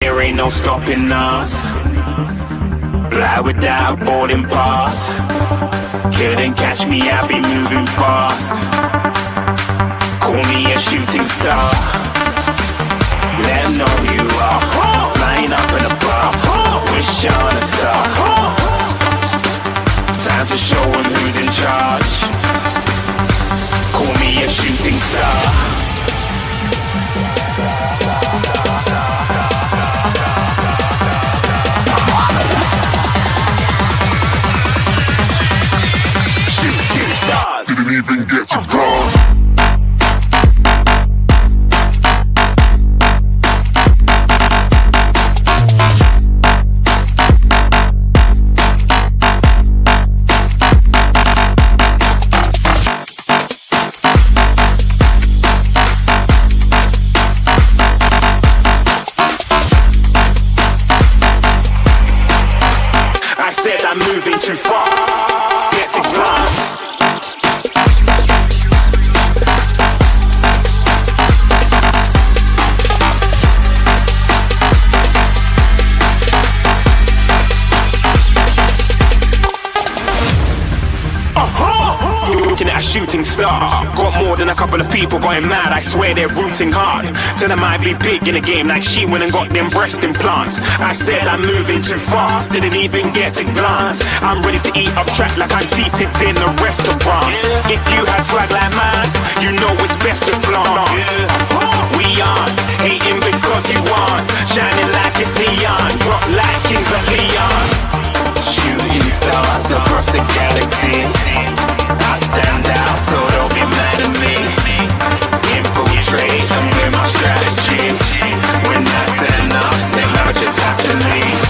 There ain't no stopping us. Fly without boarding pass. Couldn't catch me, I be moving fast. Call me a shooting star. Let 'em know who you are. Flying up in a bar. Wish on a star. Time to show 'em who's in charge. Call me a shooting star. Didn't even get to cross. I said I'm moving too far. Get to glass. Looking at a shooting star. Got more than a couple of people going mad. I swear they're rooting hard. Tell them I be big in the game like she went and got them breast implants. I said I'm moving too fast. Didn't even get a glance. I'm ready to eat up track like I'm seated in a restaurant. If you had swag like mine, you know it's best to flaunt. We aren't hating because you aren't. Shining like it's neon. Rock like Kings of Leon. Shooting stars across the galaxy. I stand out, so don't be mad at me. Infiltrate, I'm with my strategy. When I turn up, then I just have to leave.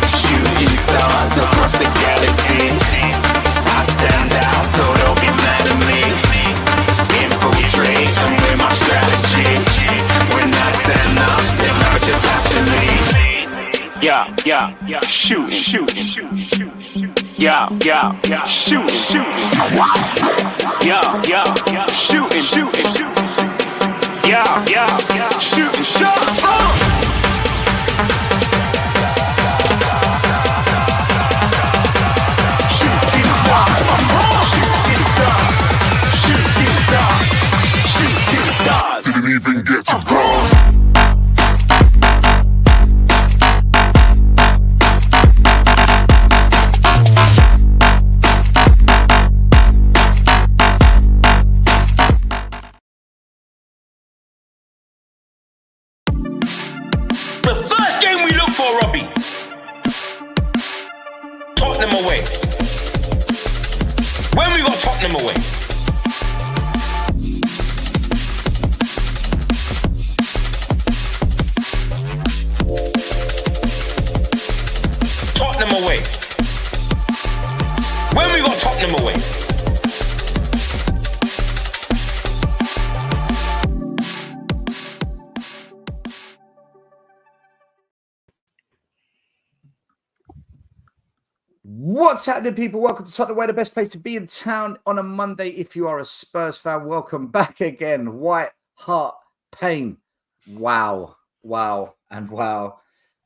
Shooting stars across the galaxy. I stand out, so don't be mad at me. Infiltrate, I'm with my strategy. When I turn up, then I just have to leave. Yeah, shoot. Yeah, shoot. Yeah, shooting. Yeah, shooting shots. Shooting stars. Didn't even get to cross. The first game we look for, Robbie. Tottenham away. When we got Tottenham away? Tottenham away. When we got Tottenham away? What's happening, people? Welcome to Tottenham Way, the best place to be in town on a Monday. If you are a Spurs fan, welcome back again. White Hart Pain. Wow.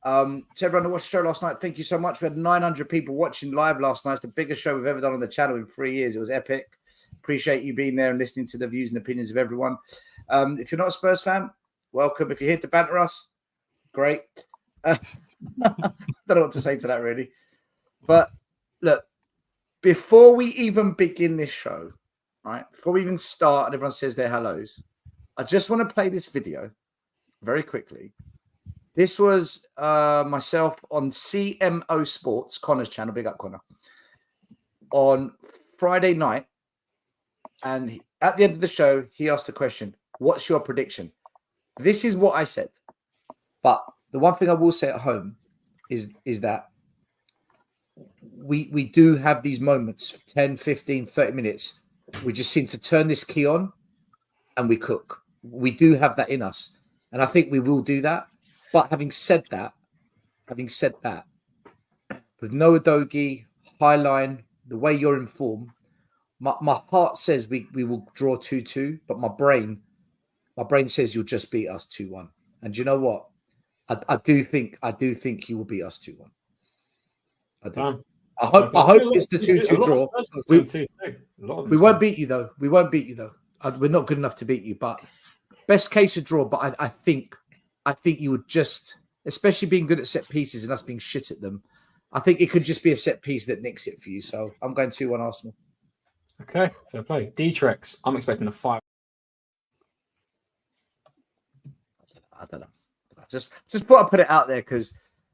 To everyone who watched the show last night, thank you so much. We had 900 people watching live last night. It's the biggest show we've ever done on the channel in 3 years. It was epic. Appreciate you being there and listening to the views and opinions of everyone. If you're not a Spurs fan, welcome. If you're here to banter us, great. Don't know what to say to that, really. But look, before we even begin this show, right, before we even start and everyone says their hellos, I just want to play this video very quickly. This was myself on CMO Sports, Connor's channel, big up Connor, on Friday night. And at the end of the show, he asked the question, what's your prediction? This is what I said. But the one thing I will say at home is that we do have these moments, 10, 15, 30 minutes. We just seem to turn this key on and we cook. We do have that in us. And I think we will do that. But having said that, with Noah Dogie, Highline, the way you're informed, my heart says we will draw 2-2, but my brain says you'll just beat us 2-1. And you know what? I do think he will beat us 2-1. I do. I hope it's the 2-2 draw. We won't beat you though. We're not good enough to beat you, but best case a draw. But I think you would just, especially being good at set pieces and us being shit at them, I think it could just be a set piece that nicks it for you. So I'm going 2-1 Arsenal. Okay, fair play. D-Trex, I'm expecting a 5. I don't know. Just thought I'd put it out there because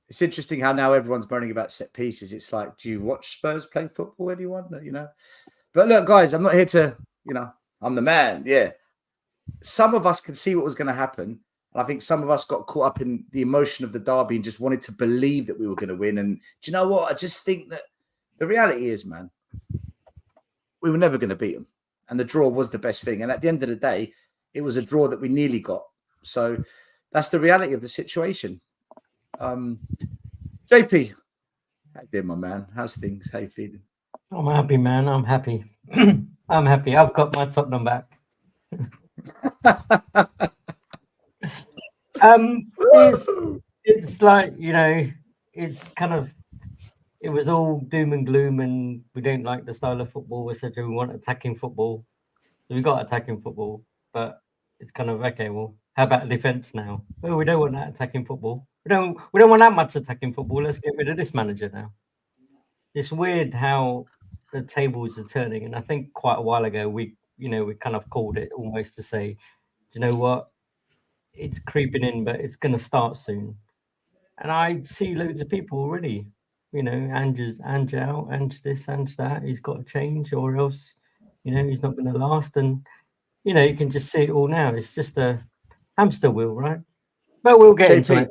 it's interesting how now everyone's moaning about set pieces. It's like, do you watch Spurs play football, anyone? You know? But look, guys, I'm not here to, I'm the man. Yeah. Some of us can see what was going to happen. And I think some of us got caught up in the emotion of the derby and just wanted to believe that we were going to win. And do you know what? I just think that the reality is, man, we were never going to beat them. And the draw was the best thing. And at the end of the day, it was a draw that we nearly got. So that's the reality of the situation. JP, how you doing, my man? How's things? How you feeling? I'm happy, man. I'm happy. I'm happy. I've got my Tottenham back. It's like, it's kind of, it was all doom and gloom, and we don't like the style of football, etc. We want attacking football. So we got attacking football, but it's kind of okay. Well, how about defense now? Well, we don't want that attacking football. We don't want that much attacking football. Let's get rid of this manager now. It's weird how the tables are turning, and I think quite a while ago we kind of called it almost to say, do you know what? It's creeping in, but it's going to start soon. And I see loads of people already. Ange out, Ange this, Ange that. He's got to change, or else, he's not going to last. And you can just see it all now. It's just a hamster wheel, right? But we'll get into it.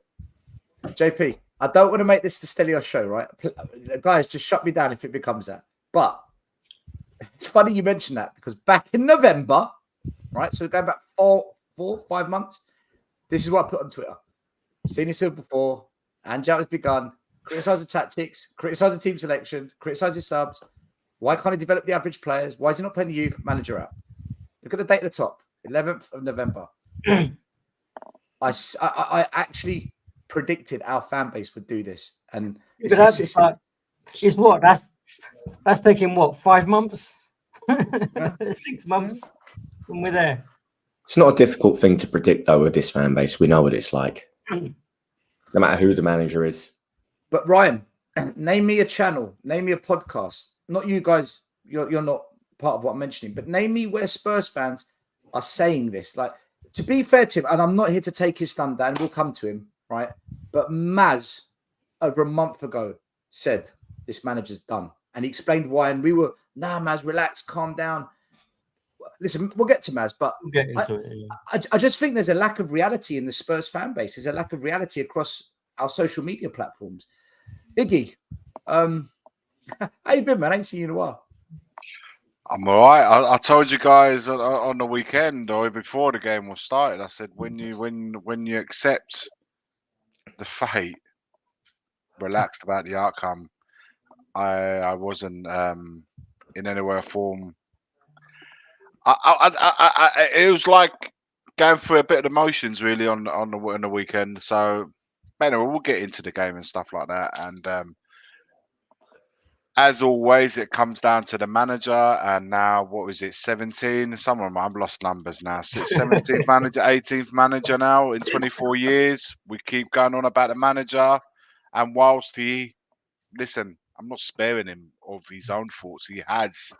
JP, I don't want to make this the Stelios show, right? Guys, just shut me down if it becomes that. But it's funny you mentioned that because back in November, right? So we're going back 5 months. This is what I put on Twitter. Seen this before. Ange has begun. Criticise the tactics, criticise the team selection, criticise his subs. Why can't he develop the average players? Why is he not playing the youth? Manager out. Look at the date at the top, 11th of November. I actually predicted our fan base would do this, and that's taking what, 5 months, 6 months, and we're there. It's not a difficult thing to predict, though, with this fan base. We know what it's like, no matter who the manager is. But Ryan, name me a channel, name me a podcast. Not you guys, you're not part of what I'm mentioning, but name me where Spurs fans are saying this. Like, to be fair to him, and I'm not here to take his thunder, and we'll come to him, right? But Maz, over a month ago, said this manager's done. And he explained why. And we were, Maz, relax, calm down. Listen, we'll get to Maz, but we'll get into it, yeah. I just think there's a lack of reality in the Spurs fan base. There's a lack of reality across our social media platforms. Iggy, how you been, man? I ain't seen you in a while. I'm all right. I told you guys on the weekend or before the game was started. I said when you accept the fate, relaxed about the outcome. I wasn't in any way or form. It was like going through a bit of emotions really on the weekend. So anyway, we'll get into the game and stuff like that. And as always, it comes down to the manager. And now, what is it, 17? I've lost numbers now. 17th manager, 18th manager now in 24 years. We keep going on about the manager. And whilst listen, I'm not sparing him of his own faults. He has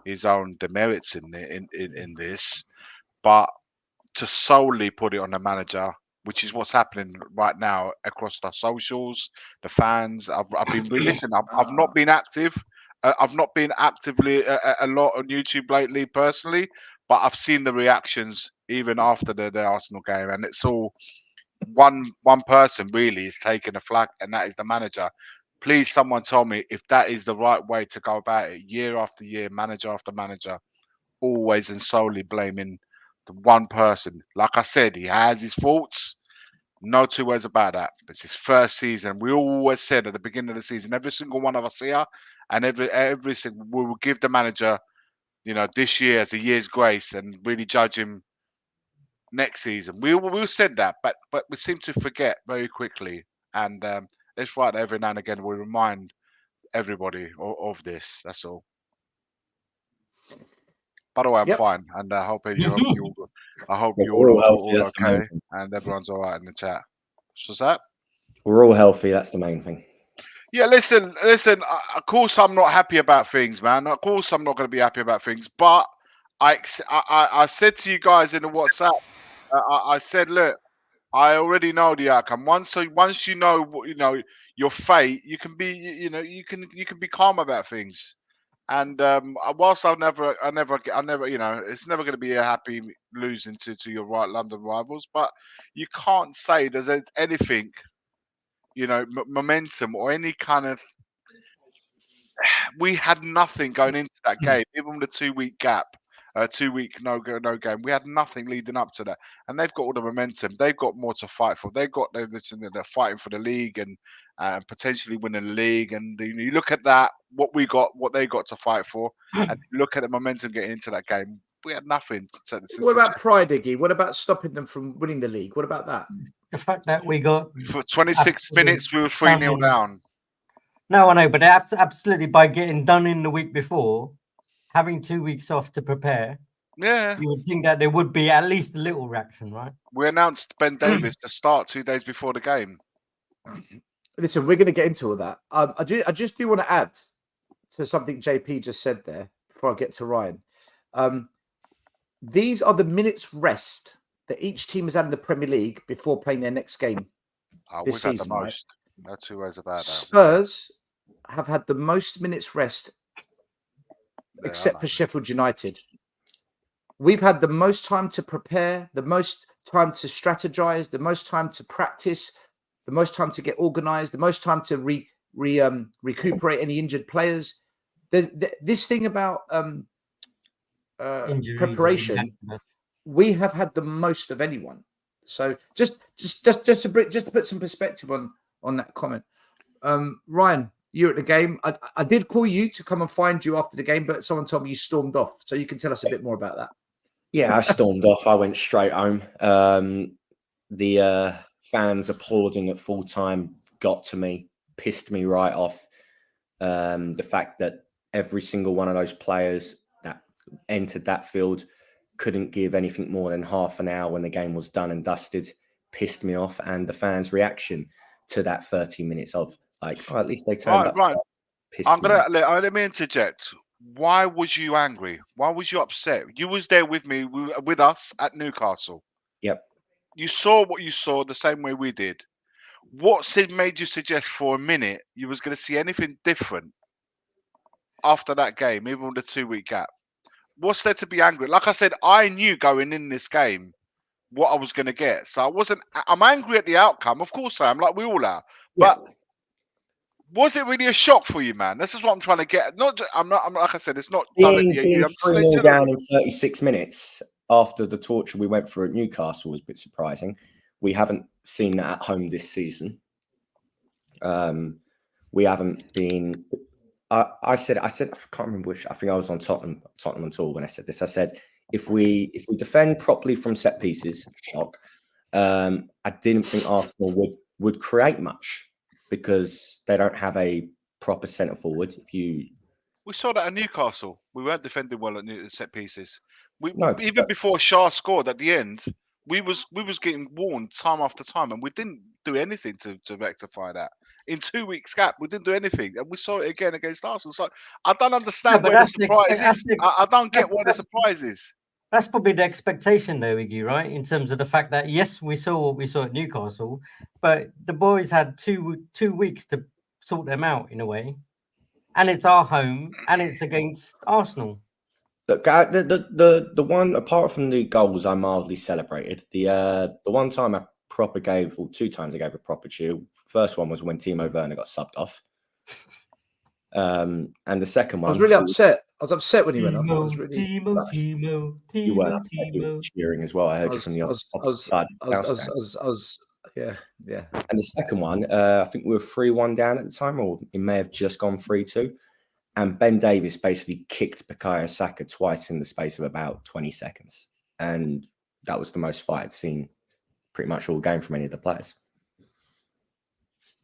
his own demerits in this. But to solely put it on the manager, which is what's happening right now across the socials, the fans. I've been listen. I've not been active. I've not been actively a lot on YouTube lately, personally. But I've seen the reactions even after the Arsenal game, and it's all one person really is taking the flak, and that is the manager. Please, someone tell me if that is the right way to go about it. Year after year, manager after manager, always and solely blaming the one person. Like I said, he has his faults. No two ways about that. It's his first season. We always said at the beginning of the season, every single one of us here, and every single, we will give the manager, this year as a year's grace and really judge him next season. We all said that, but we seem to forget very quickly. And it's right every now and again we remind everybody of this. That's all. By the way, I'm Yep. fine, and I hope you all We're all healthy, all that's the main okay, thing. and everyone's all right in the chat. What's that? We're all healthy. That's the main thing. Yeah, listen. Of course, I'm not happy about things, man. Of course, I'm not going to be happy about things. But I said to you guys in the WhatsApp, I said, look, I already know the outcome. Once you know, your fate, you can be, you can be calm about things. And whilst I never, it's never going to be a happy losing to your London rivals. But you can't say there's anything, momentum or any kind of. We had nothing going into that game, even with a 2-week gap, 2-week no game. We had nothing leading up to that, and they've got all the momentum. They've got more to fight for. They're fighting for the league and potentially winning the league. And you look at that, what they got to fight for, and look at the momentum getting into that game. We had nothing to take. What about pride, Iggy? What about stopping them from winning the league? What about that? The fact that we got For 26 minutes, we were 3-0 down. No, I know, but absolutely by getting done in the week before, having 2 weeks off to prepare, Yeah, you would think that there would be at least a little reaction, right? we announced Ben Davies to start 2 days before the game. Listen, we're going to get into all that. I just do want to add to something JP just said there before I get to Ryan. These are the minutes rest that each team has had in the Premier League before playing their next game this season. Right? No two ways about that. Spurs have had the most minutes rest, except for Sheffield United. We've had the most time to prepare, the most time to strategize, the most time to practice, the most time to get organized, the most time to recuperate any injured players. There's this thing about preparation. We have had the most of anyone. So just to put some perspective on that comment. Ryan, you're at the game. I did call you to come and find you after the game, but someone told me you stormed off. So you can tell us a bit more about that. Yeah, I stormed off. I went straight home. The fans applauding at full time got to me, pissed me right off. The fact that every single one of those players that entered that field couldn't give anything more than half an hour when the game was done and dusted pissed me off. And the fans' reaction to that 30 minutes of at least they turned up. Right. Let me interject. Why was you angry? Why was you upset? You was there with me, with us at Newcastle. Yep. You saw what you saw the same way we did. What made you suggest for a minute you was going to see anything different after that game, even with the 2-week gap? What's there to be angry? Like I said, I knew going in this game what I was going to get. So I'm angry at the outcome. Of course I am, like we all are. But was it really a shock for you, man? This is what I'm trying to get. I'm like I said, it's not being 3-0 down in 36 minutes after the torture we went through at Newcastle was a bit surprising. We haven't seen that at home this season. We haven't been. I said I can't remember which. I think I was on Tottenham on tour when I said this. I said if we defend properly from set pieces, shock. I didn't think Arsenal would create much because they don't have a proper centre forward. We saw that at Newcastle, we weren't defending well at set pieces. Before Shah scored at the end, we was getting warned time after time, and we didn't do anything to rectify that. In 2 weeks gap, we didn't do anything, and we saw it again against Arsenal. So I don't understand where the surprise is. I don't get what the surprise is. That's probably the expectation though, Iggy, right? In terms of the fact that yes, we saw what we saw at Newcastle, but the boys had two weeks to sort them out in a way, and it's our home, and it's against Arsenal. Look, the one apart from the goals, I mildly celebrated. The one time I proper gave, or 2 times I gave a proper cheer. First one was when Timo Werner got subbed off, and the second one I was really upset. I was upset when he went off. Timo. You were cheering as well. I heard you from the opposite side. Yeah. And the second one, I think we were 3-1 down at the time, or it may have just gone 3-2. And Ben Davies basically kicked Bukayo Saka twice in the space of about 20 seconds. And that was the most fight I'd seen pretty much all game from any of the players,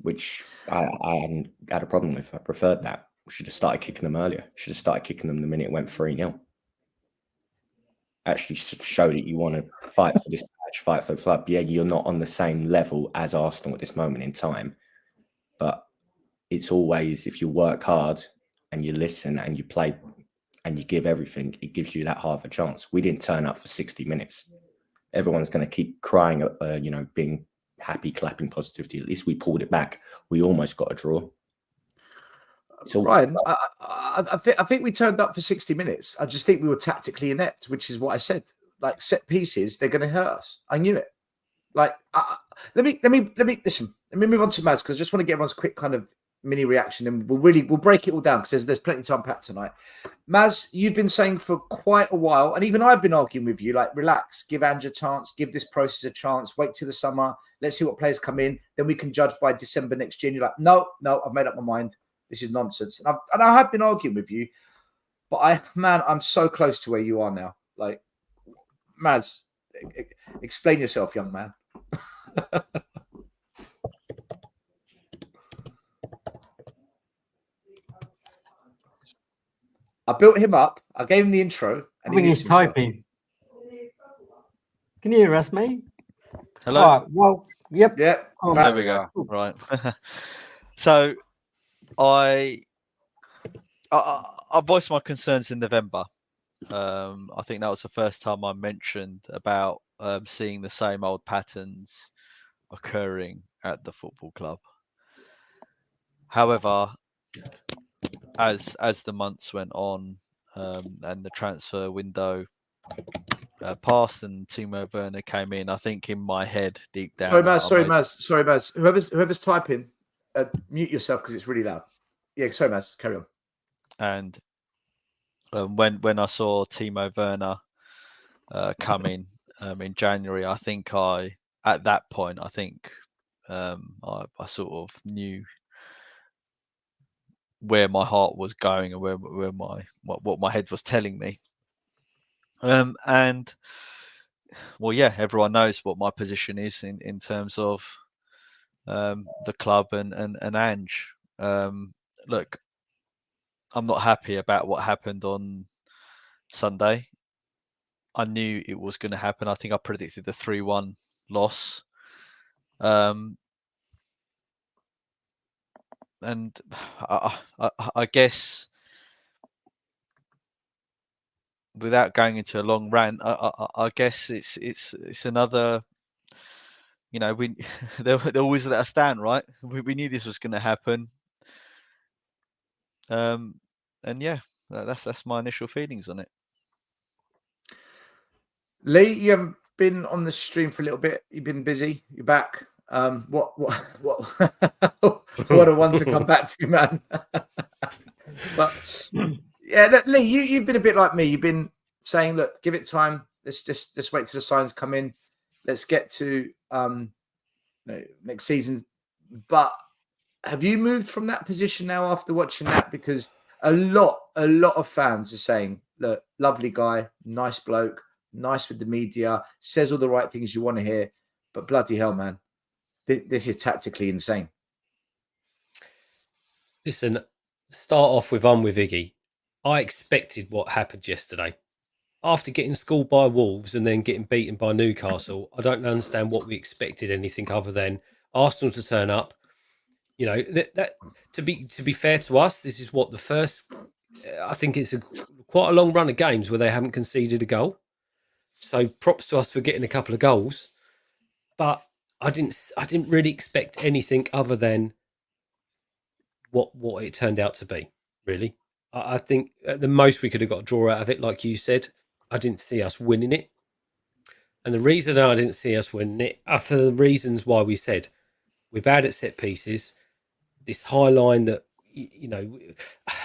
which I hadn't had a problem with. I preferred that. We should have started kicking them earlier. Should have started kicking them the minute it went 3-0. Actually show that you want to fight for this match, fight for the club. Yeah, you're not on the same level as Arsenal at this moment in time, but it's always, if you work hard and you listen and you play and you give everything, it gives you that half a chance. We didn't turn up for 60 minutes. Everyone's going to keep crying, being happy, clapping positivity. At least we pulled it back. We almost got a draw. Ryan, I think we turned up for 60 minutes. I just think we were tactically inept, which is what I said. Like, set pieces, they're going to hurt us. I knew it. Like, let me listen. Let me move on to Maz, because I just want to get everyone's quick kind of mini reaction, and we'll break it all down because there's plenty to unpack tonight. Maz, you've been saying for quite a while, and even I've been arguing with you, like, relax, give Ange a chance, give this process a chance, wait till the summer, let's see what players come in, then we can judge by December next year. And you're like, no, I've made up my mind. This is nonsense. And I have been arguing with you, but I'm so close to where you are now. Like, Maz, explain yourself, young man. I built him up. I gave him the intro. And I think he's typing. Can you hear us, mate? Hello? All right, well, yep. There we go. Right. So I voiced my concerns in November. I think that was the first time I mentioned about seeing the same old patterns occurring at the football club. However, as the months went on and the transfer window passed and Timo Werner came in, I think in my head deep down. Sorry, Maz. Whoever's typing, mute yourself because it's really loud. Yeah, sorry, Maz. Carry on. And when I saw Timo Werner come in January, I think at that point I sort of knew where my heart was going and what my head was telling me. And well, yeah, everyone knows what my position is in terms of the club and Ange. Look, I'm not happy about what happened on Sunday. I knew it was going to happen. I think I predicted the 3-1 loss. And I guess without going into a long rant, I guess it's another. You know, they always let us down, right? We knew this was going to happen. And yeah, that's my initial feelings on it. Lee, you haven't been on the stream for a little bit. You've been busy. You're back. What a one to come back to, man. But yeah, Lee, you've been a bit like me. You've been saying, look, give it time. Let's just wait till the signs come in. Let's get to next season. But have you moved from that position now after watching that? Because a lot of fans are saying, look, lovely guy, nice bloke, nice with the media, says all the right things you want to hear, but bloody hell, man, this is tactically insane. Listen, start off with Iggy. I expected what happened yesterday. After getting schooled by Wolves and then getting beaten by Newcastle, I don't understand what we expected anything other than Arsenal to turn up. You know, that to be fair to us, this is what the first. I think it's quite a long run of games where they haven't conceded a goal. So props to us for getting a couple of goals, but I didn't really expect anything other than what it turned out to be. Really, I think at the most we could have got a draw out of it, like you said. I didn't see us winning it, and the reason I didn't see us winning it are for the reasons why we said we're bad at set pieces. This high line that, you know,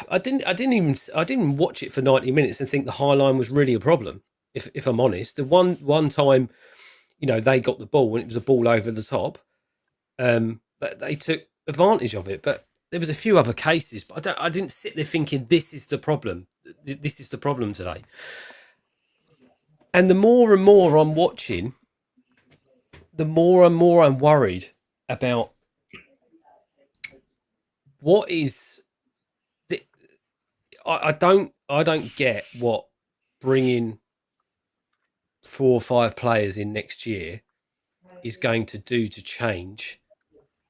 I didn't watch it for 90 minutes and think the high line was really a problem. If I'm honest, the one time, you know, they got the ball when it was a ball over the top, they took advantage of it. But there was a few other cases, but I didn't sit there thinking this is the problem. This is the problem today. And the more and more I'm watching, the more and more I'm worried about what is the. I don't get what bringing 4 or 5 players in next year is going to do to change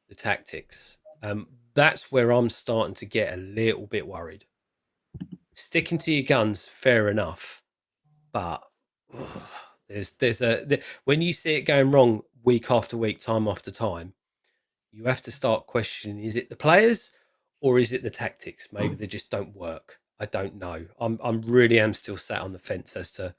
the tactics. That's where I'm starting to get a little bit worried. Sticking to your guns, fair enough, but when you see it going wrong week after week, time after time, you have to start questioning: is it the players or is it the tactics? Maybe they just don't work. I don't know. I'm really am still sat on the fence as to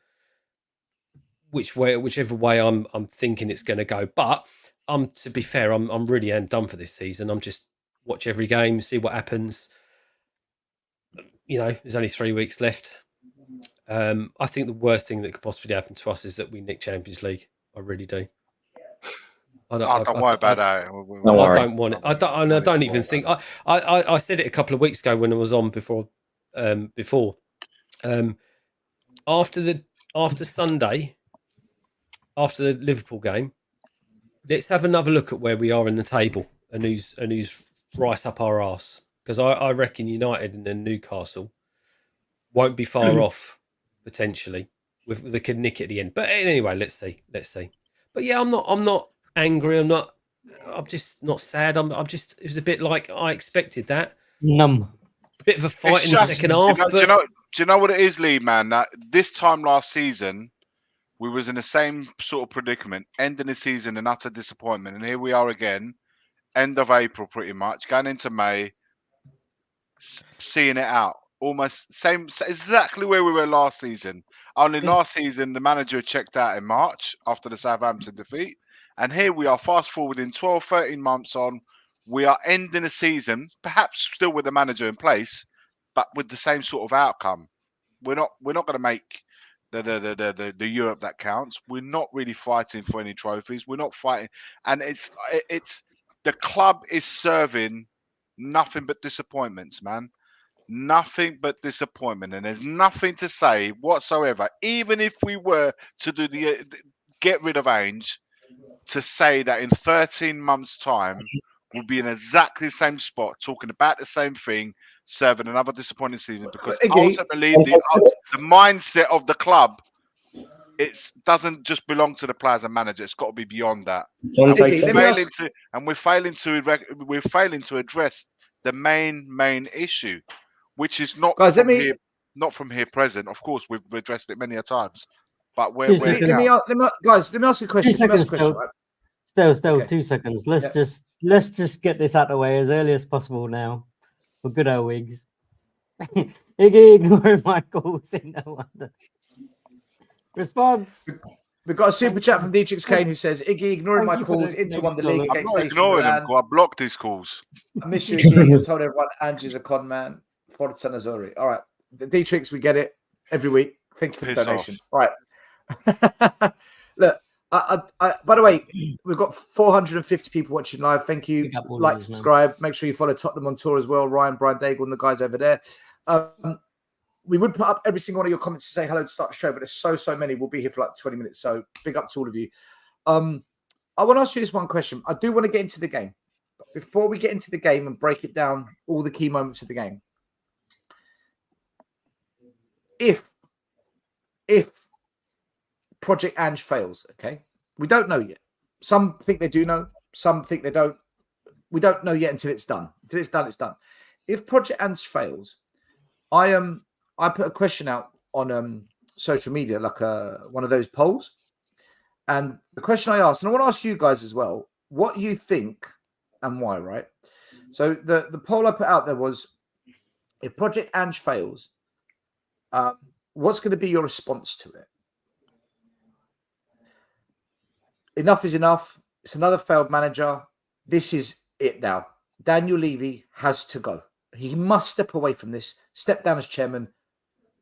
whichever way I'm thinking it's going to go. But to be fair, I'm really am done for this season. I'm just watch every game, see what happens. You know, there's only 3 weeks left. I think the worst thing that could possibly happen to us is that we nick Champions League. I really do. Don't worry about that. I don't want it. I don't even think. I said it a couple of weeks ago when I was on before. After Sunday, after the Liverpool game, let's have another look at where we are in the table and who's right up our arse. Because I reckon United and then Newcastle won't be far off potentially. They could nick at the end. But anyway, let's see. But yeah, I'm not angry. I'm just not sad. I'm just. It was a bit like I expected that. Numb. Bit of a fight in the second half. Do you know what it is, Lee? Man, that this time last season, we was in the same sort of predicament, ending the season in utter disappointment, and here we are again, end of April, pretty much going into May, seeing it out. Almost same, exactly where we were last season. Only last season, the manager checked out in March after the Southampton defeat. And here we are, fast forwarding 12, 13 months on. We are ending the season, perhaps still with the manager in place, but with the same sort of outcome. We're not going to make the Europe that counts. We're not really fighting for any trophies. We're not fighting. And it's the club is serving nothing but disappointments, man. Nothing but disappointment, and there's nothing to say whatsoever. Even if we were to do get rid of Ainge, to say that in 13 months' time we'll be in exactly the same spot, talking about the same thing, serving another disappointing season, because ultimately the mindset of the club doesn't just belong to the players and manager. It's got to be beyond that. And we're failing to address the main issue, which is not from here present. Of course, we've addressed it many a times, but let me ask you a question. Still, 2 seconds. Let's just get this out of the way as early as possible now. For good old wigs. Iggy ignoring my calls in no wonder. Response. We've got a super chat from Dietrich Kane who says, Iggy ignoring my calls into won the league against AC Milan. I blocked his calls. I miss you, Iggy. I told everyone Angie's a con man. Forza Nazori. All right. The Dietrichs, we get it every week. Thank you for the donation. All right. Look, by the way, we've got 450 people watching live. Thank you. Like, subscribe. Make sure you follow Tottenham on tour as well. Ryan, Brian Daigle, and the guys over there. We would put up every single one of your comments to say hello to start the show, but there's so many. We'll be here for like 20 minutes. So big up to all of you. I want to ask you this one question. I do want to get into the game. But before we get into the game and break it down, all the key moments of the game. If Project Ange fails, okay, we don't know yet. Some think they do know, some think they don't. We don't know yet until it's done. Until it's done, it's done. If Project Ange fails, I put a question out on social media, like one of those polls, and the question I asked, and I want to ask you guys as well, what you think and why, right? So the poll I put out there was, if Project Ange fails, what's going to be your response to it? Enough is enough. It's another failed manager. This is it now. Daniel Levy has to go. He must step away from this, step down as chairman.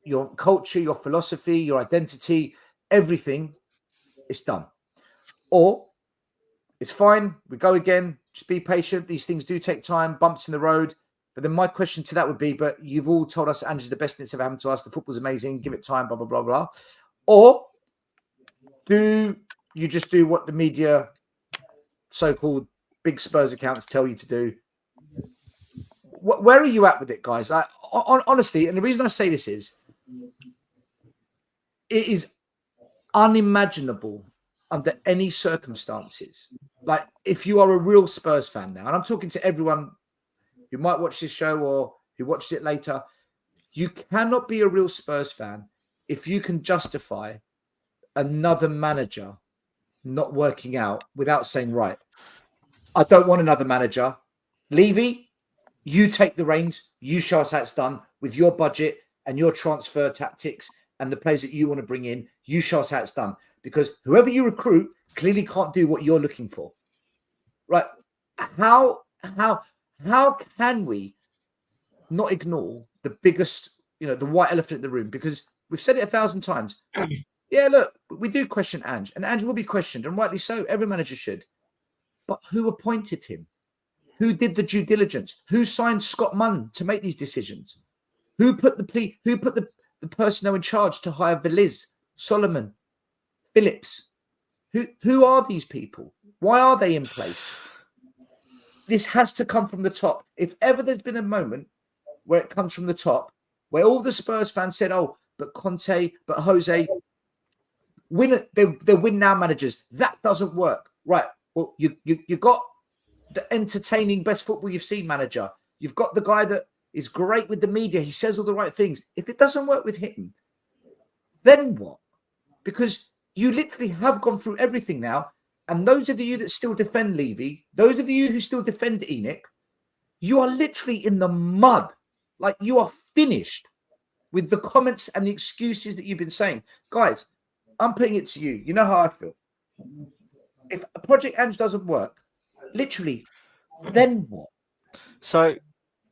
Your culture, your philosophy, your identity, everything is done. Or it's fine. We go again. Just be patient. These things do take time, bumps in the road. But then my question to that would be, but you've all told us Ange's the best thing that's ever happened to us. The football's amazing. Give it time, blah, blah, blah, blah. Or Do you just do what the media, so-called big Spurs accounts, tell you to do? Where are you at with it, guys? Honestly, and the reason I say this is, it is unimaginable under any circumstances. Like, if you are a real Spurs fan now, and I'm talking to everyone who might watch this show or who watches it later, you cannot be a real Spurs fan if you can justify another manager not working out without saying, right, I don't want another manager. Levy, you take the reins. You show us how it's done with your budget and your transfer tactics and the players that you want to bring in. You show us how it's done, because whoever you recruit clearly can't do what you're looking for. Right? How can we not ignore the biggest, the white elephant in the room? Because we've said it 1,000 times. Yeah, look, we do question Ange, and Ange will be questioned, and rightly so. Every manager should. But who appointed him? Who did the due diligence? Who signed Scott Munn to make these decisions? Who put the personnel in charge to hire Veliz, Solomon, Phillips? Who are these people? Why are they in place? This has to come from the top. If ever there's been a moment where it comes from the top, where all the Spurs fans said, "Oh, but Conte, but Jose, they're win now managers," that doesn't work, right? Well, you got the entertaining best football you've seen manager. You've got the guy that is great with the media. He says all the right things. If it doesn't work with him, then what? Because you literally have gone through everything now. And those of you that still defend Levy, those of you who still defend ENIC, you are literally in the mud. Like, you are finished with the comments and the excuses that you've been saying. Guys, I'm putting it to you. You know how I feel. If Project Ange doesn't work, literally, then what? So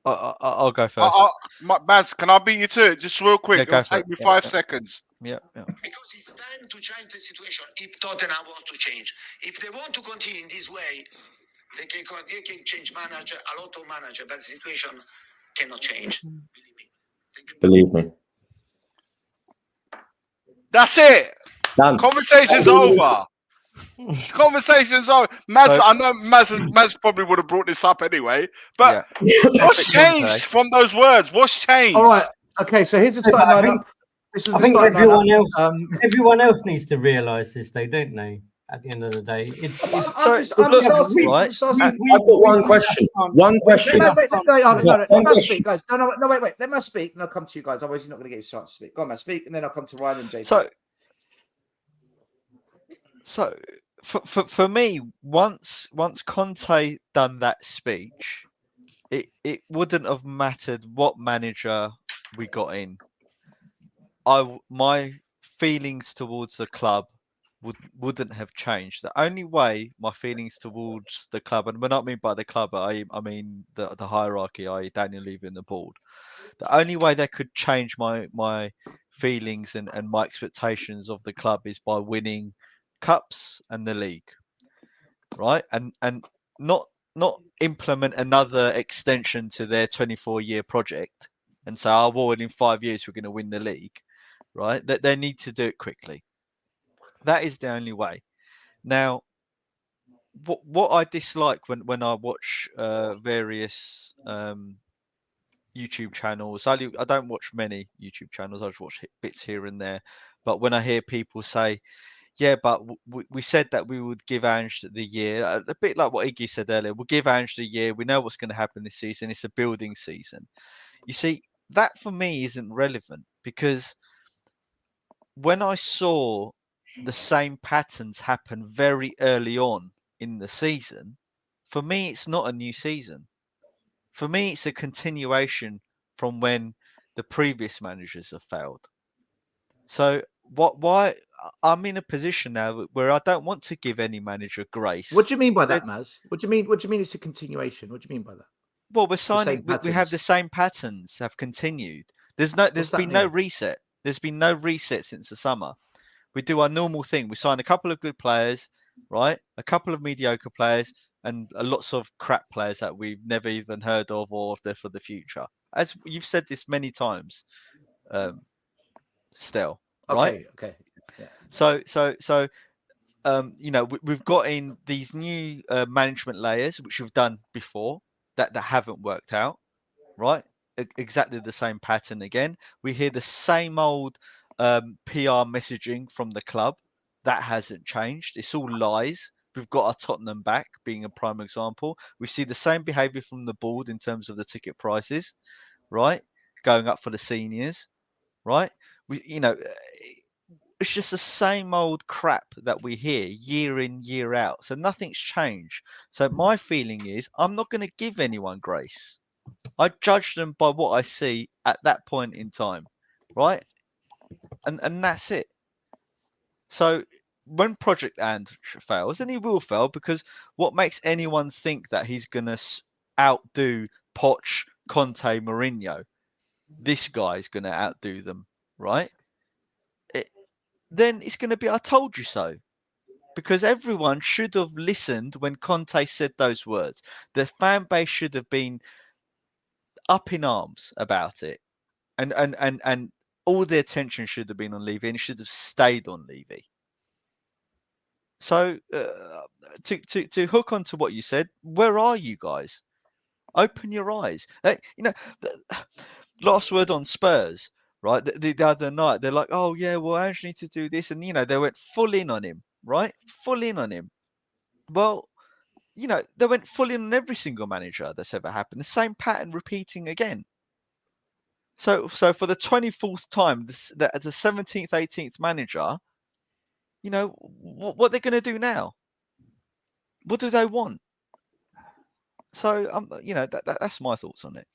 I'll go first. Maz, can I beat you to it just real quick? Yeah, It'll take me 5 seconds. Yeah. Because it's time to change the situation if Tottenham want to change. If they want to continue in this way, they can change manager, a lot of manager, but the situation cannot change. Believe me. That's it. Done. Conversation's over. Conversation's over. Maz, So- I know Maz probably would have brought this up anyway, but what's changed from those words? What's changed? All right. Okay, so here's the starting lineup. This was I the think starting lineup. everyone else needs to realise this, though, don't they? At the end of the day, I'm just asking. right? I've got one question. One question. Wait, let One me question. speak, guys. No, wait. Let me speak, and I'll come to you guys. Otherwise, he's not going to get his chance to speak. Go on, man, speak, and then I'll come to Ryan and Jason. So for me, once Conte done that speech, it wouldn't have mattered what manager we got in. My feelings towards the club wouldn't have changed. The only way my feelings towards the club, and when I mean by the club, I mean the hierarchy, i.e. Daniel Levy and the board. The only way they could change my feelings and my expectations of the club is by winning cups and the league, right? And not implement another extension to their 24-year project and say, "Oh, well, in 5 years we're going to win the league," right? That they need to do it quickly. That is the only way. Now, what I dislike when I watch various YouTube channels, I don't watch many YouTube channels. I just watch bits here and there. But when I hear people say, "Yeah, but we said that we would give Ange the year," a bit like what Iggy said earlier, "We'll give Ange the year. We know what's going to happen this season. It's a building season." You see, that for me isn't relevant, because when I saw the same patterns happen very early on in the season, for me, it's not a new season. For me, it's a continuation from when the previous managers have failed. So why I'm in a position now where I don't want to give any manager grace. What do you mean by that, Maz? What do you mean it's a continuation? What do you mean by that? Well, we're signing. We have the same patterns have continued. There's been no reset. There's been no reset since the summer. We do our normal thing. We sign a couple of good players, right? A couple of mediocre players, and lots of crap players that we've never even heard of or if they're for the future. As you've said this many times, Stel, right? Okay. Yeah. So we've got in these new management layers, which we've done before, that haven't worked out, right? Exactly the same pattern again. We hear the same old PR messaging from the club. That hasn't changed. It's all lies. We've got our Tottenham back, being a prime example. We see the same behaviour from the board in terms of the ticket prices, right? Going up for the seniors, right? It's just the same old crap that we hear year in, year out. So nothing's changed. So my feeling is I'm not going to give anyone grace. I judge them by what I see at that point in time, right? And that's it. So when Project And fails, and he will fail, because what makes anyone think that he's going to outdo Poch, Conte, Mourinho? This guy's going to outdo them, right? Then it's going to be, I told you so. Because everyone should have listened when Conte said those words. The fan base should have been up in arms about it. And all the attention should have been on Levy, and it should have stayed on Levy. So to hook on to what you said, where are you guys? Open your eyes. Last word on Spurs, right? The other night, they're like, oh, yeah, well, Ange needs to do this. And, they went full in on him, right? Full in on him. Well, they went full in on every single manager that's ever happened. The same pattern repeating again. So for the 24th time, the 17th, 18th manager, what they're going to do now? What do they want? So, that's my thoughts on it.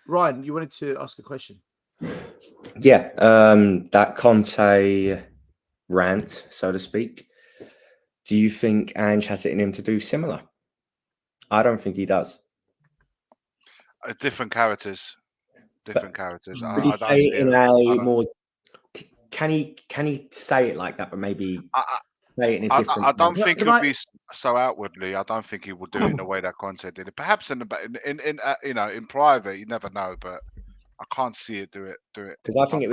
Ryan, you wanted to ask a question? Yeah, that Conte rant, so to speak. Do you think Ange has it in him to do similar? I don't think he does. Different characters. Characters. Would he say it in a more? Can he say it like that, but maybe say it in a different? I don't think he'll be so outwardly. I don't think he will do it in the way that Conte did it. Perhaps in private, you never know. But I can't see it do it. Because I think it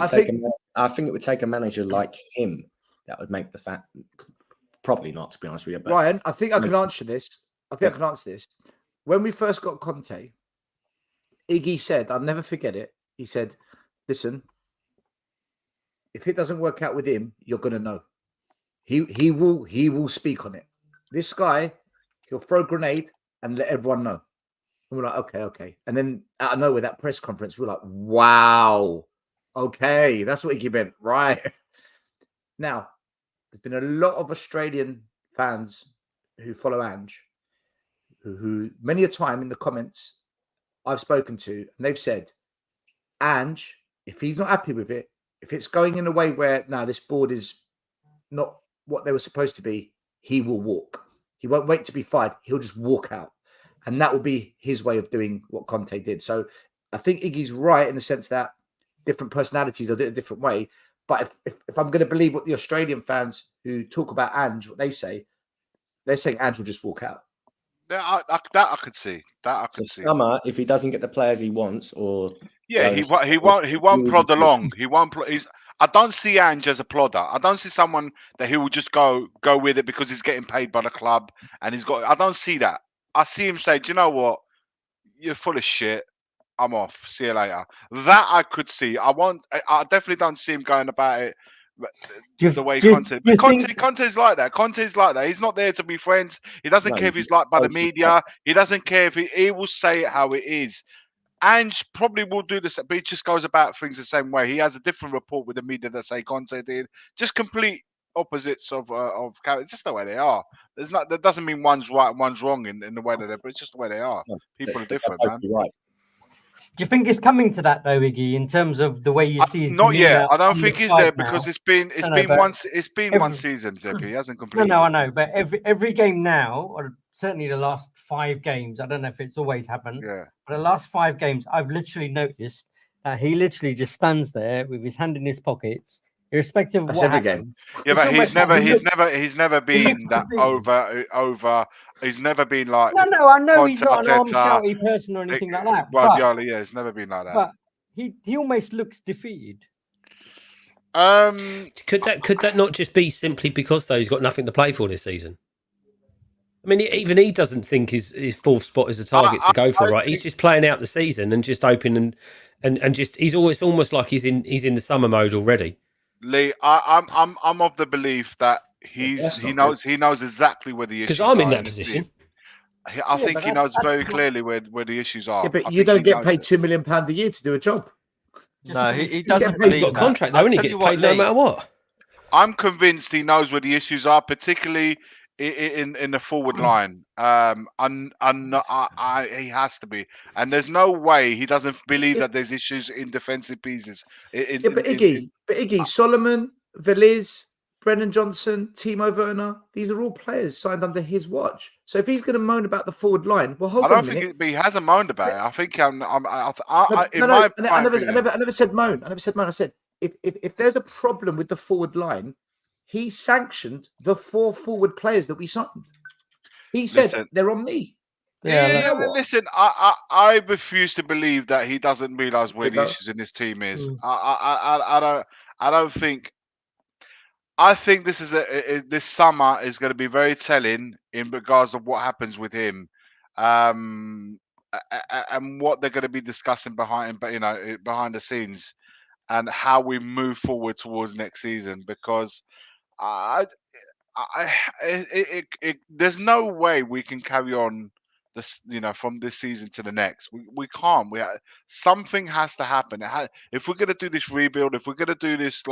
would take a manager like him that would make the fact. Probably not, to be honest with you. But Ryan, I think I can answer this. When we first got Conte, Iggy said, I'll never forget it. He said, listen, if it doesn't work out with him, you're going to know. He will speak on it. This guy, he'll throw a grenade and let everyone know. And we're like, okay. And then out of nowhere, that press conference, we're like, wow. Okay, that's what Iggy meant. Right. Now, there's been a lot of Australian fans who follow Ange, who many a time in the comments I've spoken to, and they've said, Ange, if he's not happy with it, if it's going in a way where now this board is not what they were supposed to be, he will walk. He won't wait to be fired. He'll just walk out. And that will be his way of doing what Conte did. So I think Iggy's right in the sense that different personalities will do it a different way. But if I'm going to believe what the Australian fans who talk about Ange, what they say, they're saying Ange will just walk out. Yeah, that I could see. Summer, if he doesn't get the players he wants, or he won't plod along. He won't. I don't see Ange as a plodder. I don't see someone that he will just go with it because he's getting paid by the club and he's got. I don't see that. I see him say, "Do you know what? You're full of shit. I'm off. See you later." That I could see. I definitely don't see him going about it the way Conte. Conte's like that. Conte's like that. He's not there to be friends. He doesn't care if he's liked by the media. He doesn't care if he will say it how it is. Ange probably will do this, but he just goes about things the same way. He has a different report with the media that say Conte did. Just complete opposites of character. It's just the way they are. That doesn't mean one's right and one's wrong in the way that they're, but it's just the way they are. People are different, man. Right. Do you think it's coming to that though, Iggy, in terms of the way you see? Not yet. I don't think he's there because it's been one season, Zebby. He hasn't completed. No, I know, but every game now, or certainly the last 5 games, I don't know if it's always happened. Yeah. But the last 5 games, I've literally noticed that he literally just stands there with his hand in his pockets, irrespective of what happens. Yeah, but he's never been that over. He's never been like. No, I know he's not an arm shouty person or anything like that. Guardiola, yeah, he's never been like that. But he almost looks defeated. Could that not just be simply because though he's got nothing to play for this season? I mean, even he doesn't think his fourth spot is a target to go for, right? He's just playing out the season and just hoping and just it's almost like he's in the summer mode already. Lee, I'm of the belief that he knows exactly where the issues are. Because I'm in that position. I think he knows very clearly where the issues are. Yeah, but you don't get paid £2 million a year to do a job. No, he doesn't. He's got a contract though, and he gets paid no matter what. I'm convinced he knows where the issues are, particularly in the forward line. He has to be, and there's no way he doesn't believe that there's issues in defensive pieces. But Iggy, Solomon, Veliz, Brennan Johnson, Timo Werner, these are all players signed under his watch. So if he's going to moan about the forward line, well, hold on a minute. He hasn't moaned about it. I think I never said moan. I said if there's a problem with the forward line, he sanctioned the 4 forward players that we signed. He said they're on me. Yeah, listen, I refuse to believe that he doesn't realize where the issues in this team is. I don't think. I think this is this summer is going to be very telling in regards of what happens with him, and what they're going to be discussing behind the scenes, and how we move forward towards next season. Because there's no way we can carry on this, from this season to the next. We can't. Something has to happen. If we're going to do this rebuild, if we're going to do this,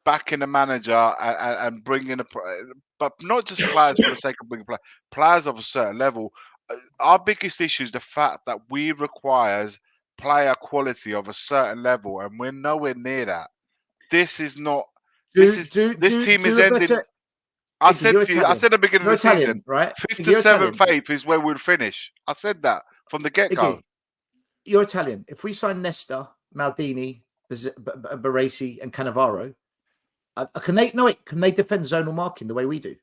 back in the manager and bring in but not just players for the sake of bringing players of a certain level. Our biggest issue is the fact that we requires player quality of a certain level, and we're nowhere near that. This is not. This team is ending. I said at the beginning of the season, right? 5th to 7th, 8th is where we'll finish. I said that from the get-go. You're Italian. If we sign Nesta, Maldini, Baresi, and Cannavaro, can they defend zonal marking the way we do?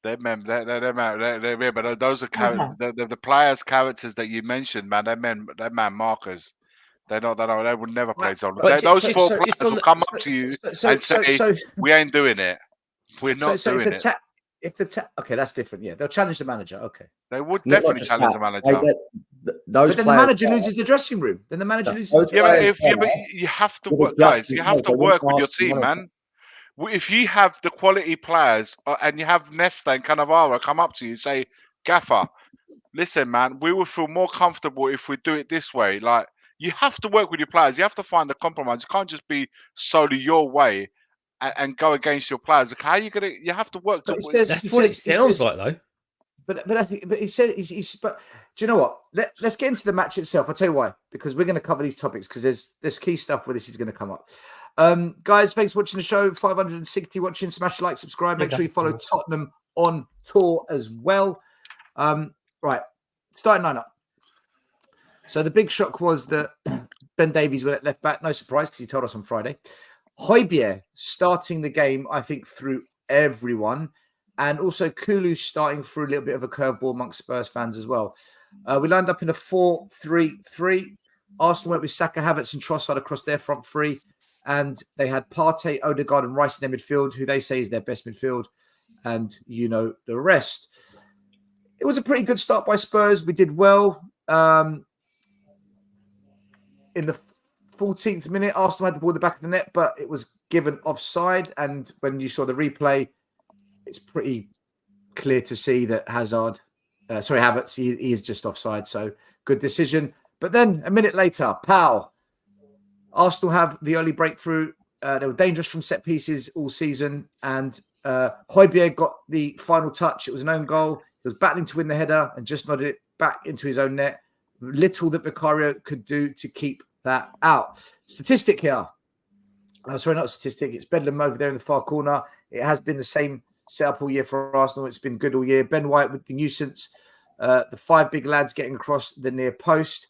But those are the players' characters that you mentioned, man. They're man markers. They would never play zonal. Those 4 players will come up to you and say, "We ain't doing it. We're not doing it." Okay, that's different. Yeah, they'll challenge the manager. Okay, they would definitely challenge the manager. But then the manager loses the dressing room. Then the manager loses. But you have to work, guys. You have to work with your team, man. If you have the quality players and you have Nesta and Cannavaro come up to you and say, "Gaffer, listen, man, we will feel more comfortable if we do it this way." Like, you have to work with your players. You have to find the compromise. You can't just be solely your way and go against your players. How are you gonna? You have to work. That's what it sounds like, though. But he said he's. But do you know what? Let's get into the match itself. I'll tell you why. Because we're going to cover these topics because there's key stuff where this is going to come up. Guys, thanks for watching the show. 560 watching. Smash like, subscribe. Make sure you follow Tottenham on tour as well. Right, starting lineup. So the big shock was that Ben Davies went at left back. No surprise because he told us on Friday. Højbjerg starting the game, I think, through everyone. And also Kulu starting through a little bit of a curveball amongst Spurs fans as well. We lined up in a 4-3-3. Arsenal went with Saka, Havertz and Trossard across their front three. And they had Partey, Odegaard and Rice in their midfield, who they say is their best midfield. And you know the rest. It was a pretty good start by Spurs. We did well. In the 14th minute, Arsenal had the ball at the back of the net, but it was given offside. And when you saw the replay, it's pretty clear to see that Havertz, he is just offside. So good decision. But then a minute later, Arsenal have the early breakthrough. They were dangerous from set pieces all season. And Højbjerg got the final touch. It was an own goal. He was battling to win the header and just nodded it back into his own net. Little that Vicario could do to keep that out. Statistic here. Sorry, not statistic. It's Bedlam over there in the far corner. It has been the same setup all year for Arsenal. It's been good all year. Ben White with the nuisance. The 5 big lads getting across the near post.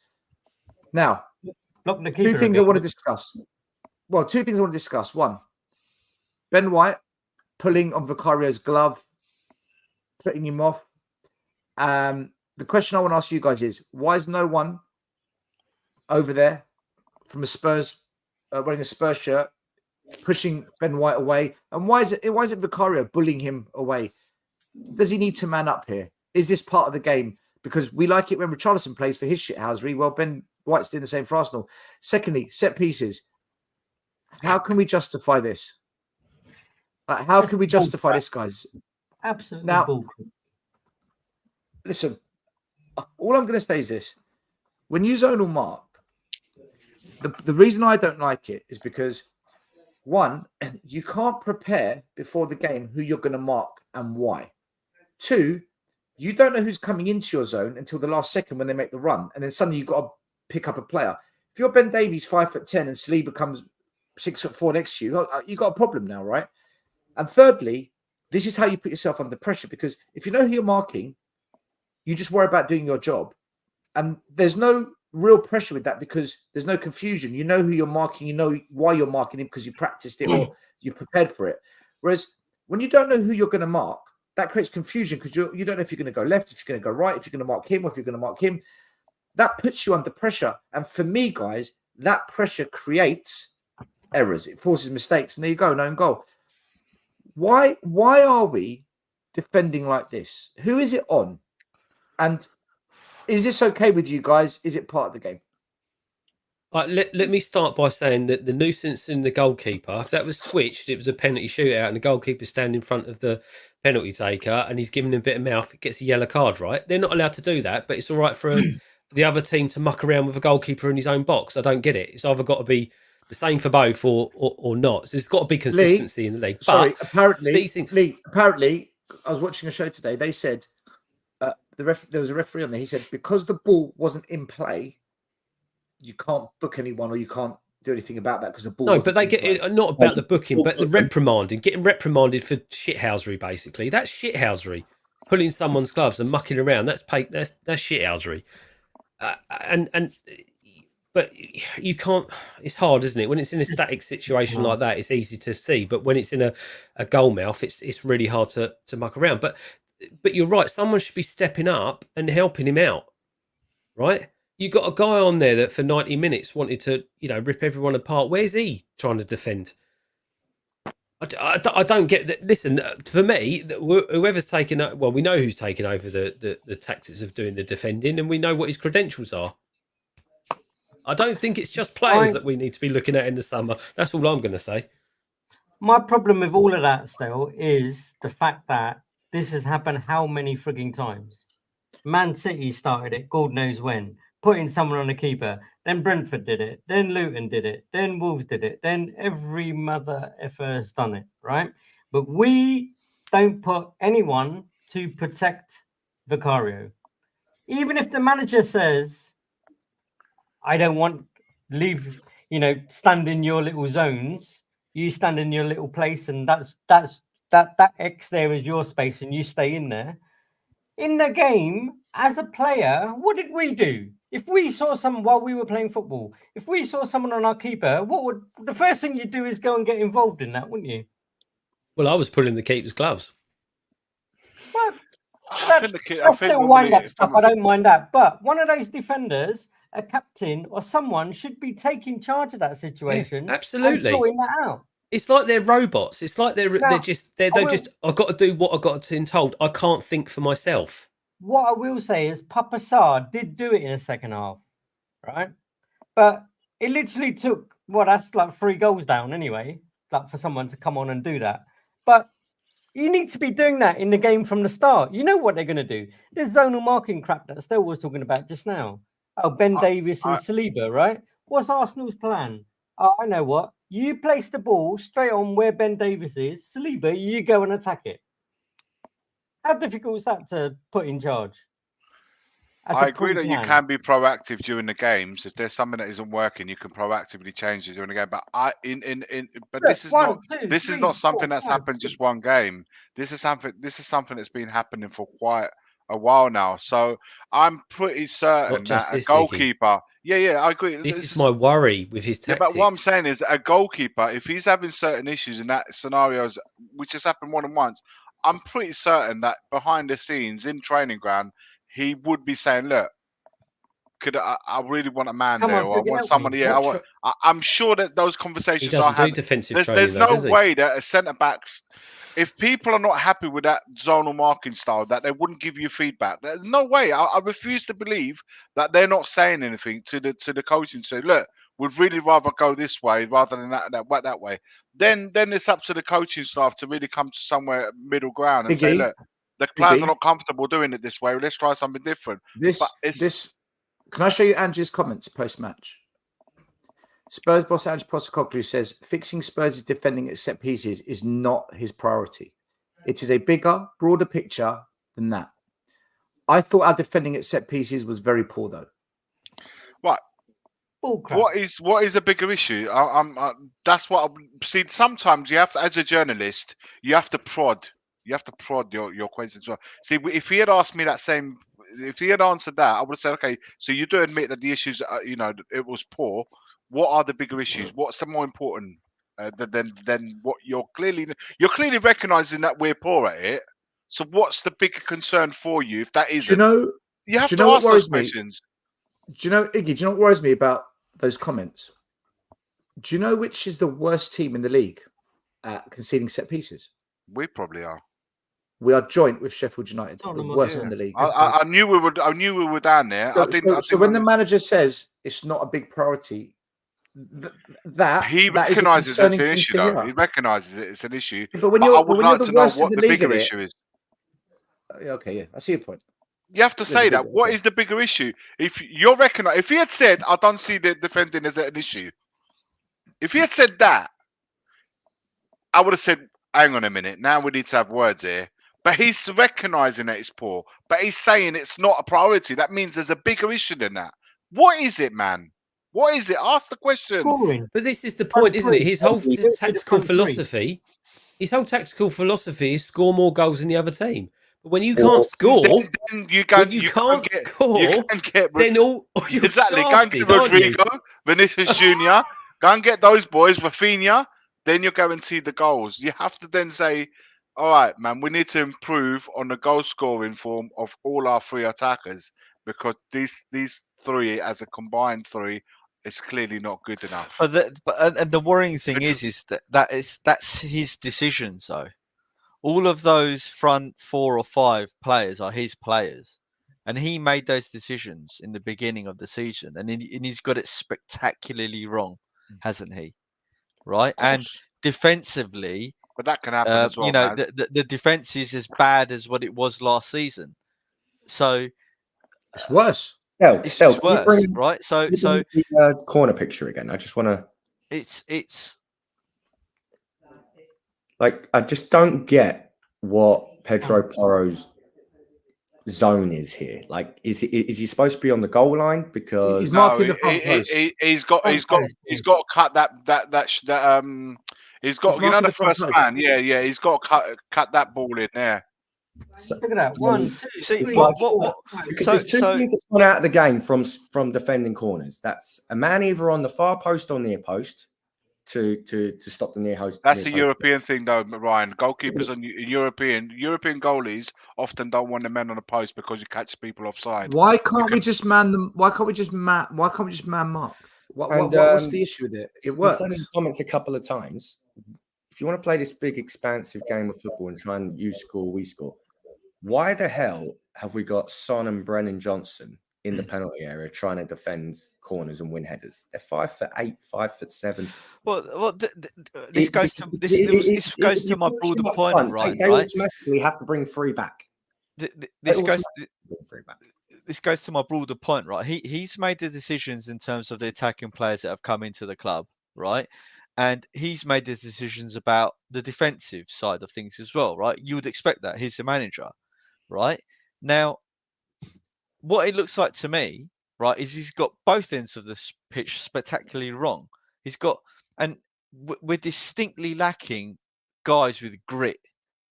Now, two things I want to discuss. Well, 2 things I want to discuss. One, Ben White pulling on Vicario's glove, putting him off. the question I want to ask you guys is, why is no one over there from a Spurs wearing a Spurs shirt pushing Ben White away? And why is it Vicario bullying him away? Does he need to man up here? Is this part of the game? Because we like it when Richarlison plays for his shithousery. Well, Ben White's doing the same for Arsenal. Secondly, set pieces. How can we justify this? Like, how can we justify this, guys? Absolutely. Now, listen, all I'm going to say is this. When you zonal mark, the reason I don't like it is because, one, you can't prepare before the game who you're going to mark and why. Two, you don't know who's coming into your zone until the last second when they make the run. And then suddenly you've got to pick up a player. If you're Ben Davies 5'10" and Saliba comes 6'4" next to you, you've got a problem now, right? And thirdly, this is how you put yourself under pressure, because if you know who you're marking, you just worry about doing your job. And there's no real pressure with that because there's no confusion. You know who you're marking, you know why you're marking him because you practiced it or you've prepared for it. Whereas when you don't know who you're going to mark, that creates confusion because you don't know if you're going to go left, if you're going to go right, if you're going to mark him or if you're going to mark him. That puts you under pressure. And for me, guys, that pressure creates errors. It forces mistakes. And there you go, no goal. Why are we defending like this? Who is it on? And is this okay with you guys? Is it part of the game? Let me start by saying that the nuisance in the goalkeeper, if that was switched, it was a penalty shootout and the goalkeeper standing in front of the penalty taker and he's giving him a bit of mouth, it gets a yellow card, right? They're not allowed to do that, but it's all right for the other team to muck around with a goalkeeper in his own box. I don't get it. It's either got to be the same for both or not. So there's got to be consistency in the league. Sorry, but apparently, I was watching a show today. They said there was a referee on there. He said because the ball wasn't in play, you can't book anyone or you can't do anything about that because the ball. No, but they get it, not about the booking, but the reprimanding, getting reprimanded for shithousery. Basically, that's shithousery. Pulling someone's gloves and mucking around. That's shithousery. But you can't. It's hard, isn't it? When it's in a static situation like that, it's easy to see. But when it's in a goal mouth, it's really hard to muck around. But you're right. Someone should be stepping up and helping him out, right? You got a guy on there that for 90 minutes wanted to, rip everyone apart. Where's he trying to defend? I don't get that. Listen, for me, whoever's taken over, well, we know who's taken over the tactics of doing the defending, and we know what his credentials are. I don't think it's just players that we need to be looking at in the summer. That's all I'm going to say. My problem with all of that still is the fact that this has happened how many frigging times? Man City started it, God knows when. Putting someone on a keeper, then Brentford did it, then Luton did it, then Wolves did it, then every mother effer has done it, right? But we don't put anyone to protect Vicario. Even if the manager says, I don't want, stand in your little zones, you stand in your little place and that X there is your space and you stay in there. In the game, as a player, what did we do? If we saw someone while we were playing football, if we saw someone on our keeper, the first thing you'd do is go and get involved in that, wouldn't you? Well, I was pulling the keeper's gloves. Well, that's little wind-up stuff. I don't mind that. But one of those defenders, a captain or someone, should be taking charge of that situation. Yeah, absolutely. And sorting that out. It's like they're robots. It's like they're just I've got to do what I've got to be told. I can't think for myself. What I will say is Papa Sarr did do it in the second half, right? But it literally took, that's like 3 goals down anyway, like for someone to come on and do that. But you need to be doing that in the game from the start. You know what they're going to do. There's zonal marking crap that Stell was talking about just now. Oh, Ben Davies and Saliba, right? What's Arsenal's plan? Oh, I know what. You place the ball straight on where Ben Davies is. Saliba, you go and attack it. How difficult is that to put in charge? I agree that you can be proactive during the games. If there's something that isn't working, you can proactively change it during the game. But this is not something that's happened just one game. This is something that's been happening for quite a while now. So I'm pretty certain that a goalkeeper. Yeah, I agree. This is my worry with his tactics. But what I'm saying is, a goalkeeper, if he's having certain issues in that scenarios, which has happened more than once, I'm pretty certain that behind the scenes in training ground, he would be saying, look, I really want a man Come there, on, or I Phil, want help someone me. here. What I'm sure that those He conversations are doesn't do having. defensive training, There's though, no does he? way that a centre backs, if people are not happy with that zonal marking style, that they wouldn't give you feedback. There's no way. I refuse to believe that they're not saying anything to the coaching. Say, look, we'd really rather go this way rather than that way. Then it's up to the coaching staff to really come to somewhere middle ground and say, Iggy, look, the players are Iggy, not comfortable doing it this way. Let's try something different. But this. Can I show you Angie's comments post-match? Spurs boss Ange Postecoglou says fixing Spurs' defending at set pieces is not his priority. It is a bigger, broader picture than that. I thought our defending at set pieces was very poor, though. Right. Bullcrap. What is a bigger issue? That's what I see. Sometimes you have to, as a journalist, you have to prod. You have to prod your questions. Well, see, if he had asked me that same, if he had answered that, I would have said, okay, so you do admit that the issues, it was poor. What are the bigger issues? What's the more important than what you're clearly recognizing that we're poor at it? So what's the bigger concern for you if that isn't? You have to ask those questions. Do you know, Iggy, do you know what worries me about those comments? Do you know which is the worst team in the league at conceding set pieces? We probably are. We are joint with Sheffield United, the worst in the league. I knew we were down there. So when the manager says it's not a big priority, he recognises it's an issue. Though he recognises it's an issue. But when you're the worst what in the the league bigger at issue is. Okay, yeah, I see your point. You have to say that. What is the bigger issue? If you're if he had said, "I don't see the defending as an issue," if he had said that, I would have said, "Hang on a minute. Now we need to have words here." But he's recognising that it's poor. But he's saying it's not a priority. That means there's a bigger issue than that. What is it, man? What is it? Ask the question. Scoring. But this is the point, isn't it? His whole tactical philosophy, is score more goals than the other team. But when you can't score, then you can't score. Then all you're exactly. Go and shafted, get Rodrigo, Vinicius Junior. Go and get those boys, Rafinha. Then you're guaranteed the goals. You have to then say, all right, man, we need to improve on the goal scoring form of all our three attackers because these three, as a combined three, is clearly not good enough. But the worrying thing is that's his decisions, though. All of those front 4 or 5 players are his players, and he made those decisions in the beginning of the season, and he's got it spectacularly wrong, hasn't he? Right, and defensively. But that can happen as well. The defense is as bad as what it was last season. So it's worse. It's just worse, right? So the corner picture again. I just want to. It's like I just don't get what Pedro Porro's zone is here. Like, is he supposed to be on the goal line because he's marking the front post? He's got to cut that. He's got the first man. Yeah. He's got to cut that ball in there. So, look at that. 1, 2, 3, because there's two things that's gone out of the game from defending corners. That's a man either on the far post or near post to stop the near post. That's a European thing, though, Ryan. Goalkeepers and European goalies often don't want the men on the post because you catch people offside. Why can't we just man them? Why can't we just man mark? What's the issue with it? It works. I've said in comments a couple of times. If you want to play this big, expansive game of football and try and you score, we score, why the hell have we got Son and Brennan Johnson in the penalty area trying to defend corners and win headers? They're 5'8", 5'7". Well, this goes to my broader point, right? They automatically have to bring 3 back. This goes to my broader point, right? He's made the decisions in terms of the attacking players that have come into the club, right? And he's made the decisions about the defensive side of things as well, right? You would expect that. He's the manager, right? Now, what it looks like to me, right, is he's got both ends of the pitch spectacularly wrong. He's got, and we're distinctly lacking guys with grit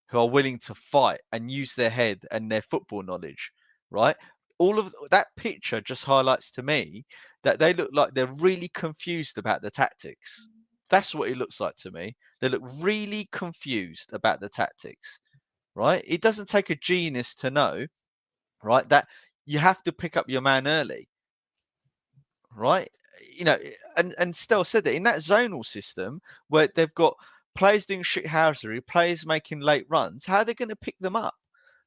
who are willing to fight and use their head and their football knowledge, right? All of that picture just highlights to me that they look like they're really confused about the tactics. That's what it looks like to me. They look really confused about the tactics, right? It doesn't take a genius to know, right, that you have to pick up your man early, right? You know, and Stel said that in that zonal system where they've got players doing shithousery, players making late runs, how are they going to pick them up?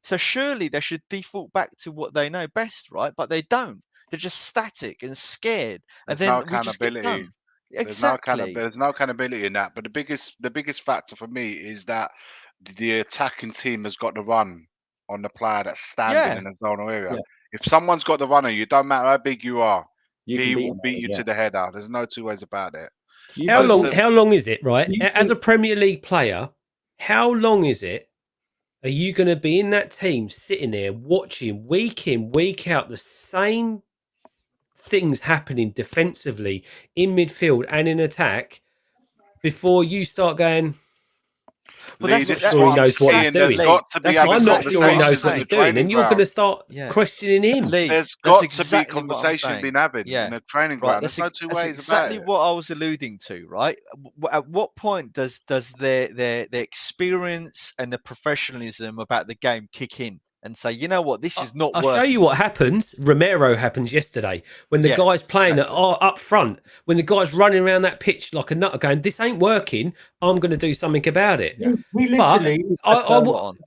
So surely they should default back to what they know best, right? But they don't. They're just static and scared, and There's no then we just get accountability. done. Exactly. There's no accountability in that. But the biggest factor for me is that the attacking team has got the run on the player that's standing in the zonal area. Yeah. If someone's got the run on you, don't matter how big you are, he will him, beat you yeah. to the header. There's no two ways about it. How long is it, right? As a Premier League player, how long is it? Are you going to be in that team sitting there watching week in, week out the same things happening defensively in midfield and in attack before you start going, Well, I'm not sure he knows what he's doing. I'm not sure he knows what he's doing. And you're going to start questioning him. There's got to be conversation being having in the training ground. There's no two ways exactly about it. what I was alluding to, right? At what point does their experience and the professionalism about the game kick in and say, you know what, this is not I'll working? show you what happens. Romero happens yesterday when the guy's playing up front, when the guy's running around that pitch like a nutter going, this ain't working, I'm going to do something about it. We literally,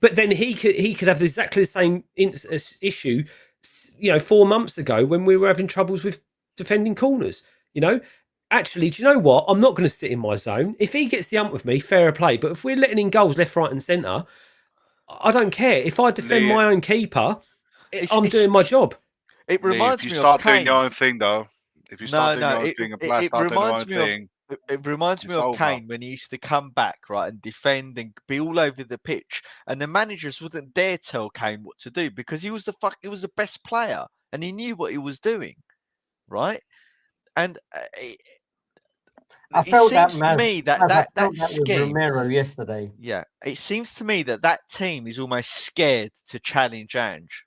but then he could have exactly the same issue, 4 months ago when we were having troubles with defending corners. Actually, do you know what? I'm not going to sit in my zone. If he gets the ump with me, fair play. But if we're letting in goals left, right, and centre, I don't care. If I defend my own keeper, I'm doing my job. It reminds me of Kane. If you start doing your own thing, though, if you start doing your own thing and play, start doing your own thing. It reminds me of Kane when he used to come back, right, and defend and be all over the pitch, and the managers wouldn't dare tell Kane what to do because he was the best player and he knew what he was doing, right? And it seems to me that scheme, Romero yesterday. Yeah, it seems to me that team is almost scared to challenge Ange,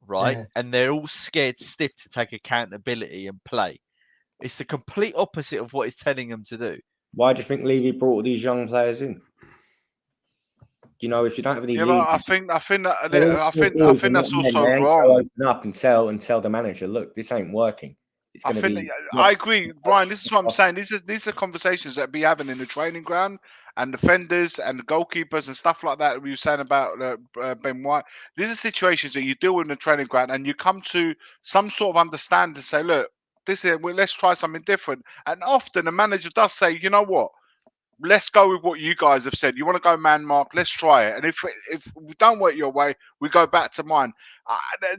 right? Yeah. And they're all scared stiff to take accountability and play. It's the complete opposite of what he's telling them to do. Why do you think Levy brought all these young players in? If you don't have any leaders, I think that's also wrong. Open up and tell the manager, look, this ain't working. I agree, Brian. This is what I'm saying. These are conversations that be having in the training ground, and defenders and the goalkeepers and stuff like that. We were saying about Ben White. These are situations that you deal with in the training ground, and you come to some sort of understanding to say, look, let's try something different. And often the manager does say, you know what? Let's go with what you guys have said. You want to go man mark? Let's try it. And if we don't work your way, we go back to mine.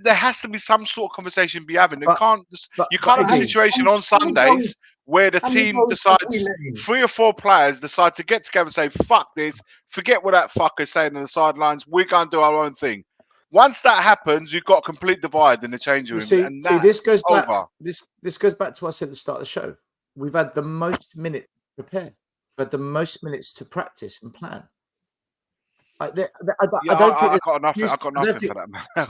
There has to be some sort of conversation be having. You can't have a situation on Sundays where the team decides 3 or 4 players decide to get together and say, "Fuck this! Forget what that fucker's saying on the sidelines. We're going to do our own thing." Once that happens, you've got a complete divide in the changing room. See, this goes back. This goes back to what I said at the start of the show. We've had the most minutes to prepare. We've had the most minutes to practice and plan. I don't think I got nothing for that, man. I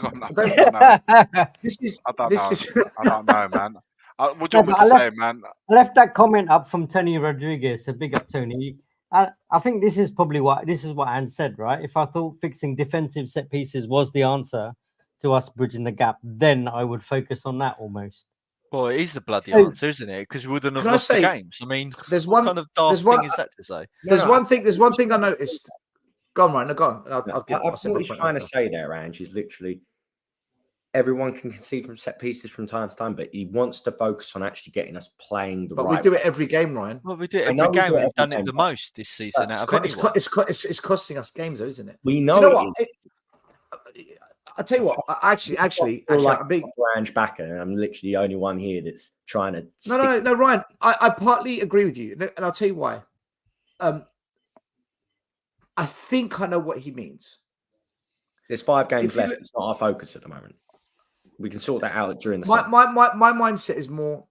don't know, man. What do you want me to say, man? I left that comment up from Tony Rodriguez. So big up, Tony. I think this is what Anne said, right? If I thought fixing defensive set pieces was the answer to us bridging the gap, then I would focus on that almost. Well, it is the bloody answer, isn't it? Because we wouldn't have lost the games. I mean, what kind of daft thing is that to say? There's one thing I noticed. Go on, Ryan. Go on. What he's trying to say there, Ange, is literally everyone can concede from set pieces from time to time, but he wants to focus on actually getting us playing the right way. But we do it every game, Ryan. Well, we do it every game. We've done it the most this season. It's costing us games, though, isn't it? We know it is. I'll tell you what. Actually, I'm big Ange backer, and I'm literally the only one here that's trying to. No, Ryan. I partly agree with you, and I'll tell you why. I think I know what he means. There's 5 games left. It's not our focus at the moment. We can sort that out during the my mindset is more.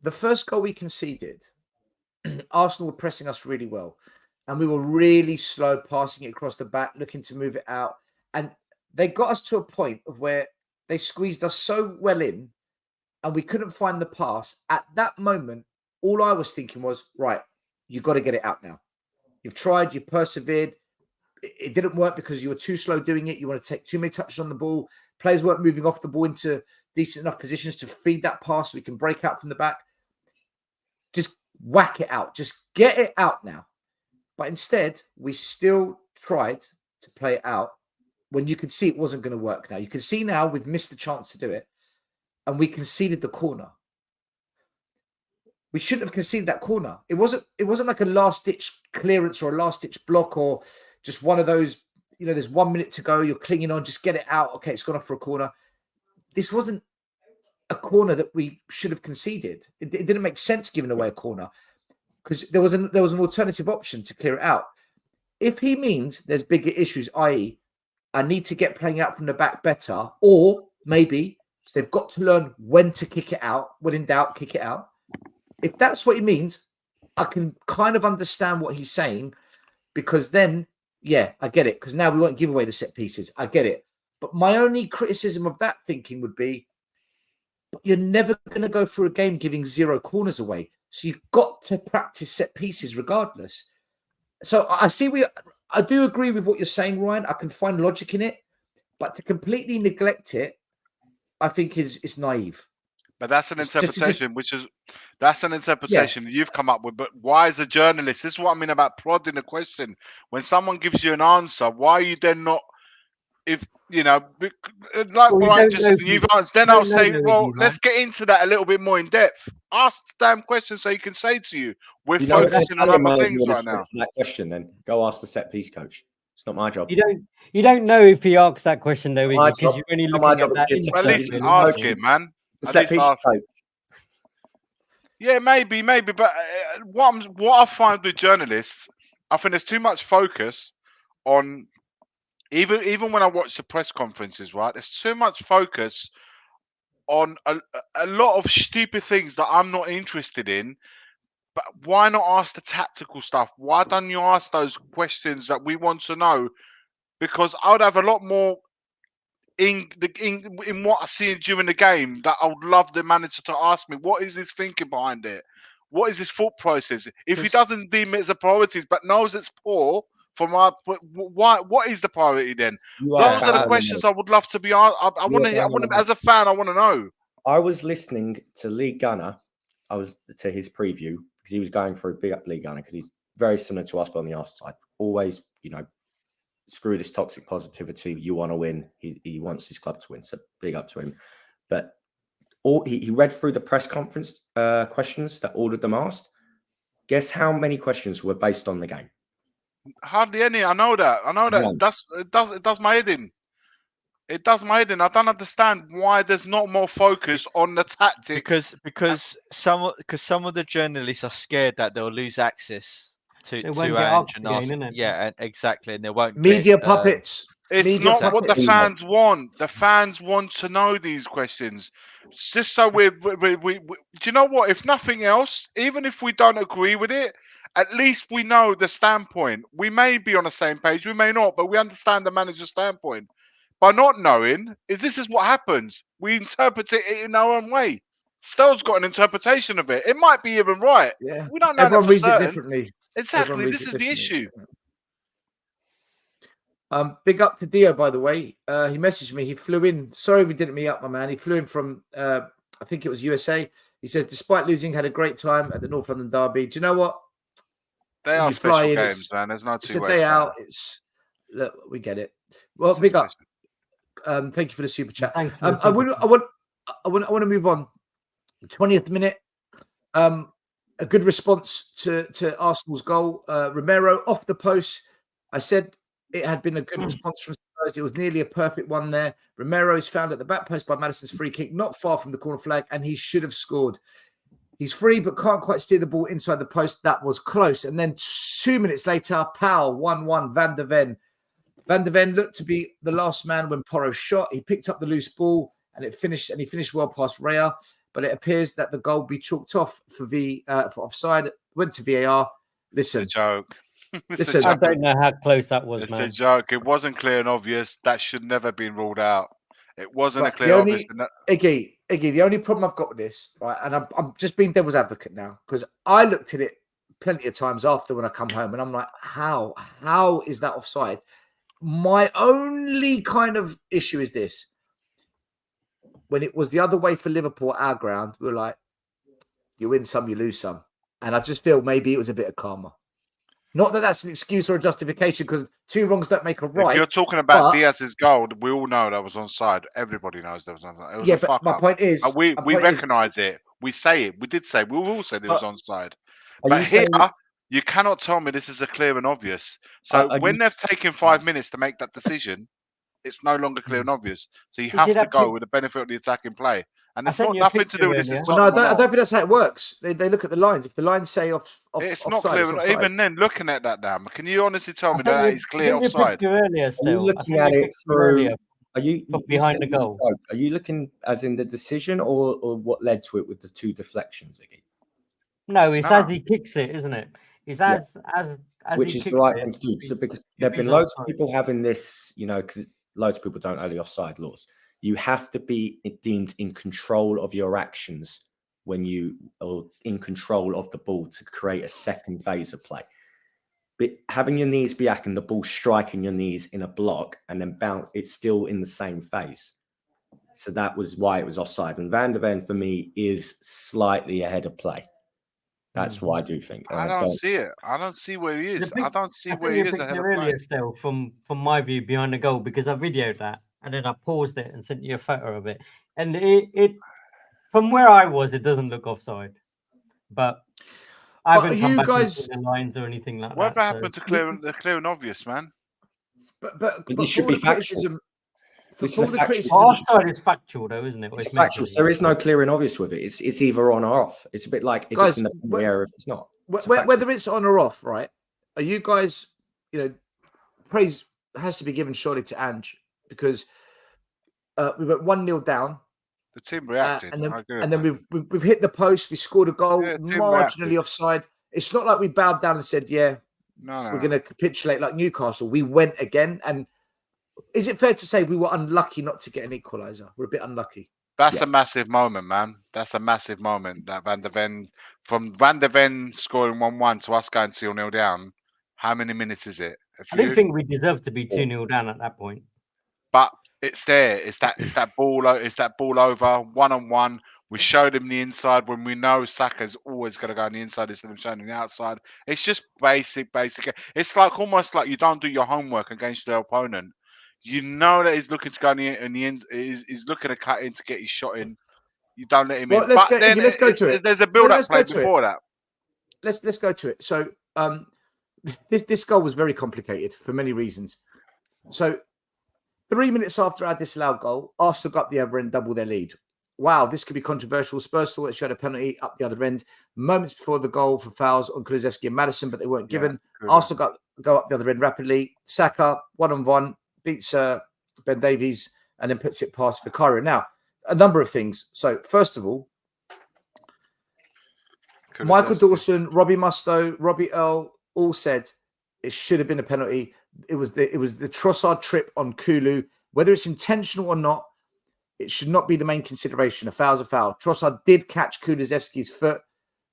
The first goal we conceded, Arsenal were pressing us really well, and we were really slow passing it across the back, looking to move it out. And they got us to a point of where they squeezed us so well in and we couldn't find the pass. At that moment, all I was thinking was, right, you've got to get it out now. You've tried, you've persevered. it didn't work because you were too slow doing it. You want to take too many touches on the ball. Players weren't moving off the ball into decent enough positions to feed that pass so we can break out from the back. Just whack it out. Just get it out now. But instead, we still tried to play it out when you could see it wasn't going to work now. You can see now we've missed the chance to do it, and we conceded the corner. We shouldn't have conceded that corner. It wasn't like a last-ditch clearance or a last-ditch block or just one of those, there's 1 minute to go, you're clinging on, just get it out. Okay, it's gone off for a corner. This wasn't a corner that we should have conceded. It didn't make sense giving away a corner because there was an alternative option to clear it out. If he means there's bigger issues, i.e., I need to get playing out from the back better, or maybe they've got to learn when to kick it out. When in doubt, kick it out. If that's what he means, I can kind of understand what he's saying, because then, yeah, I get it. Because now we won't give away the set pieces. I get it. But my only criticism of that thinking would be, but you're never going to go through a game giving 0 corners away. So you've got to practice set pieces regardless. So I do agree with what you're saying, Ryan. I can find logic in it, but to completely neglect it, I think is naive. But that's an interpretation, that's an interpretation that you've come up with. But why, as a journalist, this is what I mean about prodding the question. When someone gives you an answer, why are you then not? If Brian just you've answered, then I'll say, well, let's get into that a little bit more in depth. Ask the damn question so he can say to you, we're focusing on other things right now. That question, then go ask the set piece coach. It's not my job. You don't know if he asks that question though, because you're only looking at that. At least ask him, man. At least ask him. Yeah, maybe, but what I find with journalists, I think there's too much focus on. Even when I watch the press conferences, right, there's too much focus on a lot of stupid things that I'm not interested in. But why not ask the tactical stuff? Why don't you ask those questions that we want to know? Because I would have a lot more in what I see during the game that I would love the manager to ask me. What is his thinking behind it? What is his thought process? If he doesn't deem it as a priority, but knows it's poor. What is the priority then? Those are the questions I would love to be asked. I want to, as a fan, I want to know. I was listening to Lee Gunner. I was to his preview because he was going for a big up Lee Gunner because he's very similar to us, but on the Arsenal side, always, screw this toxic positivity. You want to win. He wants his club to win. So big up to him. But he read through the press conference questions that all of them asked. Guess how many questions were based on the game? Hardly any. I know that. Yeah. It does my head in. It does my head in. I don't understand why there's not more focus on the tactics. Because some of the journalists are scared that they'll lose access to Ange and Arsenal. Yeah, exactly, and they won't. Media puppets. It's not what the fans want. The fans want to know these questions. It's just so we do you know what? If nothing else, even if we don't agree with it, at least we know the standpoint. We may be on the same page, we may not, but we understand the manager's standpoint. By not knowing, this is what happens. We interpret it in our own way. Stell's got an interpretation of it. It might be even right. Yeah. We don't know. Everyone reads it differently. Exactly. This is the issue. Big up to Dio, by the way. He messaged me. He flew in. Sorry we didn't meet up, my man. He flew in from, I think it was USA. He says, despite losing, had a great time at the North London Derby. Do you know what? They are special games, man. There's no two ways. It's a day out. Look, we get it. Well, big up. Thank you for the super chat. I want to move on. 20th minute. A good response to Arsenal's goal. Romero off the post. I said it had been a good response from Spurs. It was nearly a perfect one there. Romero is found at the back post by Maddison's free kick, not far from the corner flag, and he should have scored. He's free, but can't quite steer the ball inside the post. That was close. And then 2 minutes later, Powell, 1-1, Van der Ven. Van der Ven looked to be the last man when Porro shot. He picked up the loose ball and he finished well past Rea. But it appears that the goal will be chalked off for offside. Went to VAR. Listen. It's a joke. Listen, I don't know how close that was, it's man. a joke. It wasn't clear and obvious. That should never have been ruled out. It wasn't a clear obvious. Iggy, the only problem I've got with this, right, and I'm just being devil's advocate now, because I looked at it plenty of times after when I come home, and I'm like, how is that offside? My only kind of issue is this. When it was the other way for Liverpool at our ground, we were like, you win some, you lose some. And I just feel maybe it was a bit of karma. Not that that's an excuse or a justification, because 2 wrongs don't make a right. If you're talking about Diaz's goal, we all know that was onside. Everybody knows that was onside. It was a fuck my up. point is, we recognise it. We say it. We did say. We all said it was onside. But here, you cannot tell me this is a clear and obvious. So when they've taken 5 minutes to make that decision, it's no longer clear and obvious. So you have to go with the benefit of the attacking play. And it's not nothing to do with this. No, I don't think that's how it works. They look at the lines. If the lines say off it's offside, not clear. it's offside. Even then, looking at that, Dan, can you honestly tell me that is clear offside? Earlier, are you looking at it through? Are you behind the goal? Are you looking as in the decision, or what led to it with the 2 deflections again? No, it's as he kicks it, isn't it? It's as which is the right thing to do. So because there've been loads of people having this, because loads of people don't know the offside laws. You have to be deemed in control of your actions when you are in control of the ball to create a second phase of play. But having your knees back and the ball striking your knees in a block and then bounce, it's still in the same phase. So that was why it was offside. And Van de Ven, for me, is slightly ahead of play. That's what I do think. I don't see it. I don't see where he is. I don't see where he is ahead of play. Still, from my view, behind the goal, because I videoed that and then I paused it and sent you a photo of it. And it from where I was, it doesn't look offside. But I haven't come back to the lines or anything like that. Whatever happened to clear and obvious, man? But it should be factual. Offside is factual, though, isn't it? It's factual. So there is no clear and obvious with it. It's either on or off. It's a bit like if it's in the area, if it's not. Whether it's on or off, right? Are you guys, praise has to be given surely to Ange, because we went 1-0 down. The team reacted, and then we've hit the post. We scored a goal, marginally offside. It's not like we bowed down and said, "Yeah, we're going to capitulate like Newcastle." We went again, and is it fair to say we were unlucky not to get an equaliser? We're a bit unlucky. That's a massive moment, man. That's a massive moment. That Van de Ven scoring 1-1 to us going 2-0 down. How many minutes is it? I didn't think we deserved to be 2-0 down at that point. But it's there. It's that ball. It's that ball over 1-on-1. We showed him the inside when we know Saka's always going to go on the inside instead of showing him the outside. It's just basic. It's like almost like you don't do your homework against the opponent. You know that he's looking to go in the end. He's looking to cut in to get his shot in. You don't let him in. Let's go to it. There's a build-up play before that. Let's go to it. So this goal was very complicated for many reasons. So 3 minutes after our disallowed goal, Arsenal got the other end, double their lead. Wow, this could be controversial. Spurs thought it showed a penalty up the other end. Moments before the goal for fouls on Kulusevski and Maddison, but they weren't given. Arsenal go up the other end rapidly. Saka, 1-on-1, beats Ben Davies, and then puts it past Vicario. Now, a number of things. So, first of all, Michael Dawson, Robbie Mustoe, Robbie Earl all said it should have been a penalty. It was the Trossard trip on Kulu. Whether it's intentional or not, it should not be the main consideration. A foul's a foul. Trossard did catch Kulusevski's foot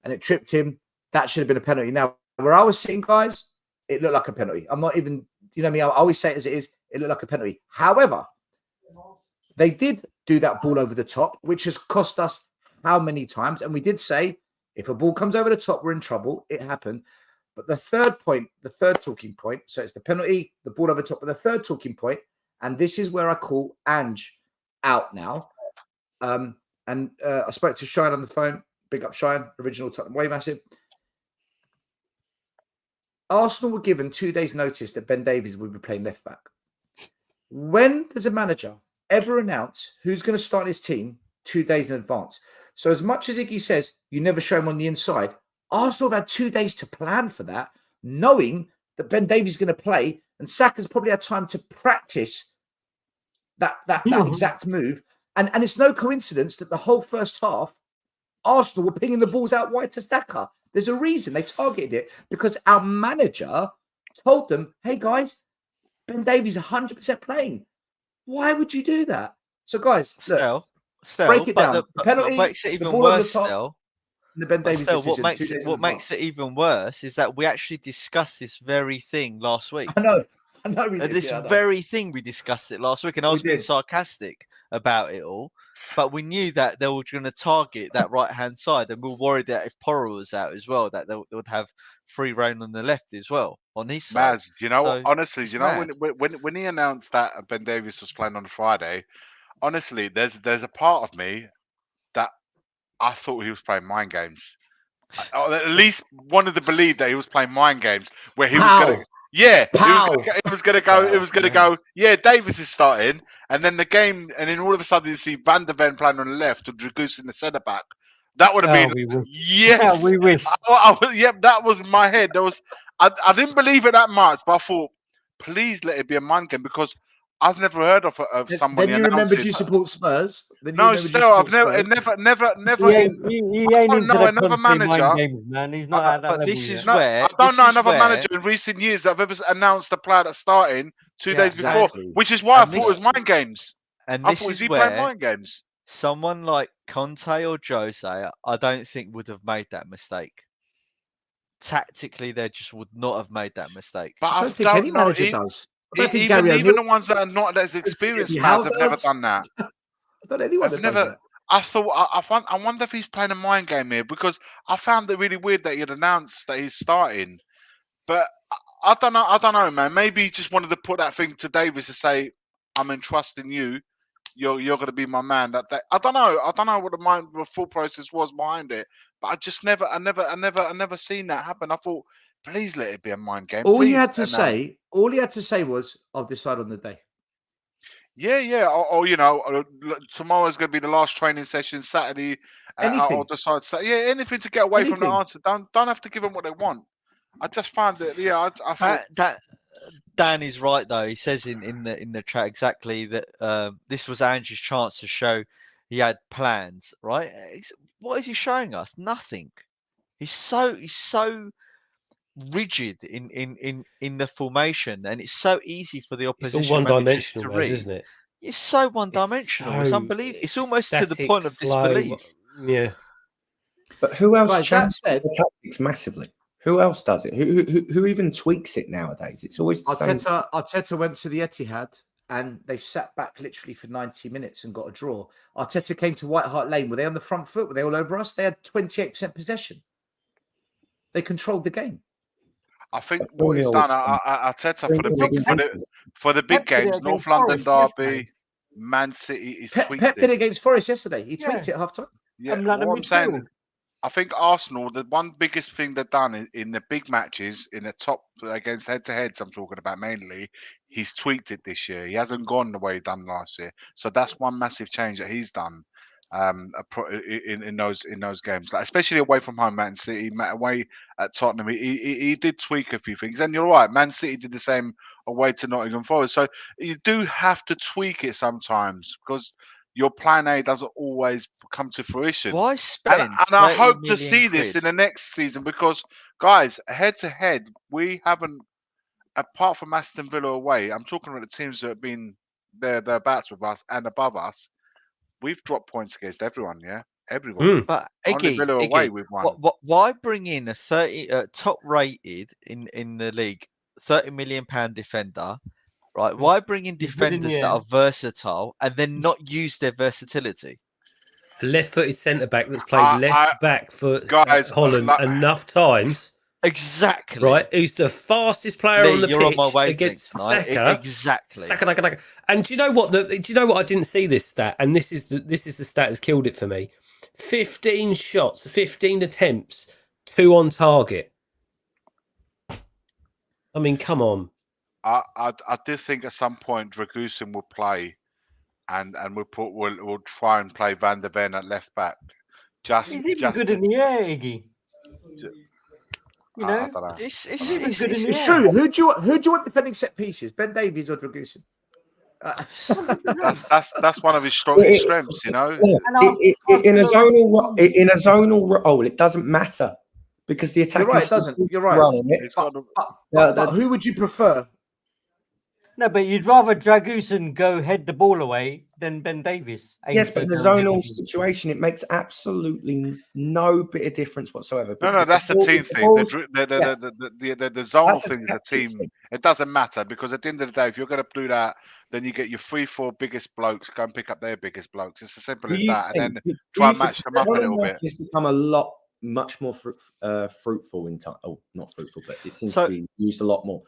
and it tripped him. That should have been a penalty. Now, where I was sitting, guys, it looked like a penalty. I'm not even, I always say it as it is. It looked like a penalty. However, they did do that ball over the top, which has cost us how many times? And we did say, if a ball comes over the top, we're in trouble. It happened. But the third talking point, so it's the penalty, the ball over the top, but the third talking point, and this is where I call Ange out now. I spoke to Shine on the phone. Big up Shine, original Tottenham Way Massive. Arsenal were given 2 days' notice that Ben Davies would be playing left back. When does a manager ever announce who's going to start his team 2 days in advance? So as much as Iggy says you never show him on the inside, Arsenal have had 2 days to plan for that, knowing that Ben Davies is going to play, and Saka's probably had time to practice that exact move. And it's no coincidence that the whole first half, Arsenal were pinging the balls out wide to Saka. There's a reason they targeted it, because our manager told them, hey guys, Ben Davies 100% playing. Why would you do that? So guys, look, Still, break it down. The penalty makes it even worse. Still, the Ben But Davies still, decision. what makes it even worse is that we actually discussed this very thing last week. I know we did. This I know. very thing we discussed it last week, and I was being did. sarcastic about it all. But we knew that they were going to target that right-hand side, and we were worried that if Porro was out as well, that they would have free reign on the left as well on his side. Maz, you know, So, honestly, it's you know, mad. when he announced that Ben Davies was playing on Friday, honestly, there's a part of me that I thought he was playing mind games. Or at least wanted to believe that he was playing mind games, where he was going to. Yeah, it was going to go. It was going to go. Yeah, Davis is starting, and then the game, and then all of a sudden you see Van der Ven playing on the left with Dragoos in the centre back. That would have been yes. we wish. Yep, that was in my head. I didn't believe it that much, but I thought, please let it be a mind game, because I've never heard of somebody. Then you remembered you support Spurs. No, still, I've never. He ain't into the another constant manager. mind games, man. He's not at that But level this is yet. where I don't know another manager in recent years that have ever announced a player that's starting 2 days before, which is why I thought it was mind games. And I this thought, is he playing where mind games? someone like Conte or Jose, I don't think would have made that mistake. Tactically, they just would not have made that mistake. But I don't think any manager does. I don't think Even Gary the ones that are not as experienced as have never done that. I don't know anyone that does that. I thought I wonder if he's playing a mind game here, because I found it really weird that he had announced that he's starting. But I don't know, man. Maybe he just wanted to put that thing to Davis to say, "I'm entrusting you. You're going to be my man." That I don't know. I don't know what the thought process was behind it. But I never seen that happen. I thought, please let it be a mind game. All he had to say was, "I'll decide on the day." Yeah. Or you know, tomorrow's going to be the last training session. Saturday, anything. I'll decide. Yeah, anything to get away from the answer. Don't have to give them what they want. I just found it. Yeah, I thought that Dan is right though. He says in the chat exactly that this was Ange's chance to show he had plans. Right? What is he showing us? Nothing. He's so rigid in the formation, and it's so easy for the opposition. It's all one-dimensional, isn't it? It's so one-dimensional. It's unbelievable. It's almost to the point of disbelief. Yeah. But who else changes the tactics massively? Who else does it? Who even tweaks it nowadays? It's always the same. Arteta went to the Etihad and they sat back literally for 90 minutes and got a draw. Arteta came to White Hart Lane. Were they on the front foot? Were they all over us? They had 28% possession. They controlled the game. I think what he's done, Arteta for the big games, North London derby, Man City, he's tweaked Pep it. did it against Forest yesterday. He tweaked it at half time. Yeah, what I'm saying, I think Arsenal, the one biggest thing they've done in the big matches, in the top against head-to-heads, I'm talking about mainly, he's tweaked it this year. He hasn't gone the way he done last year. So that's one massive change that he's done in those games, like especially away from home. Man City, away at Tottenham, he did tweak a few things. And you're right, Man City did the same away to Nottingham Forest. So you do have to tweak it sometimes, because your plan A doesn't always come to fruition. Why spend? And I hope to see this in the next season, because, guys, head to head, we haven't, apart from Aston Villa away, I'm talking about the teams that have been thereabouts with us and above us, we've dropped points against everyone, yeah? Everyone. But Only Villa away we've won. Why bring in a top rated in the league £30 million defender? Right? Why bring in defenders that are versatile and then not use their versatility? A left-footed centre-back that's played left back for Holland enough times. Exactly. Right? Who's the fastest player on the pitch on my wavelength against tonight. Saka. Exactly. Saka. And do you know what? Do you know what? I didn't see this stat, and this is the stat that's killed it for me. 15 shots, 15 attempts, 2 on target. I mean, come on. I did think at some point Dragusin will play, and we'll try and play Van der Ven at left back. He's even good in the air, Iggy. You know, I don't know. It's true. Who do you want defending set pieces? Ben Davies or Dragusin? That's one of his strengths, you know. In a zonal role, it doesn't matter, because the attack. You're right. It doesn't. You're right. Running it. But who would you prefer? No, but you'd rather Dragusin go head the ball away than Ben Davies. Yes, but in the aims to go head zonal the ball. situation, it makes absolutely no bit of difference whatsoever. No, because no, if the that's a ball- team if the thing. ball's- The zonal That's a thing is a tactics team. thing. It doesn't matter because at the end of the day, if you're going to do that, then you get your 3-4 biggest blokes go and pick up their biggest blokes. It's as simple Do as you that, and think- then do try you and match think them up a zonal little bit. marking has become much more fruitful in time? Oh, not fruitful, but it seems to be used a lot more.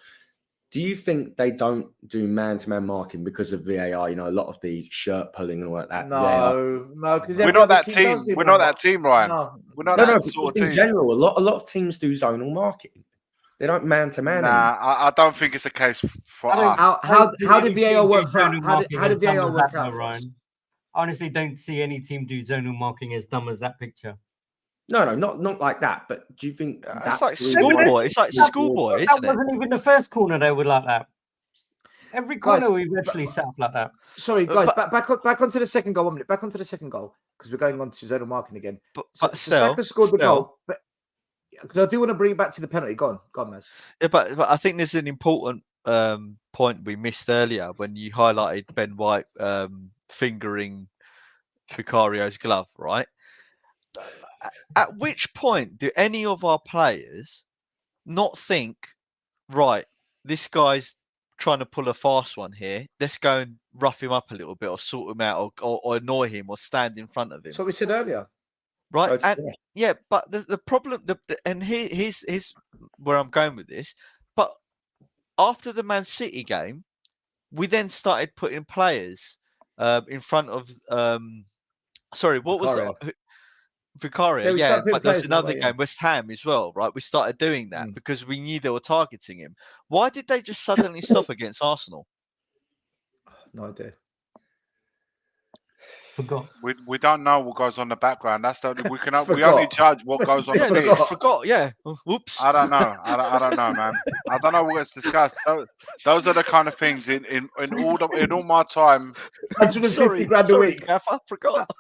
Do you think they don't do man-to-man marking because of VAR? You know, a lot of the shirt pulling and all like that. No, because We're not that team. We're not that team, Ryan. No, We're not No, that but sort just of in team. general, a lot of teams do zonal marking. They don't man-to-man anymore. Nah, I don't think it's a case for us. How did VAR work for? zonal How did marking as VAR dumb as work that, out though, for us? Ryan? I honestly don't see any team do zonal marking as dumb as that picture. No, not like that. But do you think that's like the reason why schoolboy. It's like schoolboy, That isn't it? wasn't even the first corner they were like that. Every corner Guys, we've actually set up like that. Sorry, guys, back onto the second goal. 1 minute. Back onto the second goal because we're going on to zonal marking again. But So Saka scored the goal, but because I do want to bring it back to the penalty. Go on, Maz. Yeah, but I think there's an important point we missed earlier when you highlighted Ben White fingering Vicario's glove, right? At which point do any of our players not think, right, this guy's trying to pull a fast one here, let's go and rough him up a little bit or sort him out or annoy him or stand in front of him? That's what we said earlier. Right, and yeah, but the problem, and here's where I'm going with this. But after the Man City game, we then started putting players in front of. Sorry, what Vicario. was it? Vicario, yeah, but there's another game, West Ham as well, right? We started doing that because we knew they were targeting him. Why did they just suddenly stop against Arsenal? No idea. Forgot. We don't know what goes on in the background. That's the we only judge what goes on. Yeah, the they pitch. forgot. Yeah, whoops. I don't know. I don't know, man. I don't know what gets discussed. Those are the kind of things in all my time. 150 grand a week. I forgot.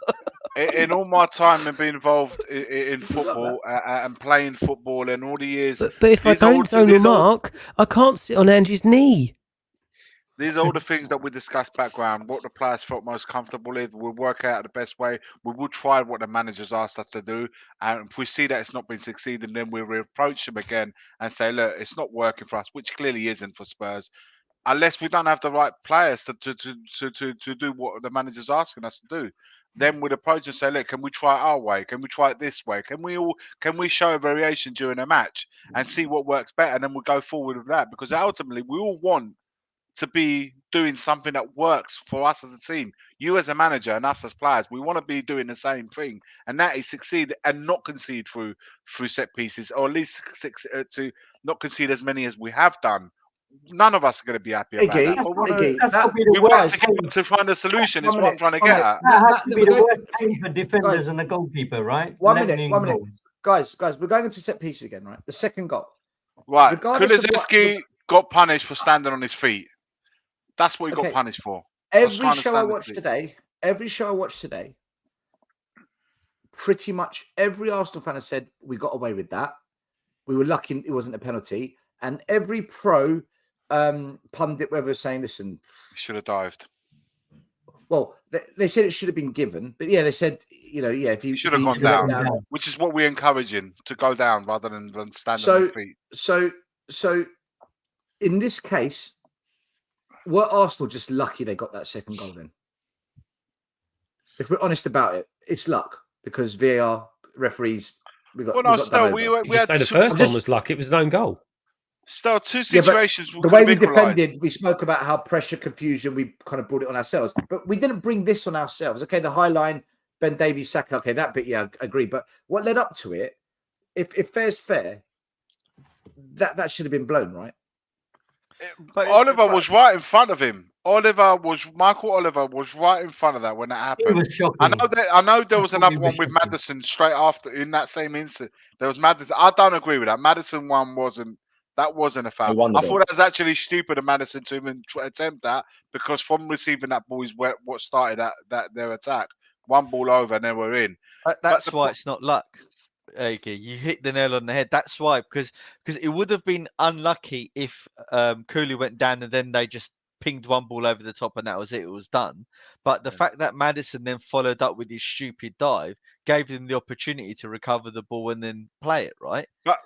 In all my time and being involved in football and playing football and all the years. But if I don't zonal mark, I can't sit on Angie's knee. These are all the things that we discussed background, what the players felt most comfortable with. We'll work out the best way. We will try what the managers asked us to do. And if we see that it's not been succeeding, then we'll approach them again and say, look, it's not working for us, which clearly isn't for Spurs. Unless we don't have the right players to do what the manager's asking us to do. Then we'd approach and say, look, can we try it our way? Can we try it this way? Can we show a variation during a match and see what works better? And then we'll go forward with that. Because ultimately we all want to be doing something that works for us as a team. You as a manager and us as players, we want to be doing the same thing, and that is succeed and not concede through set pieces, or at least to not concede as many as we have done. None of us are going to be happy about that. We want to find a solution. Is what I'm trying to get at. That has to be the worst thing for defenders and the goalkeeper, right? 1 minute. Guys, we're going into set pieces again, right? The second goal. Right. Kulusevski got punished for standing on his feet. That's what he got punished for. Every show I watched today, pretty much every Arsenal fan has said we got away with that. We were lucky it wasn't a penalty. And every pro pundit, whether saying, listen, should have dived. Well, they said it should have been given, but yeah, they said, if you should have gone down, which is what we're encouraging, to go down rather than stand on your feet. So in this case, were Arsenal just lucky they got that second goal then? If we're honest about it, it's luck because VAR referees. We had the first one was luck. It was an own goal. Still, two situations. The way we defended, we spoke about how pressure, confusion, we kind of brought it on ourselves, but we didn't bring this on ourselves. Okay, the high line, Ben Davies, Saka. Okay, that bit, yeah, I agree. But what led up to it, if fair's fair, that should have been blown, right? Oliver was right in front of him. Michael Oliver was right in front of that when that happened. It was shocking. I know there was another one with Maddison straight after in that same incident. There was Maddison. I don't agree with that. Maddison one wasn't a foul. I thought that was actually stupid of Maddison to even attempt that, because from receiving that ball is what started their attack. One ball over and then we're in. That's why it's not luck. Okay, you hit the nail on the head. That's why, because it would have been unlucky if Cooley went down and then they just pinged one ball over the top and that was it. It was done. But the fact that Maddison then followed up with his stupid dive gave them the opportunity to recover the ball and then play it, right? But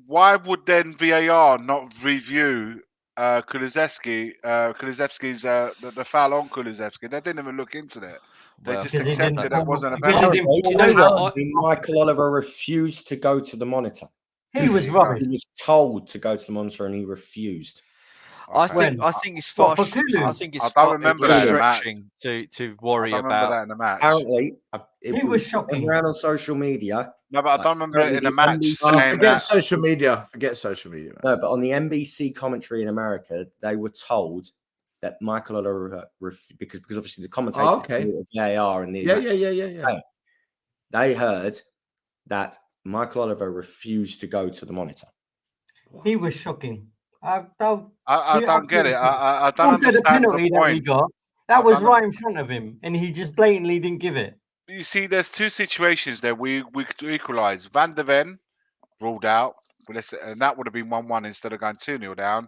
why would then VAR not review Kulusevski's the foul on Kulusevski? They didn't even look into that. They Well, just Because he didn't accepted it wasn't a because he penalty. didn't Do you know what? Apparently, Michael Oliver refused to go to the monitor. He was He rubbish. was told to go to the monitor and he refused. I Okay. think it's What, far. for Kulu? I think it's I don't far remember that in the match. stretching to I worry don't remember about. that in the match. Apparently, He was shocking. around on social media. No, but I don't remember it in the match. NBC saying Forget that. social media. Forget social media. Man. No, but on the NBC commentary in America, they were told that Michael Oliver, because obviously the commentators okay. VAR and the Yeah. they heard that Michael Oliver refused to go to the monitor. He was shocking. I don't get it. I don't After the understand penalty the that we point. got, that I was don't- right in front of him, and he just blatantly didn't give it. You see, there's two situations there we could equalise. Van der Ven ruled out, and that would have been 1-1 instead of going 2-0 down.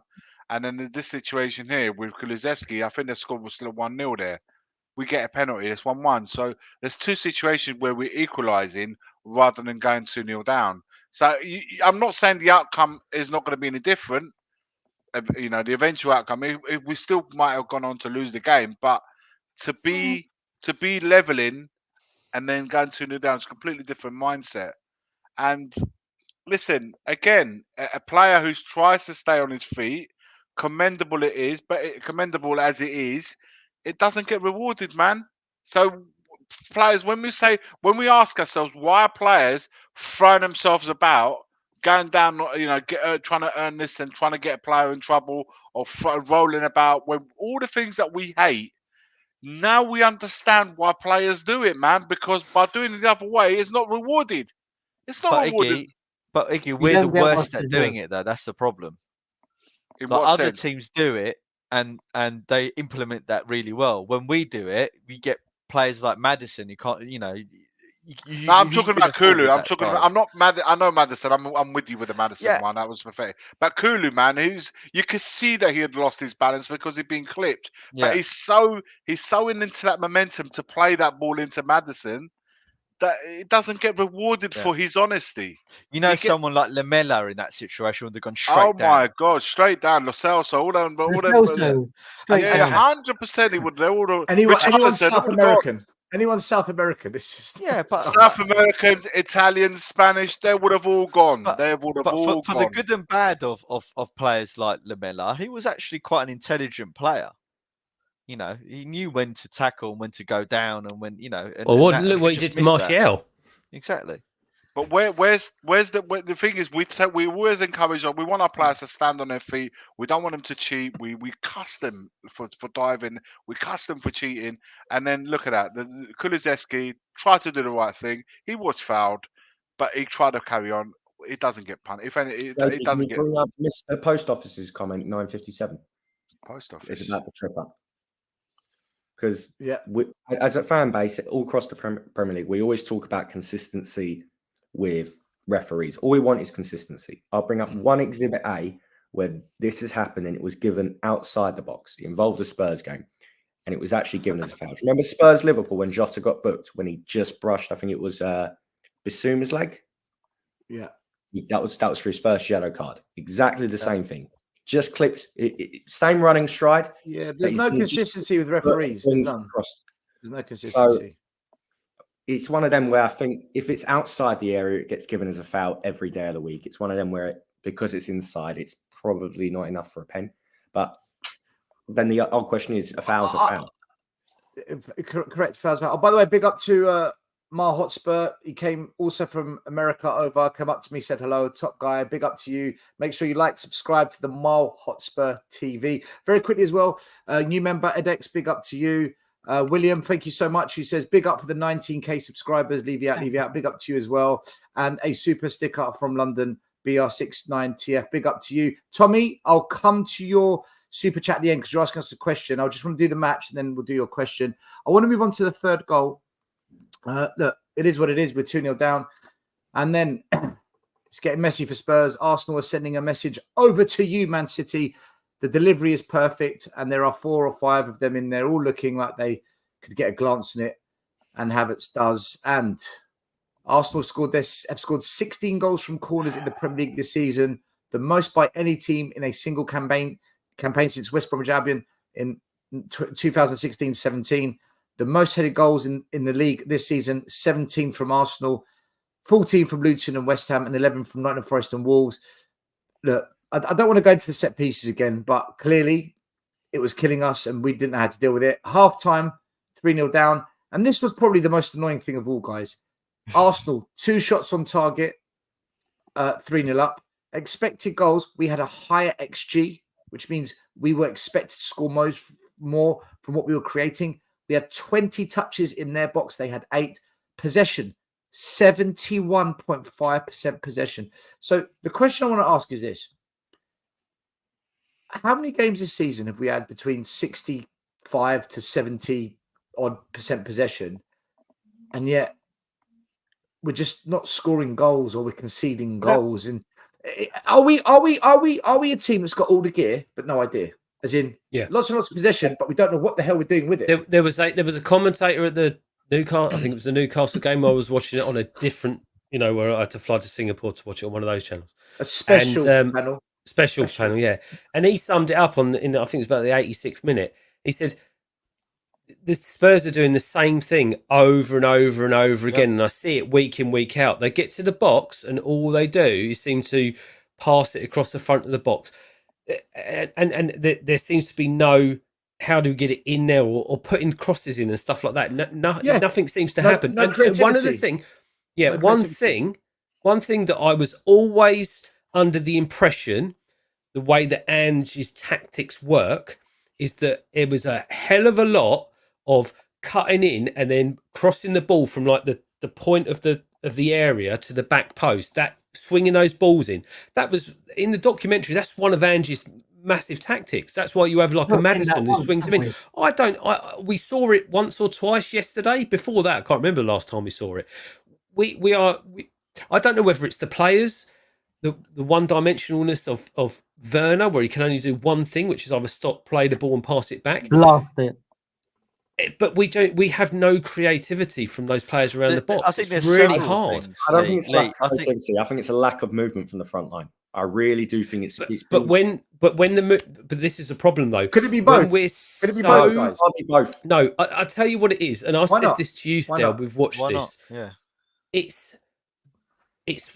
And then in this situation here with Kulusevski, I think the score was still 1-0 there. We get a penalty, it's 1-1. So there's two situations where we're equalising rather than going 2-0 down. So I'm not saying the outcome is not going to be any different. You know, the eventual outcome, we still might have gone on to lose the game, but to be leveling and then going 2-0 down is a completely different mindset. And listen, again, a player who tries to stay on his feet, commendable it is, but commendable as it is, it doesn't get rewarded, man. So players, when we ask ourselves why are players throwing themselves about, going down, you know, trying to earn this and trying to get a player in trouble or rolling about, when all the things that we hate, now we understand why players do it, man, because by doing it the other way, it's not rewarded. It's not rewarded. Iggy, we're the don't get worst what's at to doing do. it, though. That's the problem. In Like what other sense? teams do it, and they implement that really well. When we do it, we get players like Maddison. You can't, you know. No, I'm who talking can about afford Kulu. with I'm that talking dive? about. I'm not mad. I know Madison. I'm with you with the Madison Yeah. one. That was pathetic. But Kulu, man, you could see that he had lost his balance because he'd been clipped. Yeah. But he's so into that momentum to play that ball into Madison that it doesn't get rewarded Yeah. for his honesty. You know, You get- someone like Lamella in that situation would have gone straight Oh down. my God, straight down. Lo Celso, all them. Also, straight Yeah, down. 100%. He would. They all. Anyone Richarlison, South all the American? Anyone South American? It's just Yeah, but South Americans, Italians, Spanish, they would have all gone. They would have But all for gone. the good and bad of players like Lamella, he was actually quite an intelligent player. You know, he knew when to tackle and when to go down and when, you know. And, Well, and look what he just did to missed that. Martial. Exactly. But where's the thing is, we always encourage, we want our players to stand on their feet. We don't want them to cheat. We cuss them for diving. We cuss them for cheating. And then look at that. Kulusevski tried to do the right thing. He was fouled, but he tried to carry on. It doesn't get punished. If any, it doesn't get. Bring up Mr. Post Office's comment 9:57. Post Office. It's about the trip up. Because yeah, as a fan base all across the Premier League, we always talk about consistency with referees. All we want is consistency. I'll bring up one exhibit A where this has happened and it was given outside the box. It involved a Spurs game and it was actually given as a foul. Remember Spurs Liverpool when Jota got booked when he just brushed, I think it was Bissouma's leg? Yeah. That was for his first yellow card. Exactly the same thing. Just clipped, same running stride. Yeah, there's no consistency with referees. There's no consistency. So it's one of them where I think if it's outside the area, it gets given as a foul every day of the week. It's one of them where, because it's inside, it's probably not enough for a pen. But then the old question is, a foul's a foul. Correct, foul's a foul. Oh, by the way, big up to Mar Hotspur. He came also from America over, come up to me, said hello, top guy. Big up to you. Make sure you like, subscribe to the Mar Hotspur TV. Very quickly as well, new member Edex, big up to you. William, thank you so much. He says, big up for the 19k subscribers. Leave you out. Big up to you as well. And a super sticker from London, BR69TF. Big up to you. Tommy, I'll come to your super chat at the end because you're asking us a question. I just want to do the match and then we'll do your question. I want to move on to the third goal. Look, it is what it is. We're 2-0 down. And then it's getting messy for Spurs. Arsenal is sending a message over to you, Man City. The delivery is perfect, and there are 4 or 5 of them in there, all looking like they could get a glance in it, and Havertz does. And Arsenal have scored 16 goals from corners in the Premier League this season, the most by any team in a single campaign since West Bromwich Albion in 2016-17. The most headed goals in the league this season, 17 from Arsenal, 14 from Luton and West Ham, and 11 from Nottingham Forest and Wolves. Look, I don't want to go into the set pieces again, but clearly it was killing us and we didn't know how to deal with it. Half time, 3-0 down. And this was probably the most annoying thing of all, guys. Arsenal, 2 shots on target, 3-0 up. Expected goals, we had a higher XG, which means we were expected to score more from what we were creating. We had 20 touches in their box. They had 8. Possession, 71.5% possession. So the question I want to ask is this. How many games this season have we had between 65 to 70 odd percent possession? And yet we're just not scoring goals, or we're conceding goals. And are we a team that's got all the gear but no idea? As in, lots and lots of possession, but we don't know what the hell we're doing with it. There was a commentator at the Newcastle. I think it was the Newcastle game where I was watching it on a different, where I had to fly to Singapore to watch it on one of those channels. A special panel. Special panel, yeah. And he summed it up I think it was about the 86th minute. He said, the Spurs are doing the same thing over and over and over again. And I see it week in, week out. They get to the box and all they do is seem to pass it across the front of the box. And there seems to be no, how do we get it in there, or putting crosses in and stuff like that. Nothing seems to happen. No and one of the thing, one thing that I was always under the impression, the way that Ange's tactics work, is that it was a hell of a lot of cutting in and then crossing the ball from like the point of the area to the back post, that swinging those balls in. That was in the documentary. That's one of Ange's massive tactics. That's why you have like a Maddison who swings them in. We saw it once or twice yesterday. Before that, I can't remember the last time we saw it. I don't know whether it's the players, the one-dimensionalness of Werner, where he can only do one thing, which is either stop, play the ball and pass it back. Blast it. But we have no creativity from those players around the box. I think it's there's really hard. I don't think it's lack of creativity. I think it's a lack of movement from the front line. I really do think it's. But this is a problem though. Could it be both? Could it be both, guys? I'll be both. No, I tell you what it is, and I said this to you, Stel. We've watched this. Yeah,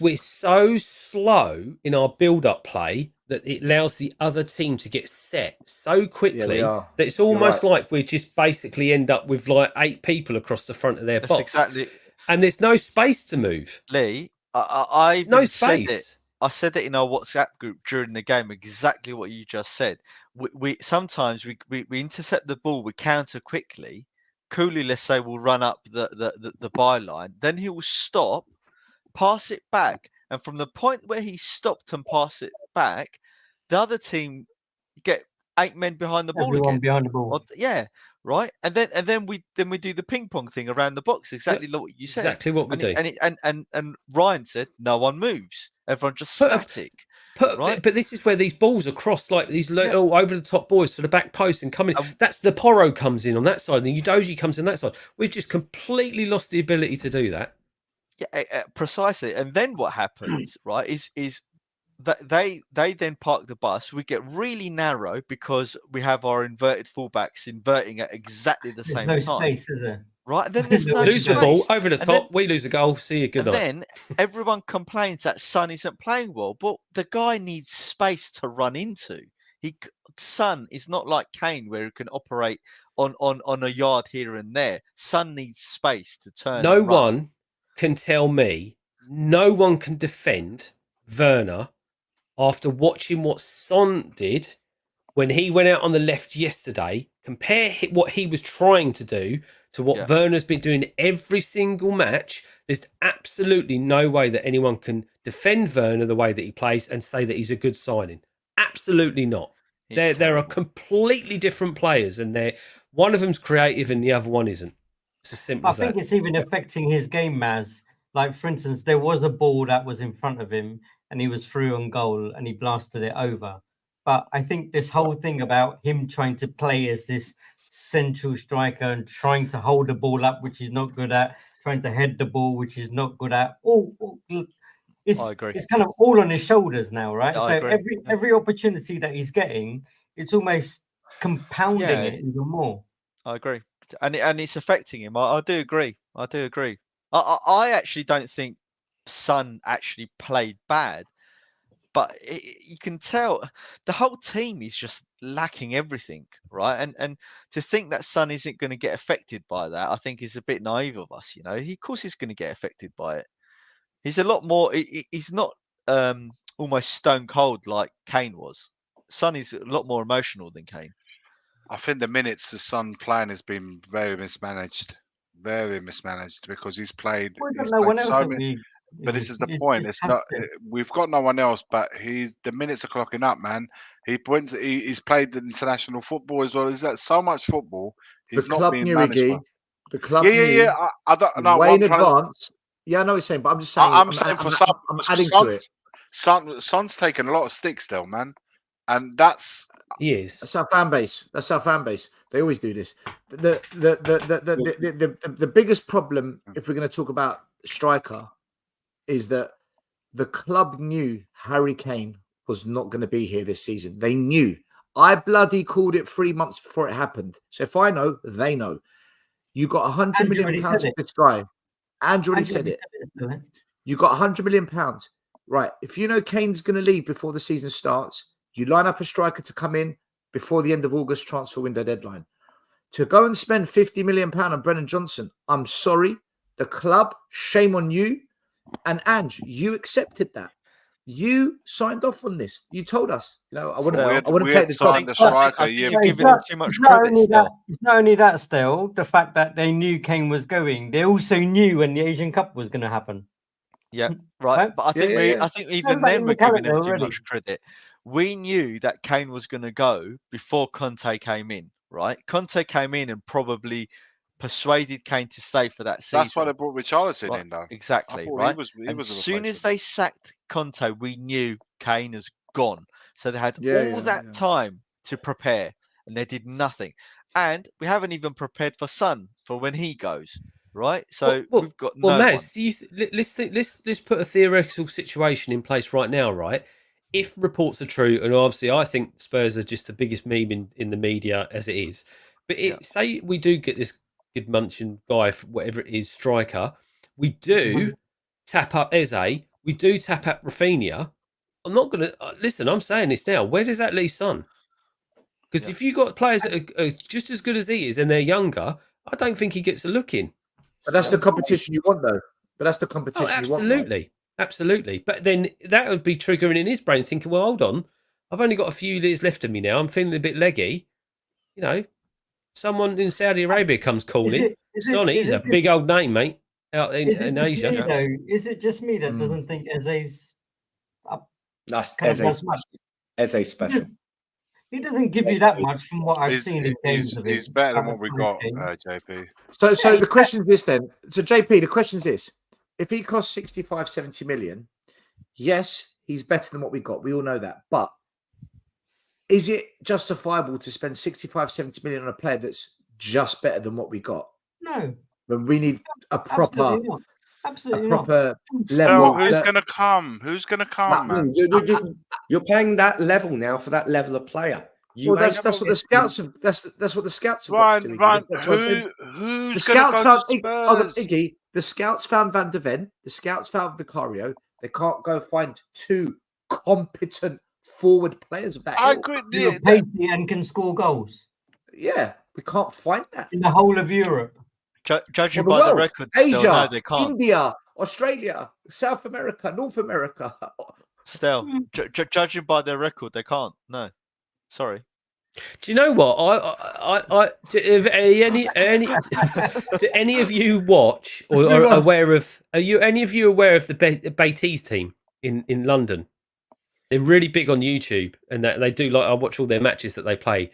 we're so slow in our build-up play that it allows the other team to get set so quickly that it's almost like we just basically end up with like 8 people across the front of their box. Exactly. And there's no space to move. Lee, I no space. I said it in our WhatsApp group during the game, exactly what you just said. We sometimes we intercept the ball, we counter quickly. Cooley, let's say, will run up the byline, then he will stop, pass it back, and from the point where he stopped and passed it back, the other team get 8 men behind the ball again. Behind the ball. Yeah, right. And then we do the ping pong thing around the box. Exactly like what you said. Exactly what we do. And Ryan said no one moves. Everyone's just static. Right? But this is where these balls are crossed, like these little over the top boys to the back post and coming. That's the Porro comes in on that side, and the Udoji comes in that side. We've just completely lost the ability to do that. Yeah, precisely. And then what happens, right, is that they then park the bus. We get really narrow because we have our inverted fullbacks inverting at exactly the same time. No space, is there? Right, and then there's no lose space. The ball over the top. We lose a goal. See you. Good night. Then everyone complains that Son isn't playing well, but the guy needs space to run into. Son is not like Kane, where he can operate on a yard here and there. Son needs space to turn. No one can tell me. No one can defend Werner after watching what Son did when he went out on the left yesterday. Compare what he was trying to do to what Werner's been doing every single match. There's absolutely no way that anyone can defend Werner the way that he plays and say that he's a good signing. Absolutely not. There are completely different players, and one of them's creative and the other one isn't. It's as simple as that. I think it's even affecting his game, Maz. Like, for instance, there was a ball that was in front of him and he was through on goal and he blasted it over. But I think this whole thing about him trying to play as this central striker and trying to hold the ball up, which he's not good at, trying to head the ball, which he's not good at. I agree. It's kind of all on his shoulders now, right? Yeah, I so agree. every opportunity that he's getting, it's almost compounding it even more. I agree, and it's affecting him. I do agree. I actually don't think Son actually played bad, but you can tell the whole team is just lacking everything, right? And to think that Son isn't going to get affected by that, I think is a bit naive of us. Of course he's going to get affected by it. He's a lot more. He's not almost stone cold like Kane was. Son is a lot more emotional than Kane. I think the minutes the Son playing has been very mismanaged because he's played. He's played so many. But this is the point. It's not. We've got no one else. But the minutes are clocking up, man. He's played the international football as well. Is that so much football? He's not being managed. The club yeah. I don't know. Way in advance. Yeah, I know what you're saying, but I'm just saying. I'm adding to it. Son's taken a lot of sticks still, man, and that's. Yes, that's our fan base. They always do this. The biggest problem, if we're going to talk about striker, is that the club knew Harry Kane was not going to be here this season. They knew. I bloody called it 3 months before it happened. So if I know, they know. You got £100 million for this guy. Andrew already said it. You got £100 million. Right. If you know Kane's going to leave before the season starts, you line up a striker to come in before the end of August transfer window deadline. To go and spend £50 million on Brennan Johnson, I'm sorry. The club, shame on you. And Ange, you accepted that. You signed off on this. You told us. I wouldn't take this. You're giving them too much credit. It's not only that, still, the fact that they knew Kane was going, they also knew when the Asian Cup was going to happen. Yeah, right. But I think even then we're giving them too much credit. We knew that Kane was going to go before Conte came in, right? Conte came in and probably persuaded Kane to stay for that season. That's why they brought Richarlison in, though. Exactly, right? As soon as they sacked Conte, we knew Kane has gone. So they had all that time to prepare, and they did nothing. And we haven't even prepared for Son for when he goes, right? So we've got no one. Let's put a theoretical situation in place right now, right? If reports are true, and obviously I think Spurs are just the biggest meme in the media as it is, but say we do get this good Munchen guy, whatever it is, striker, we do tap up Eze, we do tap up Rafinha. I'm not going to listen. I'm saying this now. Where does that leave Son? Because if you got players that are just as good as he is and they're younger, I don't think he gets a look in. But that's the competition you want, though. Absolutely. But then that would be triggering in his brain, thinking, well, hold on, I've only got a few years left of me now. I'm feeling a bit leggy. Someone in Saudi Arabia comes calling. Sonny's a big old name, mate, out in Asia. Is it just me that doesn't think Eze's up? That's Eze's special. He doesn't give you that much from what I've seen in games of it. He's better than what we got, JP. So the question is this then. So JP, the question is this. If he costs 65, 70 million, yes, he's better than what we got. We all know that. But is it justifiable to spend 65, 70 million on a player that's just better than what we got? No. When we need a proper, Absolutely level. Who's going to come? Man? You're playing that level now for that level of player. That's what the scouts have. That's what the scouts have. Ryan, who's going to go to Spurs? The scouts found Van de Ven. The scouts found Vicario. They can't go find two competent forward players of that. I agree. Pacey and can score goals. Yeah, we can't find that in the whole of Europe. Judging by the record, Asia, no, they can't. India, Australia, South America, North America. Still, judging by their record, they can't. No, sorry. Do you know what? Do any of you watch or are aware of? Are you any of you aware of the Beatties team in London? They're really big on YouTube, and they do I watch all their matches that they play.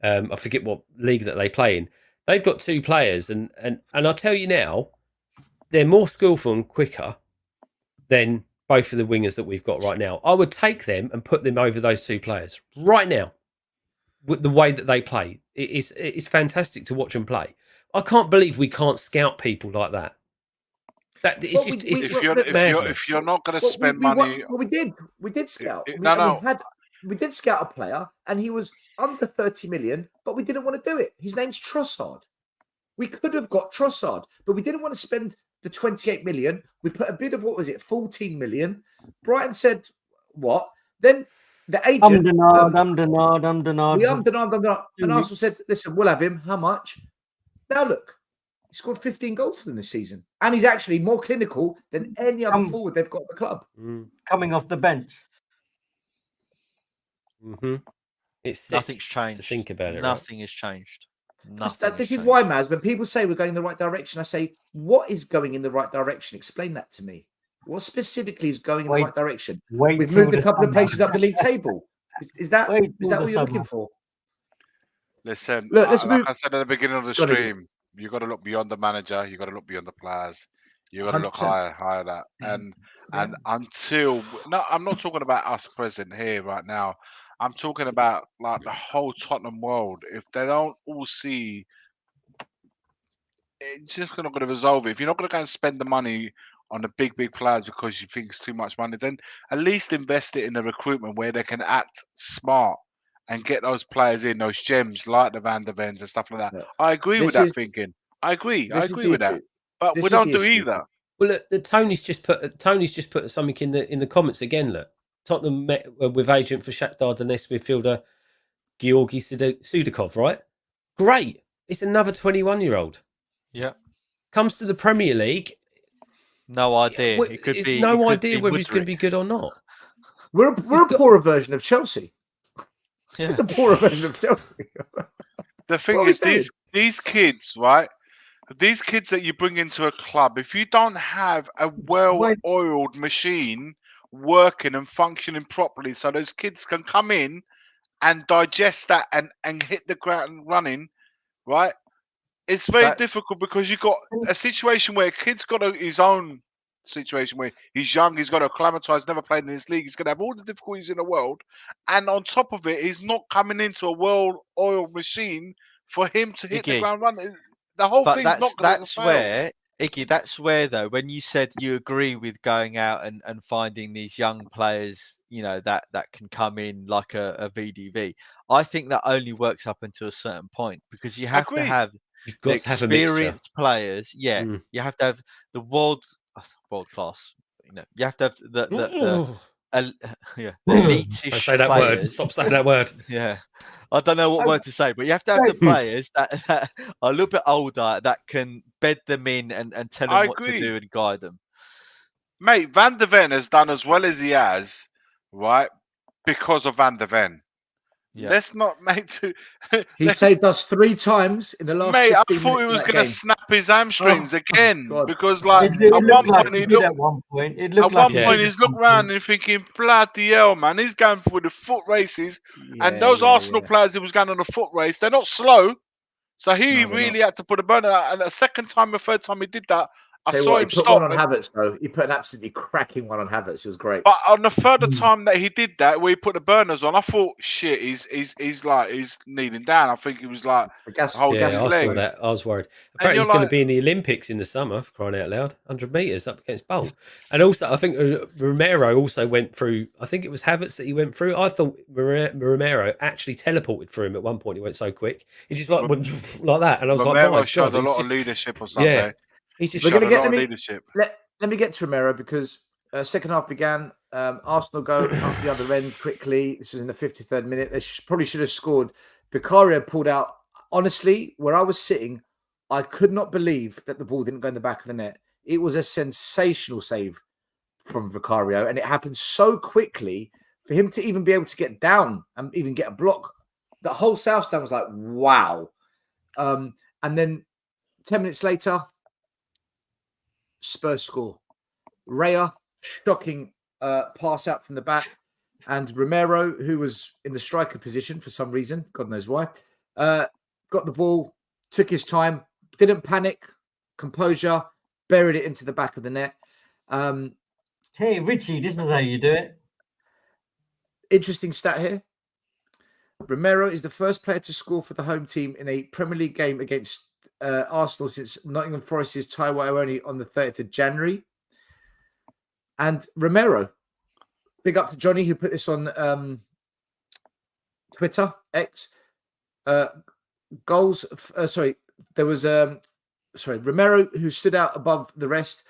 I forget what league that they play in. They've got two players, and I'll tell you now, they're more skillful and quicker than both of the wingers that we've got right now. I would take them and put them over those two players right now. With the way that they play, it's fantastic to watch them play. I can't believe we can't scout people like that. If you're not going to spend money, we did scout. We did scout a player, and he was under 30 million, but we didn't want to do it. His name's Trossard. We could have got Trossard, but we didn't want to spend the 28 million. We put a bid of 14 million. Brighton said what? Then the agent We and Arsenal said, "Listen, we'll have him. How much?" Now look, he scored 15 goals for them this season, and he's actually more clinical than any other forward they've got at the club. Coming off the bench. It's nothing's changed. To think about it, nothing has changed. This is why, Maz, when people say we're going in the right direction, I say, what is going in the right direction? Explain that to me. What specifically is going in the right direction? We've moved a couple of places up the league table. Is that what you're looking for? Listen, look, let's like move. I said at the beginning of the stream, you got to look beyond the manager. You got to look beyond the players. You got to look higher that. And until I'm not talking about us present here right now. I'm talking about like the whole Tottenham world. If they don't all see, it's just not going to resolve it. If you're not going to go and spend the money on the big players because you think it's too much money, then at least invest it in the recruitment where they can act smart and get those players in, those gems like the Van der Vens and stuff like that. Yeah. I agree with that thinking. I agree with that. But we don't do either. Well, look, Tony's just put something in the comments again. Look, Tottenham met with agent for Shakhtar Donetsk midfielder Georgi Sudakov, right? Great. It's another 21-year-old. Yeah. Comes to the Premier League. No idea. It could be no idea whether he's going to be good or not. We're a poorer version of Chelsea. Yeah. We're a poorer version of Chelsea. The thing is, these kids, right? These kids that you bring into a club, if you don't have a well-oiled machine working and functioning properly so those kids can come in and digest that and hit the ground running, right? It's very difficult because you've got a situation where a kid's got his own situation where he's young, he's got to acclimatise, never played in this league, he's going to have all the difficulties in the world. And on top of it, he's not coming into a well-oiled machine for him to hit the ground running. The whole thing's not going to fail. Iggy, that's where, though, when you said you agree with going out and finding these young players, you know, that can come in like a VDV, I think that only works up until a certain point because you have to have the experienced players. Yeah, you have to have the world class. You know, you have to have the elitish. I say that players. word. Stop saying that word. Yeah. I don't know what word to say, but you have to have the players that are a little bit older that can bed them in and tell them what to do and guide them. Mate, Van der Ven has done as well as he has, right? Because of Van der Ven. Yeah. Let's not make He saved us 3 times in the last 15 minutes. I thought he was going to snap his hamstrings again because, like, at one point he's looked around and thinking, bloody hell, man, he's going for the foot races. And those Arsenal players who was going on a foot race, they're not slow. So he really had to put a burner out. And a second time, a third time he did that, I saw him stop. He put one on Havertz, though. He put an absolutely cracking one on Havertz. It was great. But on the third time that he did that, where he put the burners on, I thought, shit, he's kneeling down. I think he was like I saw that. I was worried. Apparently, he's going to be in the Olympics in the summer, for crying out loud. 100 meters up against Bolt. And also, I think Romero also went through. I think it was Havertz that he went through. I thought Romero actually teleported through him at one point. He went so quick. He just went like that, and I was Romero like, showed a lot of leadership or something. Yeah. He's just We're going to get leadership. Let me get to Romero because second half began. Arsenal go up the other end quickly. This was in the 53rd minute. They probably should have scored. Vicario pulled out. Honestly, where I was sitting, I could not believe that the ball didn't go in the back of the net. It was a sensational save from Vicario, and it happened so quickly for him to even be able to get down and even get a block. The whole South Stand was like, wow. And then 10 minutes later, Spurs score. Raya, shocking pass out from the back. And Romero, who was in the striker position for some reason, God knows why, got the ball, took his time, didn't panic, composure, buried it into the back of the net. Hey, Richie, this is how you do it. Interesting stat here. Romero is the first player to score for the home team in a Premier League game against Arsenal since Nottingham Forest's Taiwo Awoniyi on the 30th of January. And Romero, big up to Johnny who put this on Twitter, X. Goals, there was Romero who stood out above the rest.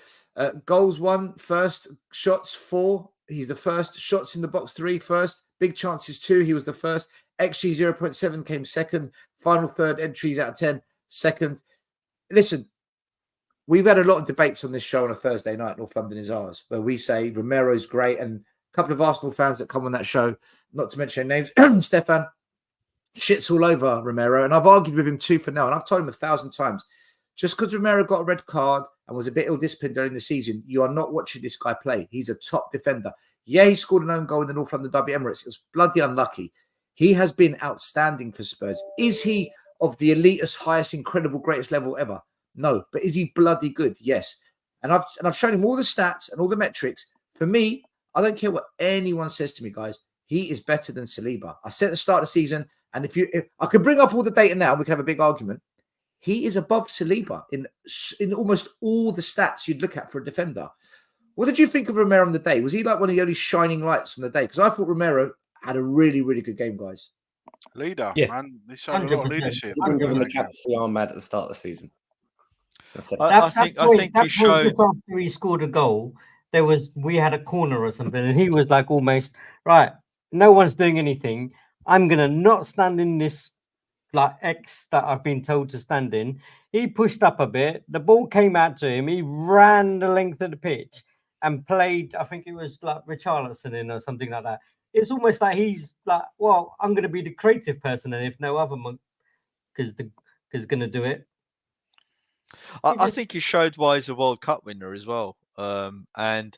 Goals 1, first, shots 4. He's the first. Shots in the box 3, first. Big chances 2. He was the first. XG 0.7 came second. Final third entries out of 10, second. Listen, we've had a lot of debates on this show on a Thursday night, North London is ours, where we say Romero's great, and a couple of Arsenal fans that come on that show, not to mention names, Stefan, shits all over Romero, and I've argued with him tooth for nail, and I've told him 1,000 times, just because Romero got a red card and was a bit ill-disciplined during the season, you are not watching this guy play. He's a top defender. Yeah, he scored an own goal in the North London Derby Emirates. It was bloody unlucky. He has been outstanding for Spurs. Is he of the elitist, highest, incredible, greatest level ever? No. But is he bloody good? Yes. And I've shown him all the stats and all the metrics. For me, I don't care what anyone says to me, guys. He is better than Saliba. I said at the start of the season, and if I could bring up all the data now, we can have a big argument. He is above Saliba in almost all the stats you'd look at for a defender. What did you think of Romero on the day? Was he like one of the only shining lights on the day? Because I thought Romero had a really, really good game, guys. Leader, Yeah. man. He showed a lot of leadership. He didn't give him the captaincy armband at the start of the season. I think he showed. Just after he scored a goal, we had a corner or something, and he was like almost right. No one's doing anything. I'm gonna not stand in this like X that I've been told to stand in. He pushed up a bit. The ball came out to him. He ran the length of the pitch and played. I think it was like Richarlison in or something like that. It's almost like he's like, well, I'm going to be the creative person, and if no other monk is going to do it. I think he showed why he's a World Cup winner as well. And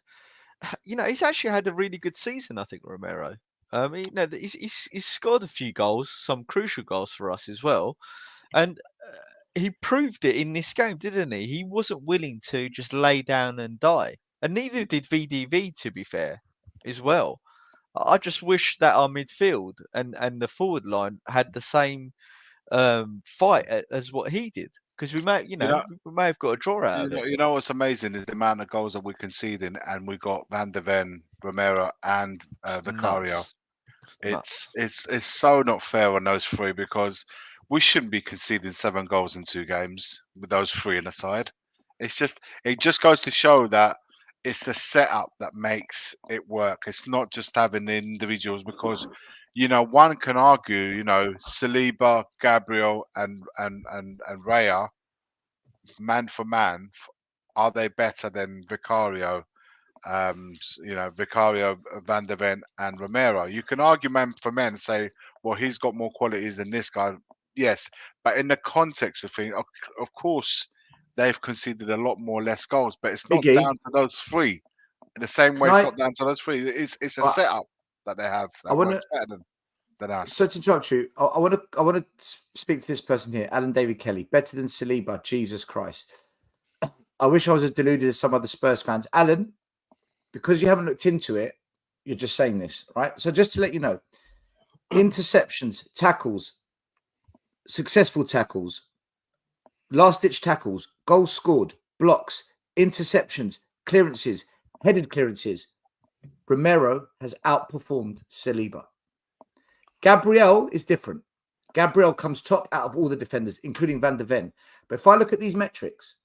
he's actually had a really good season. I think Romero. He's scored a few goals, some crucial goals for us as well, and he proved it in this game, didn't he? He wasn't willing to just lay down and die, and neither did VDV, to be fair, as well. I just wish that our midfield and the forward line had the same fight as what he did, because we may have got a draw out of it. You know what's amazing is the amount of goals that we're conceding, and we got Van de Ven, Romero, and Vicario. It's so not fair on those three, because we shouldn't be conceding 7 goals in 2 games with those 3 in the side. It just goes to show that it's the setup that makes it work. It's not just having the individuals, because one can argue, Saliba, Gabriel, and Raya, man for man, are they better than Vicario? Vicario, Van de Ven, and Romero. You can argue man for man and say, well, he's got more qualities than this guy. Yes, but in the context of things, of course, they've conceded a lot more less goals, but it's not down to those 3. In the same way, it's not down to those 3. It's a setup that they have that works better than us. So to interrupt you, I want to speak to this person here, Alan David Kelly, better than Saliba. Jesus Christ! I wish I was as deluded as some other Spurs fans, Alan. Because you haven't looked into it, you're just saying this, right? So just to let you know, interceptions, tackles, successful tackles, last-ditch tackles, goals scored, blocks, interceptions, clearances, headed clearances, Romero has outperformed Saliba. Gabriel is different. Gabriel comes top out of all the defenders, including Van de Ven. But if I look at these metrics,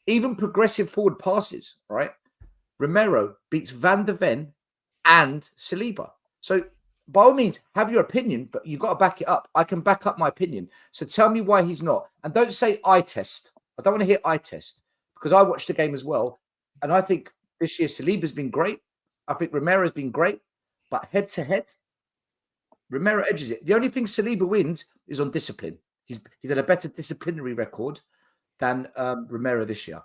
even progressive forward passes, right? Romero beats Van de Ven and Saliba. So by all means, have your opinion, but you've got to back it up. I can back up my opinion. So tell me why he's not. And don't say eye test. I don't want to hear eye test, because I watched the game as well. And I think this year Saliba's been great. I think Romero's been great. But head to head, Romero edges it. The only thing Saliba wins is on discipline. He's had a better disciplinary record than Romero this year.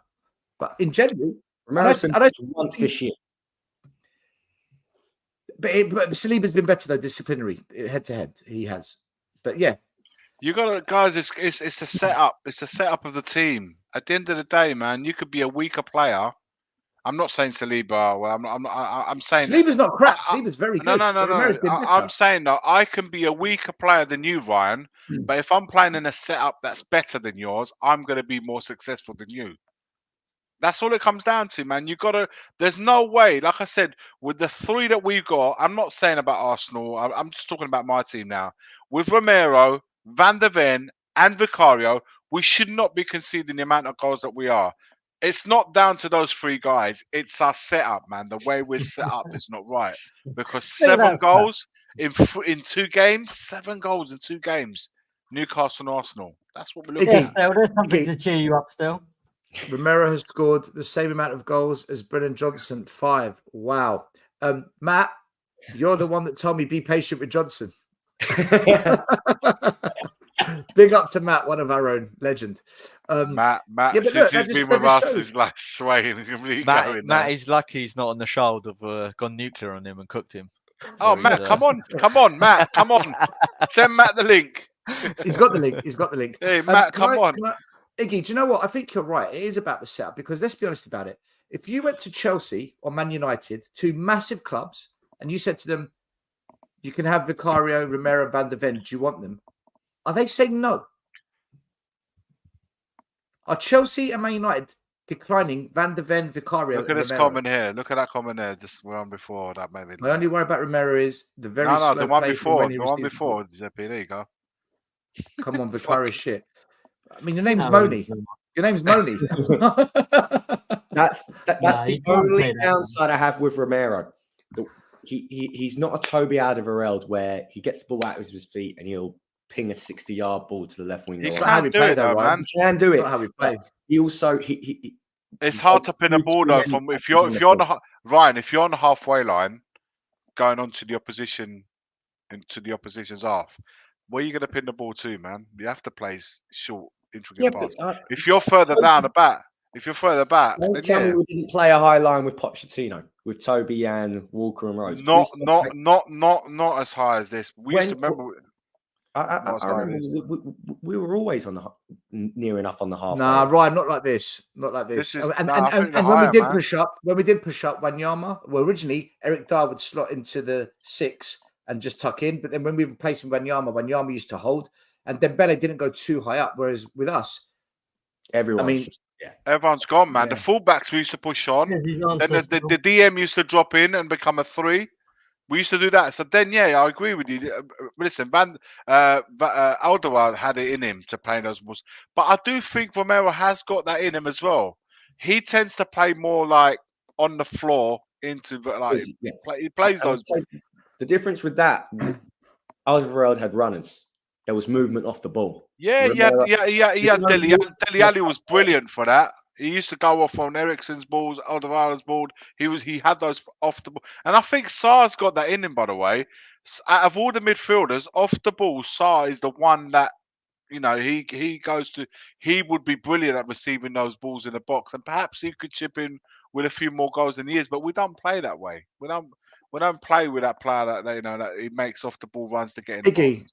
But in general, Romero's been once this year. But Saliba's been better though, disciplinary, head to head. He has. But yeah. You got to, guys, it's a setup. It's a setup of the team. At the end of the day, man, you could be a weaker player. I'm not saying Saliba. Well, I'm saying Saliba's not crap. I- Saliba's very no, good. no, no, But Romero's no. been better. I'm saying that I can be a weaker player than you, Ryan. But if I'm playing in a setup that's better than yours, I'm going to be more successful than you. That's all it comes down to, man. You gotta. There's no way. Like I said, with the three that we've got, I'm not saying about Arsenal. I'm just talking about my team now. With Romero, Van der Ven, and Vicario, we should not be conceding the amount of goals that we are. It's not down to those three guys. It's our setup, man. The way we're set up is not right. Because Look at 7 that goals in 2 games, 7 goals in 2 games. Newcastle and Arsenal. That's what we're looking Yes, at. still, there's something Iggy. to cheer you up still. Romero has scored the same amount of goals as Brennan Johnson, 5. Wow. Matt, you're the one that told me be patient with Johnson. Big up to Matt, one of our own, legend. Matt, yeah, but since look, he's that been just with us, shows. he's like swaying and completely Matt, going Matt now. is lucky he's not on the show. Have gone nuclear on him and cooked him. Oh, Matt, come on, Matt, come on. Send Matt the link. He's got the link. He's got the link. Hey, Matt, come on. Iggy, do you know what? I think you're right. It is about the setup because let's be honest about it. If you went to Chelsea or Man United, 2 massive clubs, and you said to them, you can have Vicario, Romero, Van der Ven, do you want them? Are they saying no? Are Chelsea and Man United declining Van der Ven, Vicario, Look at this comment here. Look at that comment here. This one before that maybe. My only worry about Romero is the very no, slow the one play before. when he The one receives the ball. before. Zippy, there you go. Come on, Vicario shit. I mean, your name's No, Moni. Your name's Moni. That's Nah, the you can't only say that. downside I have with Romero. He's not a Toby Alderweireld where he gets the ball out of his feet and he'll ping a 60-yard ball to the left wing. It's not how we play, though, man. He can do it. Not how we play. He also It's hard to pin a ball though. From if you're on the Ryan, if you're on the halfway line, going on to the opposition into the opposition's half, where are you going to pin the ball to, man? You have to play short, intricate pass. If you're further down the back, don't tell me we didn't play a high line with Pochettino, with Toby and Walker and Rose. Not as high as this. We used to remember. I remember we were always on the near enough on the half. Nah, Ryan, not like this. Not like this. And when we did push up, Wanyama, well, originally Eric Dyer would slot into the 6 and just tuck in, but then when we replaced him with Wanyama used to hold, and Dembele didn't go too high up. Whereas with us, everyone's gone, man. The fullbacks we used to push on, and the DM used to drop in and become a 3. We used to do that. So then, yeah, I agree with you. Listen, Alderweireld had it in him to play those balls. But I do think Romero has got that in him as well. He tends to play more like on the floor into like he plays those balls. The difference with that, Alderweireld had runners. There was movement off the ball. Yeah, Dele Alli was brilliant for that. He used to go off on Eriksen's balls, Alderweireld's ball. He had those off the ball, and I think Sarr's got that in him. By the way, out of all the midfielders, off the ball, Sarr is the one that he goes to. He would be brilliant at receiving those balls in the box, and perhaps he could chip in with a few more goals than he is. But we don't play that way. We don't play with that player that he makes off the ball runs to get in the box.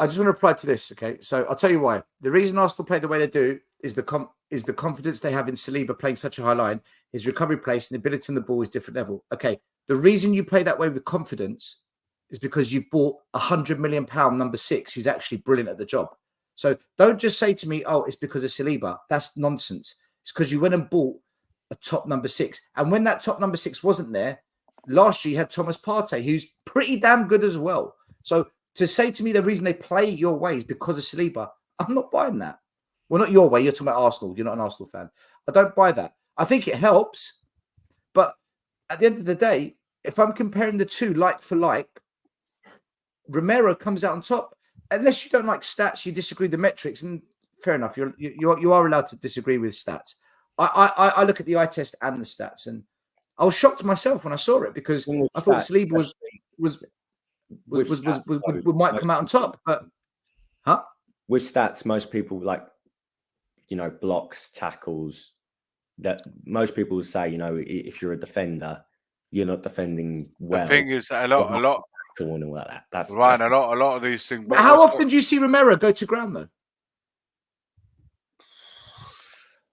I just want to reply to this, okay? So I'll tell you why. The reason Arsenal play the way they do is the confidence they have in Saliba playing such a high line. His recovery place and the ability on the ball is different level. Okay, the reason you play that way with confidence is because you've bought £100 million number 6 who's actually brilliant at the job. So don't just say to me, oh, it's because of Saliba. That's nonsense. It's because you went and bought a top number 6. And when that top number 6 wasn't there, last year you had Thomas Partey, who's pretty damn good as well. So to say to me the reason they play your way is because of Saliba, I'm not buying that. Well, not your way. You're talking about Arsenal. You're not an Arsenal fan. I don't buy that. I think it helps. But at the end of the day, if I'm comparing the two like for like, Romero comes out on top. Unless you don't like stats, you disagree with the metrics, and fair enough. You are allowed to disagree with stats. I look at the eye test and the stats, and I was shocked myself when I saw it because I thought Saliba might come out on top, but with stats, most people blocks, tackles. That most people would say, if you're a defender, you're not defending well. The thing is, a lot. And all that. That's right. A lot of these things. But how often do you see Romero go to ground though?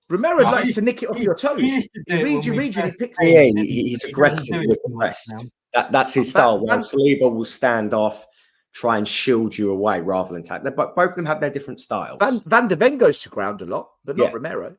Romero No, likes he- to nick it off your toes. he used to do He it reads when you, we and he first picks came, it. Yeah, didn't he? he's But he aggressive doesn't do with it the too much press. now. That's his Van- style. Van- While Saliba will stand off, try and shield you away rather than attack. But both of them have their different styles. Van de Ven goes to ground a lot, but not Yeah. Romero.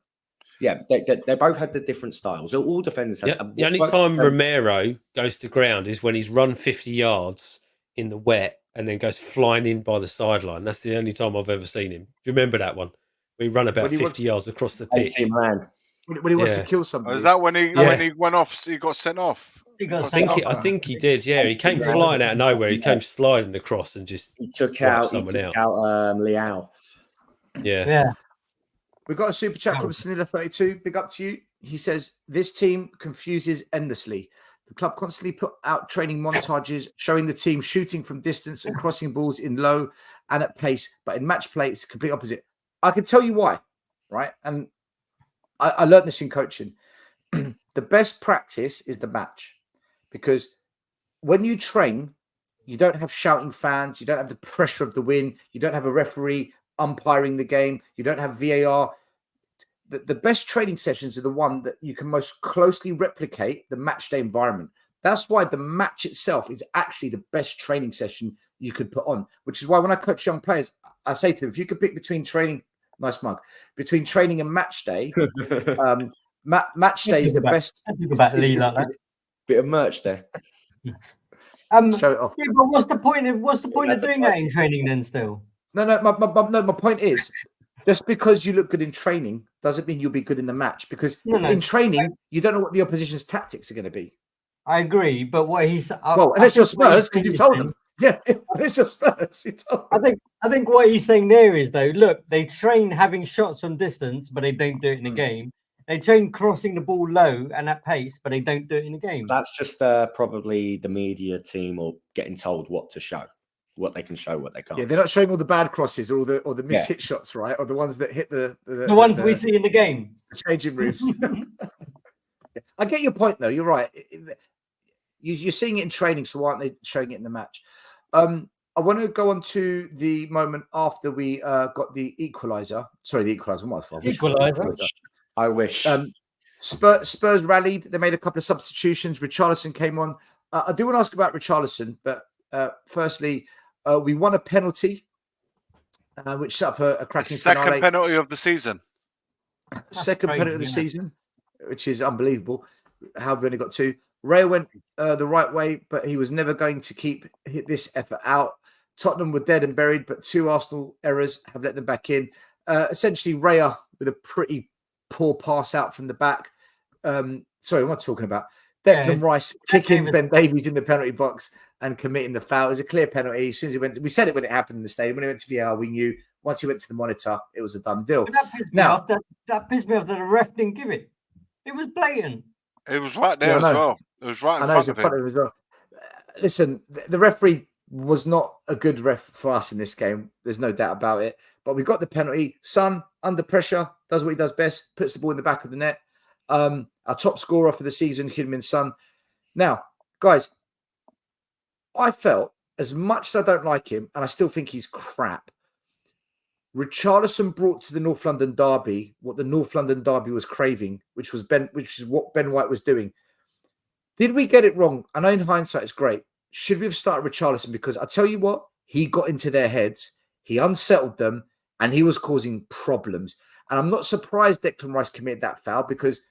Yeah, they both had the different styles. All defenders have. Yeah, the only time Romero goes to ground is when he's run 50 yards in the wet and then goes flying in by the sideline. That's the only time I've ever seen him. Do you remember that one? We run about When he 50 wants- yards across the pitch. 18 man. When he wants to Yeah. kill Oh, somebody. is that when he Yeah. when he went off? He got sent off. He got I sent think off. I think he did. Yeah, he came Yeah. flying out of nowhere. He came sliding across and just He took wiped out. someone out. Liao. Yeah. Yeah. We got a super chat from Sanilla32. Big up to you. He says, this team confuses endlessly. The club constantly put out training montages showing the team shooting from distance and crossing balls in low and at pace, but in match play, it's the complete opposite. I can tell you why, right? And I learned this in coaching. The best practice is the match, because when you train, you don't have shouting fans, you don't have the pressure of the win, you don't have a referee umpiring the game, you don't have VAR. The best training sessions are the one that you can most closely replicate the match day environment. That's why the match itself is actually the best training session you could put on, which is why when I coach young players, I say to them, if you could pick between training, nice mug, between training and match day, match day is the best. Bit of merch there. Show it off. Yeah, but what's the point of doing that in advertising. training then? Still, No. My point is, just because you look good in training doesn't mean you'll be good in the match. Because in training, you don't know what the opposition's tactics are going to be. I agree, but what he's unless you're Spurs, because you've told them. Yeah, unless you're Spurs, you told them. I think what he's saying there is, though, look, they train having shots from distance, but they don't do it in a game. They train crossing the ball low and at pace, but they don't do it in a game. That's just probably the media team or getting told what to show, what they can show, what they can't. Yeah, they're not showing all the bad crosses or the miss-hit shots, right? Or the ones that hit the ones we see in the game. Changing roofs. I get your point, though. You're right. You're seeing it in training, so why aren't they showing it in the match? I want to go on to the moment after we got the equaliser. Sorry, the equaliser. I wish. Spurs rallied. They made a couple of substitutions. Richarlison came on. I do want to ask about Richarlison, but firstly, we won a penalty, which set up a cracking second penalty of the season. Second penalty of the season, which is unbelievable. How we only got two. Raya went the right way, but he was never going to hit this effort out. Tottenham were dead and buried, but two Arsenal errors have let them back in. Essentially, Raya with a pretty poor pass out from the back. Sorry, what am I talking about? Declan Rice kicking Ben Davies in the penalty box and committing the foul. It was a clear penalty. As soon as he went, we said it when it happened in the stadium. When he went to VAR, we knew. Once he went to the monitor, it was a done deal. That pissed me off that the ref didn't give it. It was blatant. It was right there as well. It was right in front of him. As well. Listen, the referee was not a good ref for us in this game. There's no doubt about it. But we got the penalty. Son, under pressure, does what he does best, puts the ball in the back of the net. Our top scorer for the season, Heung-min Son. Now, guys, I felt, as much as I don't like him, and I still think he's crap, Richarlison brought to the North London derby what the North London derby was craving, which is what Ben White was doing. Did we get it wrong? I know in hindsight it's great. Should we have started Richarlison? Because I tell you what, he got into their heads, he unsettled them, and he was causing problems. And I'm not surprised Declan Rice committed that foul, because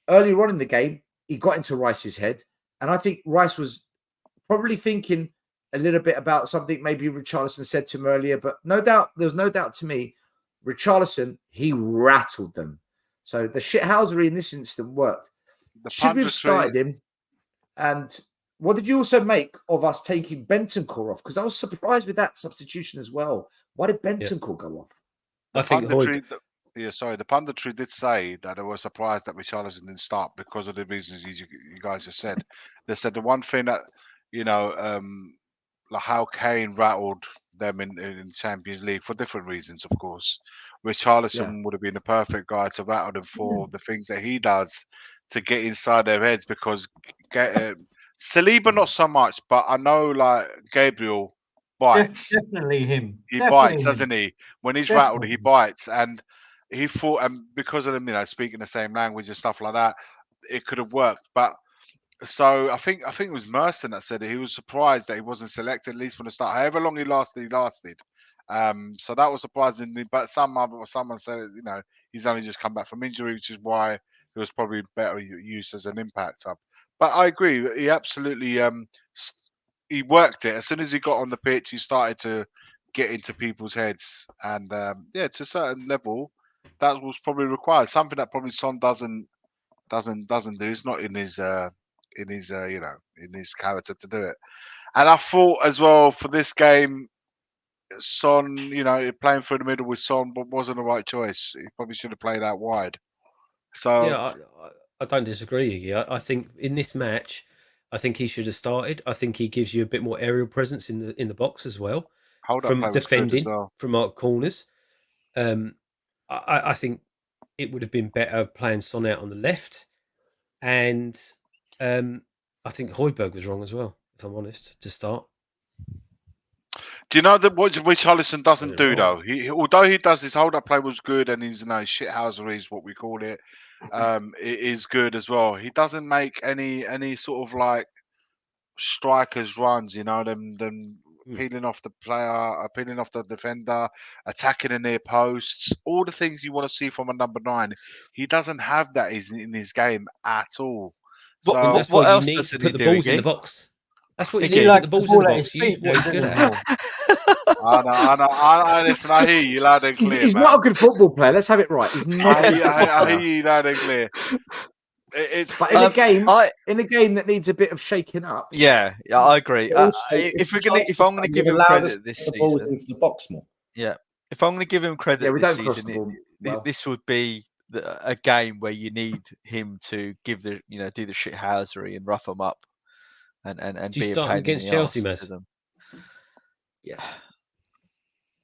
earlier on in the game, he got into Rice's head. And I think Rice was probably thinking a little bit about something maybe Richarlison said to him earlier, but there's no doubt to me, Richarlison, he rattled them. So the shithousery in this instant worked. Should we have started him? And what did you also make of us taking Bentancur off? Because I was surprised with that substitution as well. Why did Bentancur go off? The punditry did say that they were surprised that Richarlison didn't start because of the reasons you guys have said. They said the one thing that, like how Kane rattled them in Champions League for different reasons, of course. Richarlison would have been the perfect guy to rattle them for the things that he does to get inside their heads, because Saliba not so much, but I know like Gabriel bites. Definitely him. He bites, doesn't he? When he's rattled, he bites. And he thought, and because of them, speaking the same language and stuff like that, it could have worked. But so I think it was Merson that said it. He was surprised that he wasn't selected at least from the start. However long he lasted, he lasted. So that was surprising. But someone said, he's only just come back from injury, which is why it was probably better use as an impact sub. But I agree. He absolutely he worked it. As soon as he got on the pitch, he started to get into people's heads, and to a certain level, that was probably required. Something that probably Son doesn't do. It's not in his in his character to do it. And I thought as well for this game, Son, playing through the middle with Son, but wasn't the right choice. He probably should have played out wide. So Yeah, I don't disagree, Iggy. I think in this match, I think he should have started. I think he gives you a bit more aerial presence in the box as well, from defending, from our corners. I think it would have been better playing Son out on the left, and I think Højbjerg was wrong as well, if I'm honest, to start. do you know that what Richarlison doesn't do though? Although he does, his hold-up play was good, and his shithousery is what we call it. It is good as well. He doesn't make any sort of like strikers runs, them peeling off the player, peeling off the defender, attacking the near posts, all the things you want to see from a number 9. He doesn't have that in his game at all. So that's what else you need to put the balls in the box. That's what you need to put the balls in the box. Use what he's good at. I hear you loud and clear. He's not a good football player. Let's have it right. He's not. I hear you loud and clear. But in a game that needs a bit of shaking up. Yeah, I agree. If I'm going to give him credit this season, balls into the box more. Yeah, if I'm going to give him credit this season, this would be a game where you need him to give do the shithousery and rough them up, and Do you be start a pain against in the Chelsea, arse Mez? to them.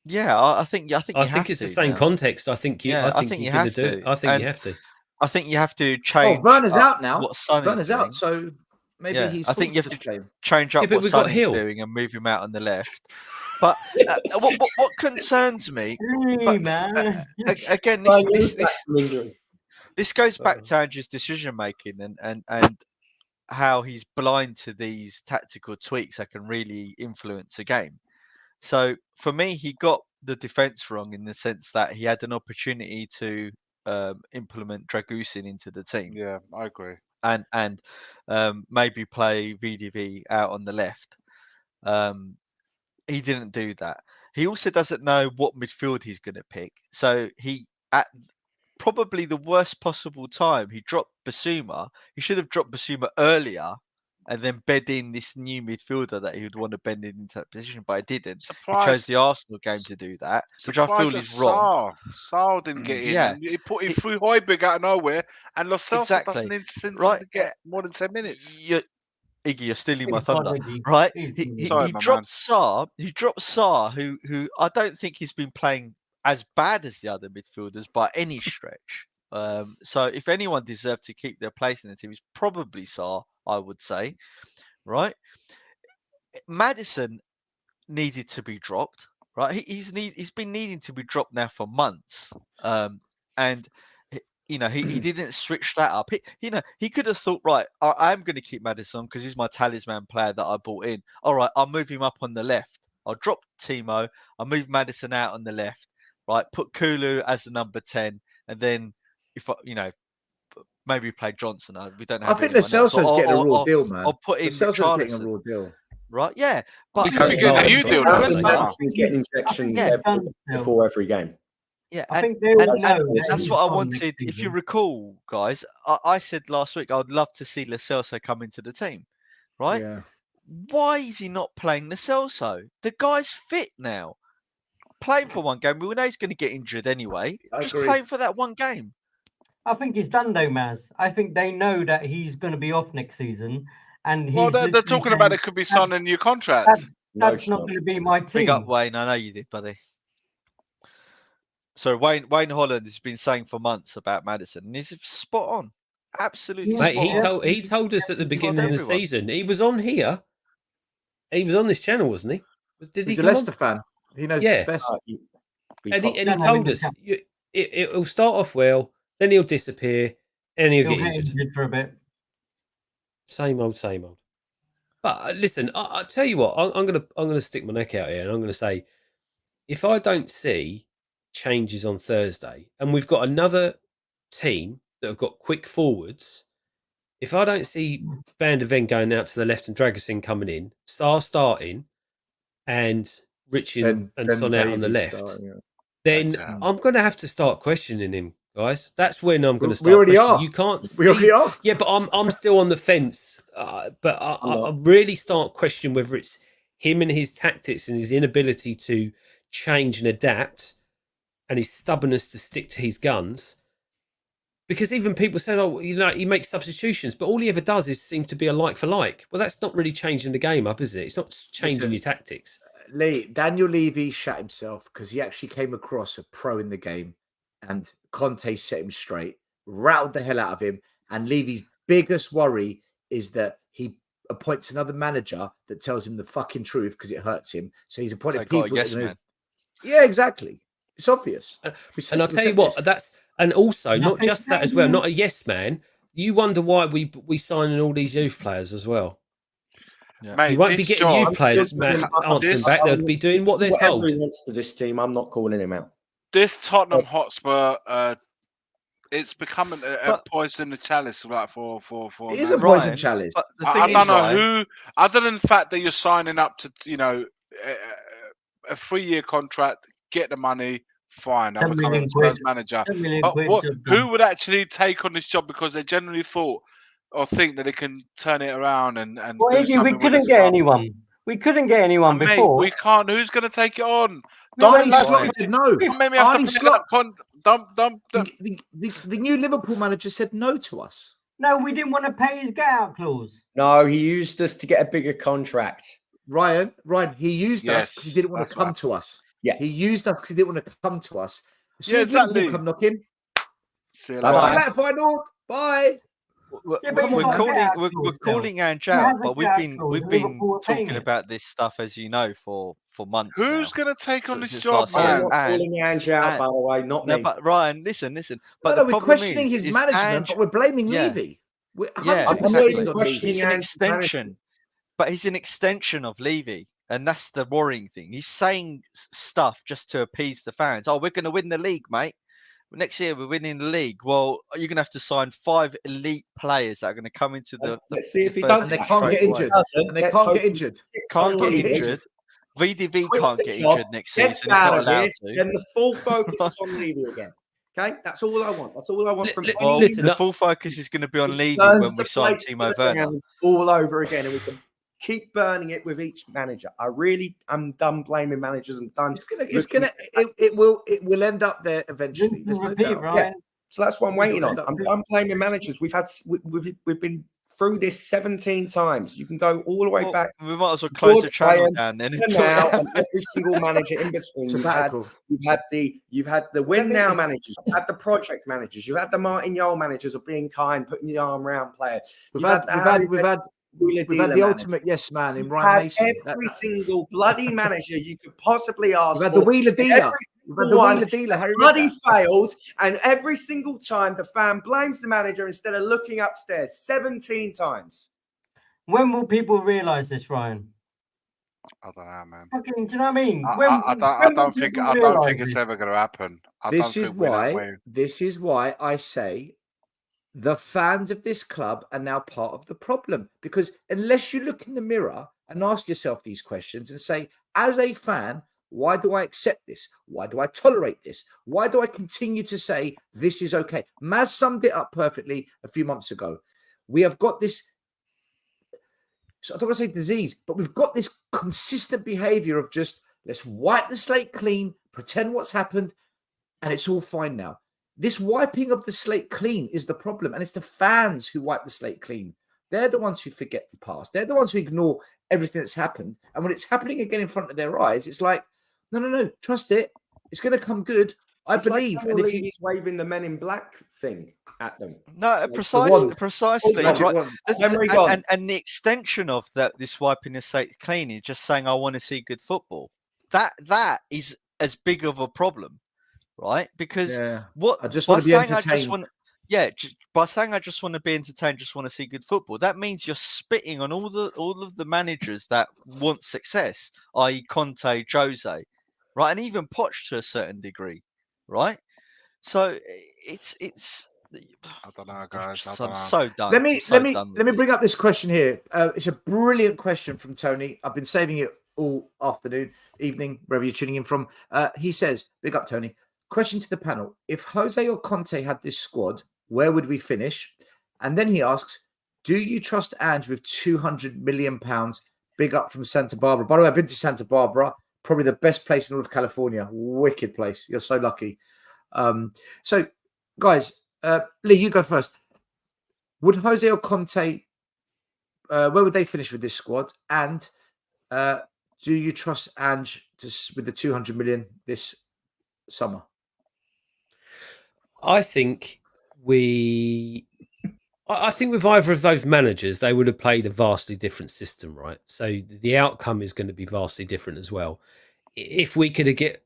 Yeah, I think it's the same context. I think you have to. I think you have to. I think you have to change. Oh, Werner's out now. What Son Werner's is doing. out, so maybe he's. I think you have to change up what Son is doing and move him out on the left. But what concerns me, again, this goes back to Andrew's decision making and how he's blind to these tactical tweaks that can really influence a game. So for me, he got the defense wrong in the sense that he had an opportunity to implement Dragusin into the team. Yeah, I agree. And maybe play VDV out on the left. He didn't do that. He also doesn't know what midfield he's going to pick. So he, at probably the worst possible time, he dropped Basuma. He should have dropped Basuma earlier and then bed in this new midfielder that he would want to bend into that position, but I didn't. He chose the Arsenal game to do that, which I feel is wrong. Saul didn't get in. Yeah. He threw Højbjerg out of nowhere, and Lo Celso doesn't even get more than 10 minutes. Iggy, you're stealing my thunder, right? He dropped Sarr. He dropped Sarr, who I don't think he's been playing as bad as the other midfielders by any stretch. So if anyone deserved to keep their place in the team, it's probably Sarr, I would say, right? Maddison needed to be dropped, right? He's been needing to be dropped now for months, and he didn't switch that up. He could have thought, right, I'm going to keep Maddison because he's my talisman player that I bought in. All right, I'll move him up on the left. I'll drop Timo. I'll move Maddison out on the left. Right, put Kulu as the number 10, and then maybe play Johnson. We don't have. I think Lo Celso's getting a raw deal, man. I'll put in Richarlison getting a raw deal. Right, yeah, but he's getting a new deal. Madison's getting injections before every game. Yeah, and that's what I wanted. If you recall, guys, I said last week I would love to see Lo Celso come into the team. Right? Yeah. Why is he not playing Lo Celso? The guy's fit now. Playing for one game, we know he's going to get injured anyway. Just playing for that one game. I think he's done though, Maz. I think they know that he's going to be off next season, and they're talking about it could be signed a new contract. That's not going to be my team. Big up, Wayne. I know you did, buddy. So Wayne Holland has been saying for months about Maddison, and he's spot on. Absolutely, mate. Spot on. He told us at the beginning of the season. He was on here. He was on this channel, wasn't he? He's a Leicester fan. He knows best. And he told us. it'll start off well, then he'll disappear, and he'll get injured. For a bit. Same old, same old. But listen, I tell you what, I'm gonna stick my neck out here, and I'm gonna say, if I don't see changes on Thursday, and we've got another team that have got quick forwards, if I don't see Van der Ven going out to the left and Dragusin coming in, Sarr starting, and Richie and Son out on the left, then I'm going to have to start questioning him, guys. That's when I'm going to start. We already are. You can't. We already are. Yeah, but I'm still on the fence. But I really start questioning whether it's him and his tactics and his inability to change and adapt, and his stubbornness to stick to his guns. Because even people say, "Oh, he makes substitutions," but all he ever does is seem to be a like for like. Well, that's not really changing the game up, is it? It's not changing your tactics. Daniel Levy shat himself because he actually came across a pro in the game, and Conte set him straight, rattled the hell out of him. And Levy's biggest worry is that he appoints another manager that tells him the fucking truth because it hurts him. So he's appointed people. Yeah, exactly. It's obvious. And I'll tell you what, and also not just that as well, not a yes man. You wonder why we signing all these youth players as well. Yeah. Mate, you won't be getting youth players answering back. They'll be doing what they're told. Whatever he wants to this team, I'm not calling him out. This Tottenham Hotspur, it's becoming a poison chalice, like for. It is a poison chalice. But I don't know who, other than the fact that you're signing up to, a 3-year contract, get the money. Fine, I'm becoming Spurs manager. But who would actually take on this job because they generally thought or think that they can turn it around and well, do something? We couldn't get anyone. We couldn't get anyone before. We can't. Who's going to take it on? Arnie Slot said no. Arnie Slot. The new Liverpool manager said no to us. No, we didn't want to pay his get-out clause. No, he used us to get a bigger contract. Ryan, he used us because he didn't want to come to us. Yeah, he used us because he didn't want to come to us. As soon as Liverpool come knocking, see you later. Final. Bye. We're calling Ange out, but we've been talking about this stuff, as you know, for months. Who's going to take on this job, man? I'm not calling Ange out, by the way, not me. But Ryan, listen. But we're questioning his management, but we're blaming Levy. He's an extension, but he's an extension of Levy. And that's the worrying thing. He's saying stuff just to appease the fans. Oh, we're going to win the league, mate. Next year, we're winning the league. Well, you're going to have to sign 5 elite players that are going to come into the... Let's see if he does. And they can't get injured. Can't get injured. VDV can't get injured next season. He's not allowed to. Then the full focus is on Levy again. Okay? That's all I want. That's all I want from the full focus is going to be on Levy when we sign Timo Werner. All over again, and we can keep burning it with each manager. I'm done blaming managers. I'm done. It will end up there eventually. There's no doubt. Yeah. So that's what I'm waiting on. I'm done blaming managers. We've been through this 17 times. You can go all the way back. We might as well close the channel down then. Now, and every single manager in between. You've had the win now managers. You've had the project managers. You've had the Martin Yole managers of being kind, putting the arm around players. We've had the ultimate yes man in Ryan Mason. Every single bloody manager you could possibly ask. We've had the wheeler dealer. Bloody failed, and every single time the fan blames the manager instead of looking upstairs. 17 times. When will people realise this, Ryan? I don't know, man. Do you know what I mean? I don't think it's ever going to happen. This is why I say the fans of this club are now part of the problem, because unless you look in the mirror and ask yourself these questions and say, as a fan, why do I accept this? Why do I tolerate this? Why do I continue to say this is okay? Maz summed it up perfectly a few months ago. We have got this, so I don't want to say disease, but we've got this consistent behavior of just, let's wipe the slate clean, pretend what's happened, and it's all fine now. This wiping of the slate clean is the problem, and it's the fans who wipe the slate clean. They're the ones who forget the past. They're the ones who ignore everything that's happened. And when it's happening again in front of their eyes, it's like, no, trust it. It's going to come good. I believe. Like, and if he's waving the Men in Black thing at them. No, precisely. Right. And the extension of this wiping the slate clean is just saying, I want to see good football. That is as big of a problem. right? Because Yeah. what I just by want to be saying I just entertained. want, by saying I just want to be entertained, just want to see good football, that means you're spitting on all of the managers that want success, i.e., Conte, Jose, right, and even Poch to a certain degree, right? So it's. I don't know, guys. I'm so done. Let me done with let me this. bring up this question here. It's a brilliant question from Tony. I've been saving it all afternoon, evening, wherever you're tuning in from. He says, "Big up, Tony." Question to the panel: if Jose or Conte had this squad, where would we finish? And then he asks, "Do you trust Ange with £200 million?" Big up from Santa Barbara. By the way, I've been to Santa Barbara. Probably the best place in all of California. Wicked place. You're so lucky. So, guys. Lee, you go first. Would Jose or Conte, where would they finish with this squad? And do you trust Ange with the 200 million this summer? I think with either of those managers, they would have played a vastly different system, right? So the outcome is going to be vastly different as well. If we could get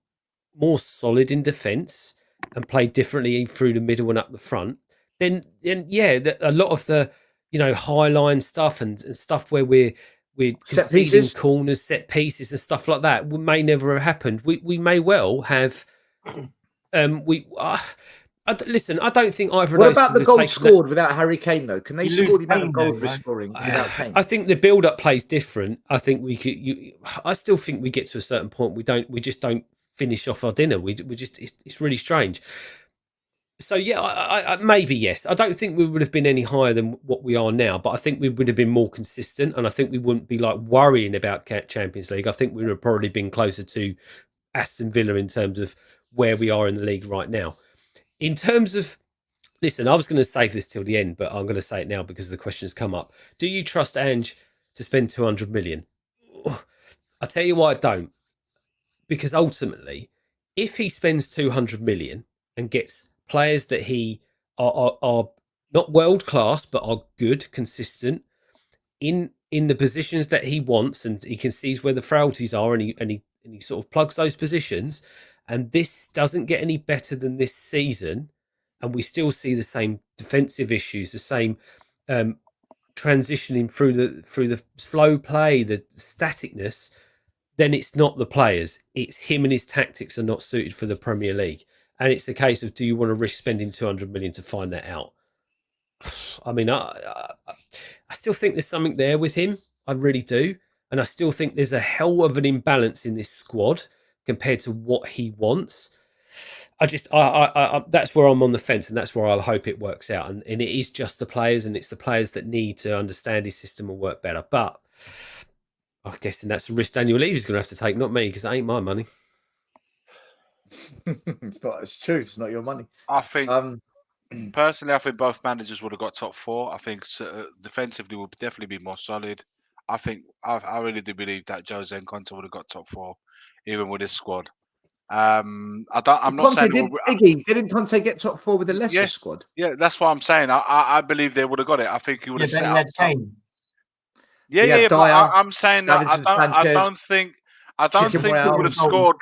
more solid in defence and play differently through the middle and up the front, then yeah, a lot of the high line stuff and stuff where we're conceding corners, set pieces, and stuff like that may never have happened. We may well have. Listen, I don't think either of those. What about the goal scored without Harry Kane, though? Can they score the amount of goals we're scoring without Kane? I think the build-up plays different. I think we could. I still think we get to a certain point. We just don't finish off our dinner. We just. It's really strange. So yeah, I maybe yes. I don't think we would have been any higher than what we are now, but I think we would have been more consistent, and I think we wouldn't be like worrying about Champions League. I think we would have probably been closer to Aston Villa in terms of where we are in the league right now. In terms of, listen, I was going to save this till the end, but I'm going to say it now because the question's come up. Do you trust Ange to spend 200 million? I'll tell you why I don't. Because ultimately, if he spends 200 million and gets players that he are not world class, but are good, consistent in the positions that he wants, and he can see where the frailties are, and he sort of plugs those positions, and this doesn't get any better than this season, and we still see the same defensive issues, the same transitioning through the slow play, the staticness, then it's not the players. It's him and his tactics are not suited for the Premier League. And it's a case of, do you want to risk spending 200 million to find that out? I mean, I still think there's something there with him. I really do. And I still think there's a hell of an imbalance in this squad compared to what he wants. I that's where I'm on the fence, and that's where I hope it works out. And it is just the players, and it's the players that need to understand his system and work better. But I'm guessing that's the risk Daniel Levy's going to have to take, not me, because it ain't my money. It's true. It's not your money. I think personally, I think both managers would have got top four. I think defensively would definitely be more solid. I think I really do believe that Jose and Conte would have got top four, even with this squad. I'm not saying didn't Conte get top four with the Leicester squad? Yeah, that's what I'm saying. I believe they would have got it. I think he would have set up some. Yeah. But I'm saying that I don't think we would have scored.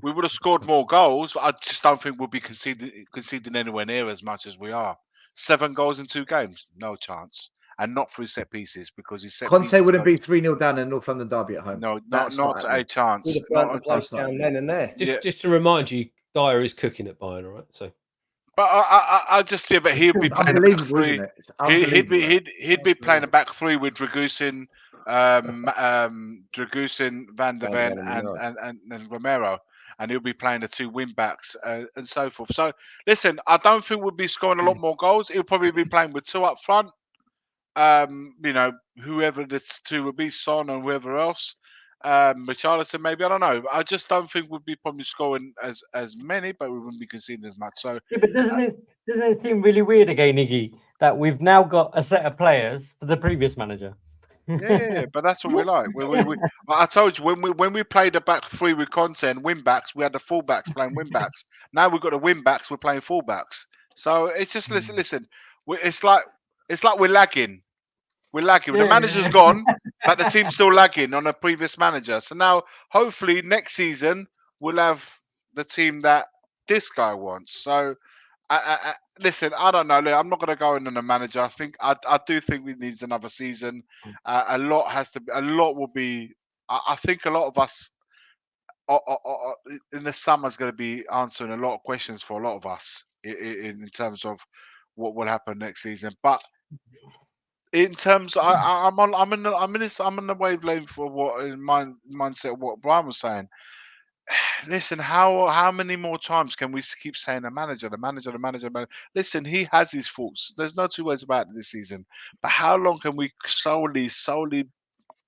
We would have scored more goals, but I just don't think we'll be conceding anywhere near as much as we are. 7 goals in 2 games, no chance, and not through set pieces because he's set. Conte wouldn't be 3-0 down in North London derby at home. No, not a chance. We'd have burnt the place down then and there. Just to remind you, Dyer is cooking at Bayern, all right? So. But I just but he'd be playing a back three. He'd be playing a back three with Dragusin, Van der Ven, and Romero, and he'll be playing the 2 wing backs and so forth. So listen, I don't think we'll be scoring a lot more goals. He'll probably be playing with 2 up front. Whoever the 2 will be, Son and whoever else. Richarlison, maybe, I don't know. I just don't think we'd be probably scoring as many, but we wouldn't be conceding as much. So yeah, but doesn't it seem really weird again, Iggy, that we've now got a set of players for the previous manager? Yeah, but that's what we like. I told you when we played the back 3 with Conte and wing backs, we had the full backs playing wing backs. Now we've got the wing backs, we're playing full backs. So it's just listen. It's like we're lagging. We're lagging. The manager's gone, but the team's still lagging on a previous manager. So now, hopefully, next season we'll have the team that this guy wants. So, listen, I don't know. Look, I'm not going to go in on a manager. I do think we need another season. A lot will be. I think a lot of us in the summer is going to be answering a lot of questions for a lot of us in terms of what will happen next season. But in terms, I'm in the wavelength for what in mindset of what Brian was saying. Listen, how many more times can we keep saying the manager? Listen, he has his faults. There's no two ways about it this season. But how long can we solely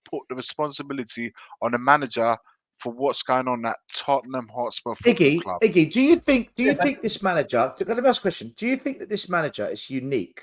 put the responsibility on the manager for what's going on at Tottenham Hotspur Football Club? Iggy, do you think this manager? Let me ask a question. Do you think that this manager is unique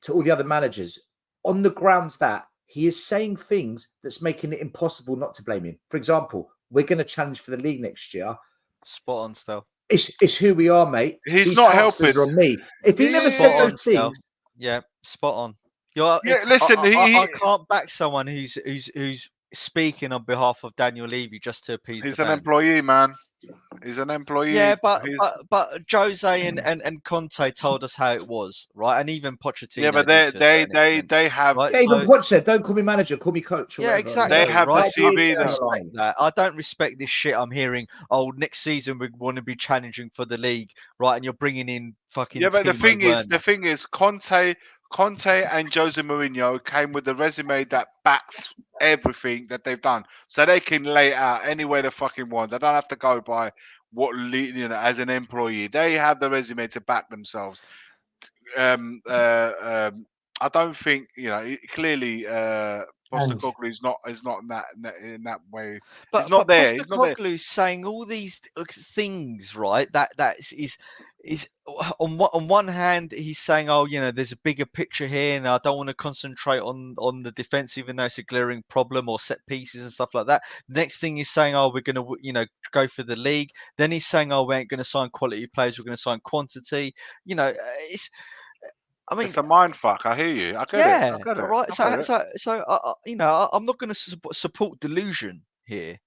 to all the other managers on the grounds that he is saying things that's making it impossible not to blame him? For example, we're going to challenge for the league next year. Spot on, still. It's who we are, mate. He's not helping. On me. If he never said those things, yeah, spot on. Listen, I can't back someone who's speaking on behalf of Daniel Levy just to appease. He's an employee, man. He's an employee. Yeah, but Jose and Conte told us how it was, right? And even Pochettino. Yeah, but they have. Right? Even Poch said, "Don't call me manager, call me coach." Yeah, exactly. They have right? the TV. I don't respect this shit. I'm hearing. Oh, next season we want to be challenging for the league, right? And you're bringing in fucking. Yeah, but the thing is, Conte and Jose Mourinho came with a resume that backs everything that they've done, so they can lay it out any way they fucking want. They don't have to go by what as an employee. They have the resume to back themselves. I don't think clearly. Postecoglou is not in that way. But he's not there. Postecoglou is saying all these things, right? That is on one hand he's saying, oh, there's a bigger picture here, and I don't want to concentrate on the defense, even though it's a glaring problem, or set pieces and stuff like that. Next thing he's saying, oh, we're going to go for the league. Then he's saying, oh, we ain't going to sign quality players, we're going to sign quantity. It's a mind fuck. I hear you. I get it. Right. I'm not going to support delusion here,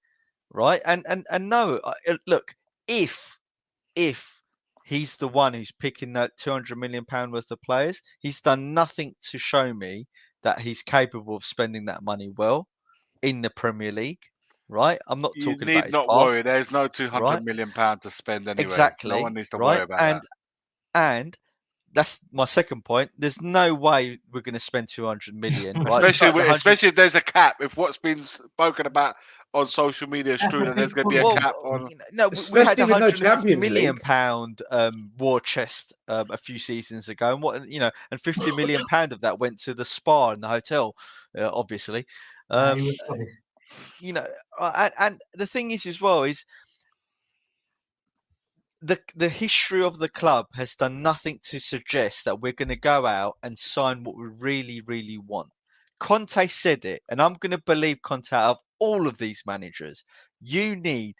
right? And no, look, if he's the one who's picking that £200 million worth of players, he's done nothing to show me that he's capable of spending that money well in the Premier League. Right? I'm not talking about his not past, worry. There's no £200 million to spend anyway. Exactly. No one needs to worry about that. And that's my second point. There's no way we're going to spend 200 million, right? Especially if there's a cap. If what's been spoken about on social media is true, that there's going to be a cap on. No, we had a £150 million war chest a few seasons ago, and £50 million of that went to the spa and the hotel, obviously. And the thing is as well is. The history of the club has done nothing to suggest that we're going to go out and sign what we really, really want. Conte said it, and I'm going to believe Conte out of all of these managers. You need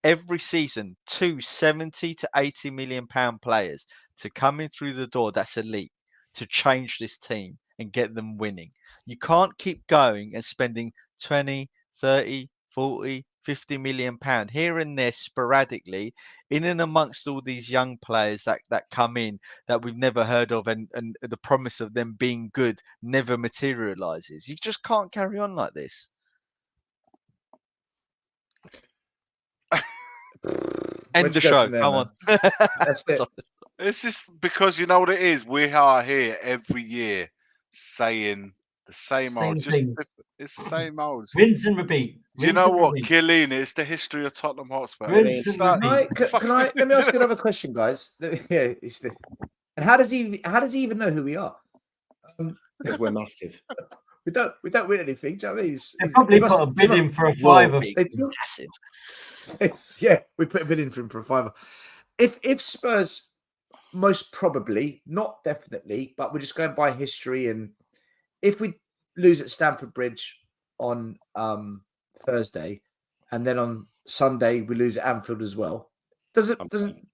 every season 70 to 80 million pound players to come in through the door. That's elite to change this team and get them winning. You can't keep going and spending 20, 30, 40, 50 million pound here and there sporadically in and amongst all these young players that come in that we've never heard of, and the promise of them being good never materializes. You just can't carry on like this. End the show. Come on. That's it. It's just because you know what it is. We are here every year saying the same old. It's the same old. Rinse and repeat. Do you know what, Killeen? It's the history of Tottenham Hotspur. Can I? Let me ask another question, guys. Yeah, and how does he even know who we are? Because we're massive. We don't win anything. Do you know what I mean? They probably put a bid in for a fiver. Massive. Yeah, we put a bid in for him for a fiver. If Spurs, most probably, not definitely, but we're just going by history, and if we lose at Stamford Bridge on Thursday, and then on Sunday we lose at Anfield as well, there's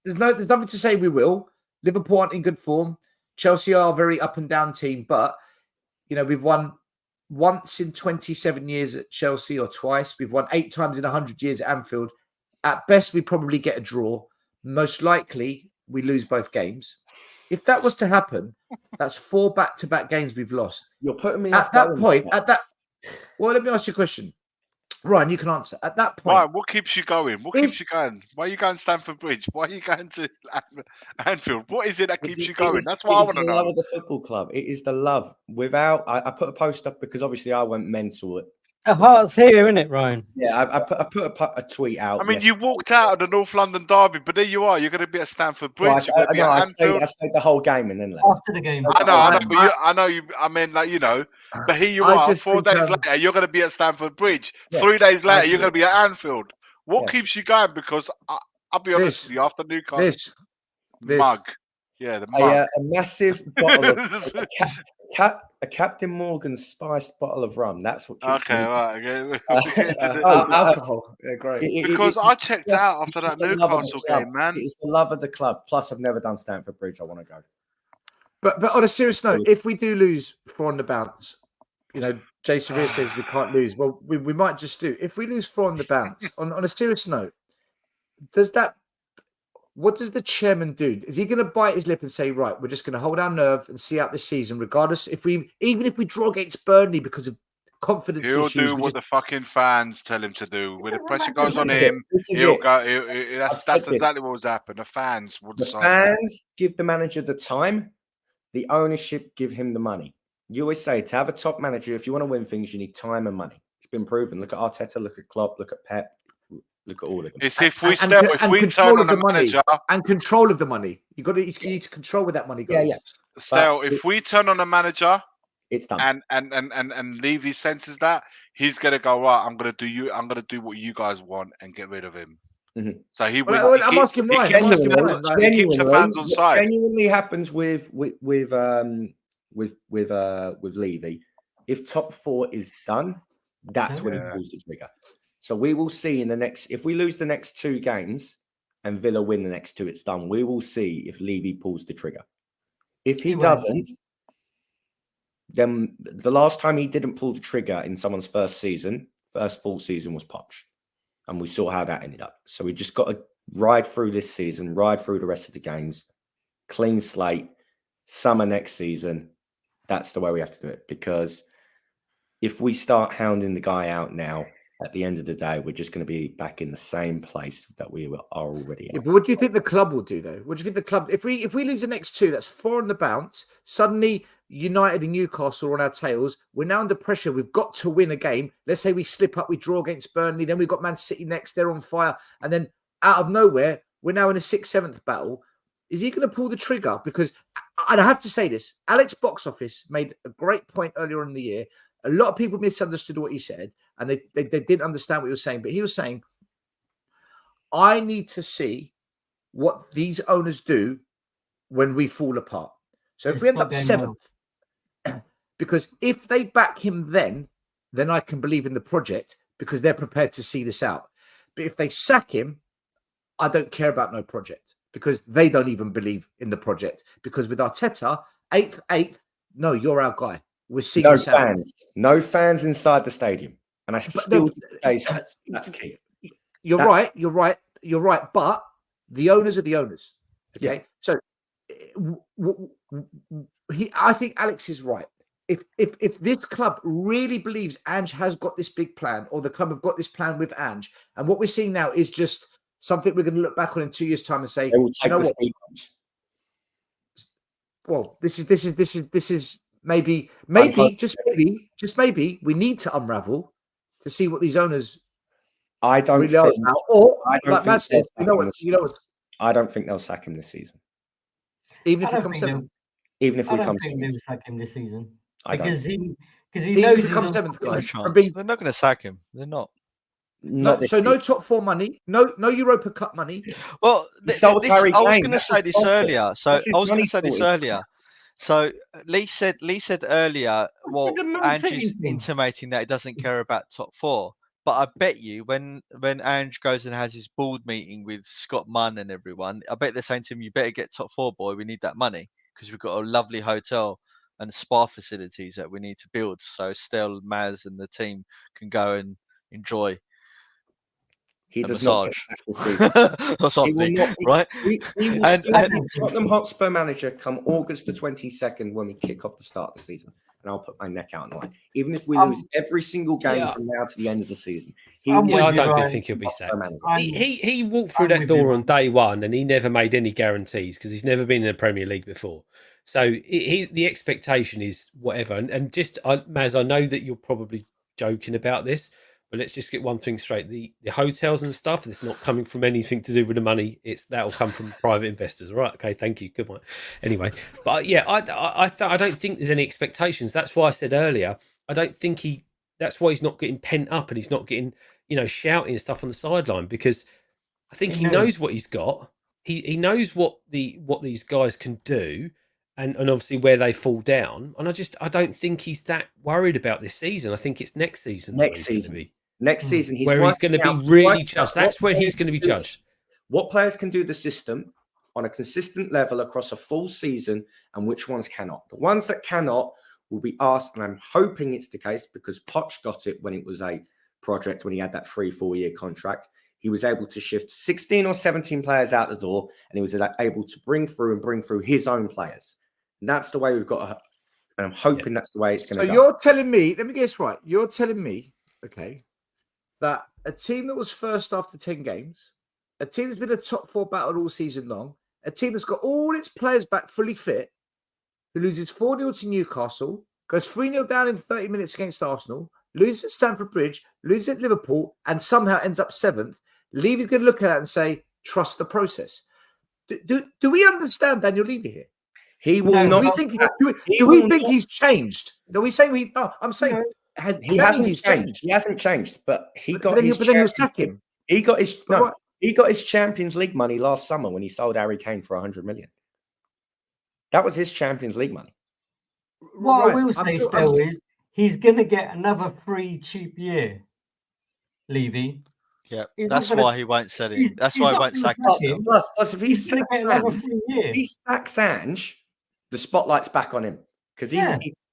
nothing to say we will. Liverpool aren't in good form. Chelsea are a very up and down team, but we've won once in 27 years at Chelsea, or twice. We've won 8 times in 100 years at Anfield. At best, we probably get a draw, most likely we lose both games. If that was to happen, that's 4 back-to-back games we've lost. You're putting me At off that going, point, Scott. well, let me ask you a question. Ryan, you can answer. At that point, Why? What keeps you going? What keeps you going? Why are you going Stamford Bridge? Why are you going to Anfield? What is it that keeps you going? That's what I want to the love know. of the football club. It is the love. Without, I put a post up because obviously I went mental. The heart's here, isn't it, Ryan? Yeah, I put a tweet out. I mean, you walked out of the North London derby, but there you are. You're going to be at Stamford Bridge. Well, You're going to be at Anfield. I stayed the whole game and then left. After the game. I know you. I mean, like, you know, but here you are. 4 days later, you're going to be at Stamford Bridge. Yes, 3 days later, you're going to be at Anfield. What Yes. keeps you going? Because I'll be honest with you, after Newcastle, this mug. Yeah, the mug. A massive bottle of a Captain Morgan spiced bottle of rum. That's what keeps me. Right. alcohol. Yeah, great. Because I checked out after that it's the love of the Newcastle club. game, man. It's the love of the club. Plus, I've never done Stamford Bridge. I want to go. But on a serious note, if we do lose 4 on the bounce, you know, Jason Rear says we can't lose. Well, we might just do. If we lose 4 on the bounce, on a serious note, what does the chairman do? Is he going to bite his lip and say, right, we're just going to hold our nerve and see out this season, regardless even if we draw against Burnley because of confidence He'll issues? do what the fucking fans tell him to do. When the pressure goes on him, he'll go. That's exactly what would happen. The fans will decide. The fans give the manager the time. The ownership give him the money. You always say to have a top manager, if you want to win things, you need time and money. It's been proven. Look at Arteta, look at Klopp, look at Pep, look at all of them. It's if we turn on the manager and control of the money. You need to control where that money goes. Yeah. Still, if we turn on the manager, it's done. And Levy senses that, he's gonna go, right, I'm gonna do what you guys want and get rid of him. Mm-hmm. So he I'm asking Ryan. He keeps the fans on side. Genuinely happens with Levy. If top 4 is done, that's when he pulls the trigger. So we will see if we lose the next 2 games and Villa win the next 2, it's done. We will see if Levy pulls the trigger. If he doesn't, then the last time he didn't pull the trigger in someone's first full season was Poch. And we saw how that ended up. So we just got to ride through this season, ride through the rest of the games, clean slate, summer next season. That's the way we have to do it. Because if we start hounding the guy out now, at the end of the day, we're just going to be back in the same place that we are already in. Yeah, but what do you think the club will do, though? What do you think the club? If we lose the next 2, that's 4 on the bounce. Suddenly, United and Newcastle are on our tails. We're now under pressure. We've got to win a game. Let's say we slip up, we draw against Burnley. Then we've got Man City next. They're on fire. And then out of nowhere, we're now in a 6th, 7th battle. Is he going to pull the trigger? Because, and I have to say this, Alex Box Office made a great point earlier in the year. A lot of people misunderstood what he said, and they didn't understand what he was saying. But he was saying, I need to see what these owners do when we fall apart. So if we end up 7th, because if they back him then I can believe in the project because they're prepared to see this out. But if they sack him, I don't care about no project because they don't even believe in the project. Because with Arteta, 8th, no, you're our guy. We're seeing no fans inside the stadium, and I still say that's key. You're right. But the owners are the owners. Okay, so I think Alex is right. If this club really believes Ange has got this big plan, or the club have got this plan with Ange, and what we're seeing now is just something we're going to look back on in 2 years' time and say, you know what? Well, this is. Maybe, just maybe, we need to unravel to see what these owners. I don't really think. Are. Or, I don't like Matt says, you know what? I don't think they'll sack him this season. Even if he comes 7th. Even if we come 7th, they'll sack him this season because he knows he comes 7th, guys. They're not going to sack him. They're not. No top 4 money, no Europa Cup money. Well, I was going to say this earlier. So Lee said earlier, well, Ange's intimating that he doesn't care about top 4. But I bet you when Ange goes and has his board meeting with Scott Munn and everyone, I bet they're saying to him, you better get top 4, boy. We need that money because we've got a lovely hotel and spa facilities that we need to build. So Stel, Maz and the team can go and enjoy. He a does not get massage sacked this season. or something, right? He will And- still be Tottenham Hotspur manager come August the 22nd when we kick off the start of the season. And I'll put my neck out on the line. Even if we lose every single game from now to the end of the season. I don't think he'll be sacked. Manager. He walked through that door on day one and he never made any guarantees because he's never been in the Premier League before. So the expectation is whatever. And just, Maz, I know that you're probably joking about this, but let's just get one thing straight. The hotels and stuff, it's not coming from anything to do with the money. That'll come from private investors. All right. Okay. Thank you. Good one. Anyway, but yeah, I don't think there's any expectations. That's why I said earlier, I don't think that's why he's not getting pent up and he's not getting, shouting and stuff on the sideline, because I think he knows what he's got. He knows what these guys can do. And obviously where they fall down. And I don't think he's that worried about this season. I think it's next season. Next season, he's where he's going to be really judged. That's where he's going to be judged. What players can do the system on a consistent level across a full season and which ones cannot. The ones that cannot will be asked, and I'm hoping it's the case because Poch got it when it was a project, when he had that 3-4 year contract. He was able to shift 16 or 17 players out the door, and he was able to bring through his own players. And that's the way we've got to, and I'm hoping that's the way it's going to go. So you're telling me, let me guess right, you're telling me, okay, that a team that was first after 10 games, a team that's been a top 4 battle all season long, a team that's got all its players back fully fit, who loses 4-0 to Newcastle, goes 3-0 down in 30 minutes against Arsenal, loses at Stamford Bridge, loses at Liverpool, and somehow ends up 7th, Levy's going to look at that and say, trust the process. Do we understand Daniel Levy here? He will not. Do we think he's changed? Are we saying he? No, I'm saying he hasn't changed. He hasn't changed, but he got his. But then he'll sack him. He got his. No, he got his Champions League money last summer when he sold Harry Kane for 100 million. That was his Champions League money. What I will say still is he's going to get another free cheap year, Levy. Yeah, that's why he won't sell him. That's why he won't sack him. Plus, if he sacks Ange, the spotlight's back on him because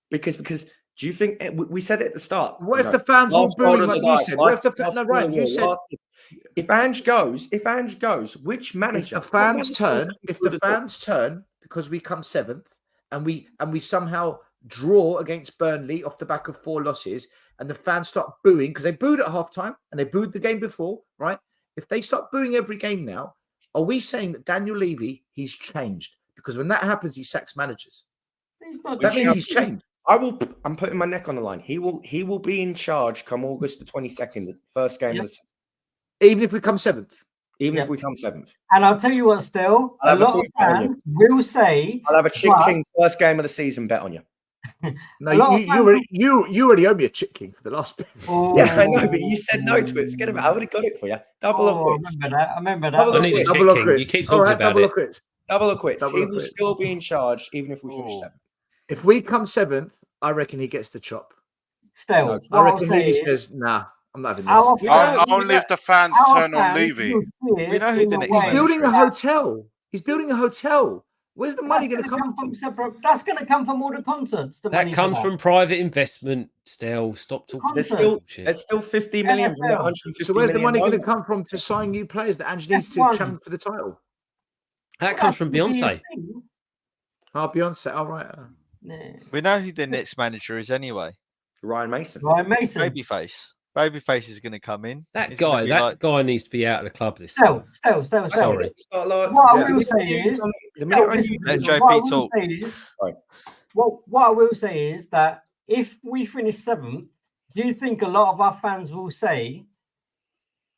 because do you think we said it at the start? What if the fans all booing like you said? What if the Ryan, you said if Ange goes, which manager? If the fans turn because we come 7th and we somehow draw against Burnley off the back of 4 losses, and the fans start booing because they booed at halftime and they booed the game before, right? If they start booing every game now, are we saying that Daniel Levy, he's changed? Because when that happens, he sacks managers. That means he's changed. I'm putting my neck on the line. He will be in charge come August the 22nd, the first game of the season. Even if we come 7th. If we come 7th. And I'll tell you what, still, a lot of fans will say, I'll have a Chick King first game of the season bet on you. No, you already owe me a Chick King for the last bit. Yeah, I know, but you said no to it. Forget about it. I would have got it for you. Double or quits. I remember that. I need a Chick King. You keep talking about it. Double or quits. He will still be in charge even if we finish 7th. If we come 7th, I reckon he gets the chop. Still, I reckon Levy says, nah, I'm not having this. Only if the fans turn on Levy. We know who the next He's building a hotel. He's building a hotel. Where's the money going to come from? That's going to come from all the concerts. That comes from private investment. Still, stop talking. There's still 50 million from that 150. So where's the money going to come from to sign new players that Ange needs to champion for the title? That comes from Beyonce. Oh, Beyonce. All right. We know who the next manager is anyway. Ryan Mason. Babyface is going to come in. That guy needs to be out of the club this season. Sorry. What I will say is, what I will say is that if we finish 7th, do you think a lot of our fans will say,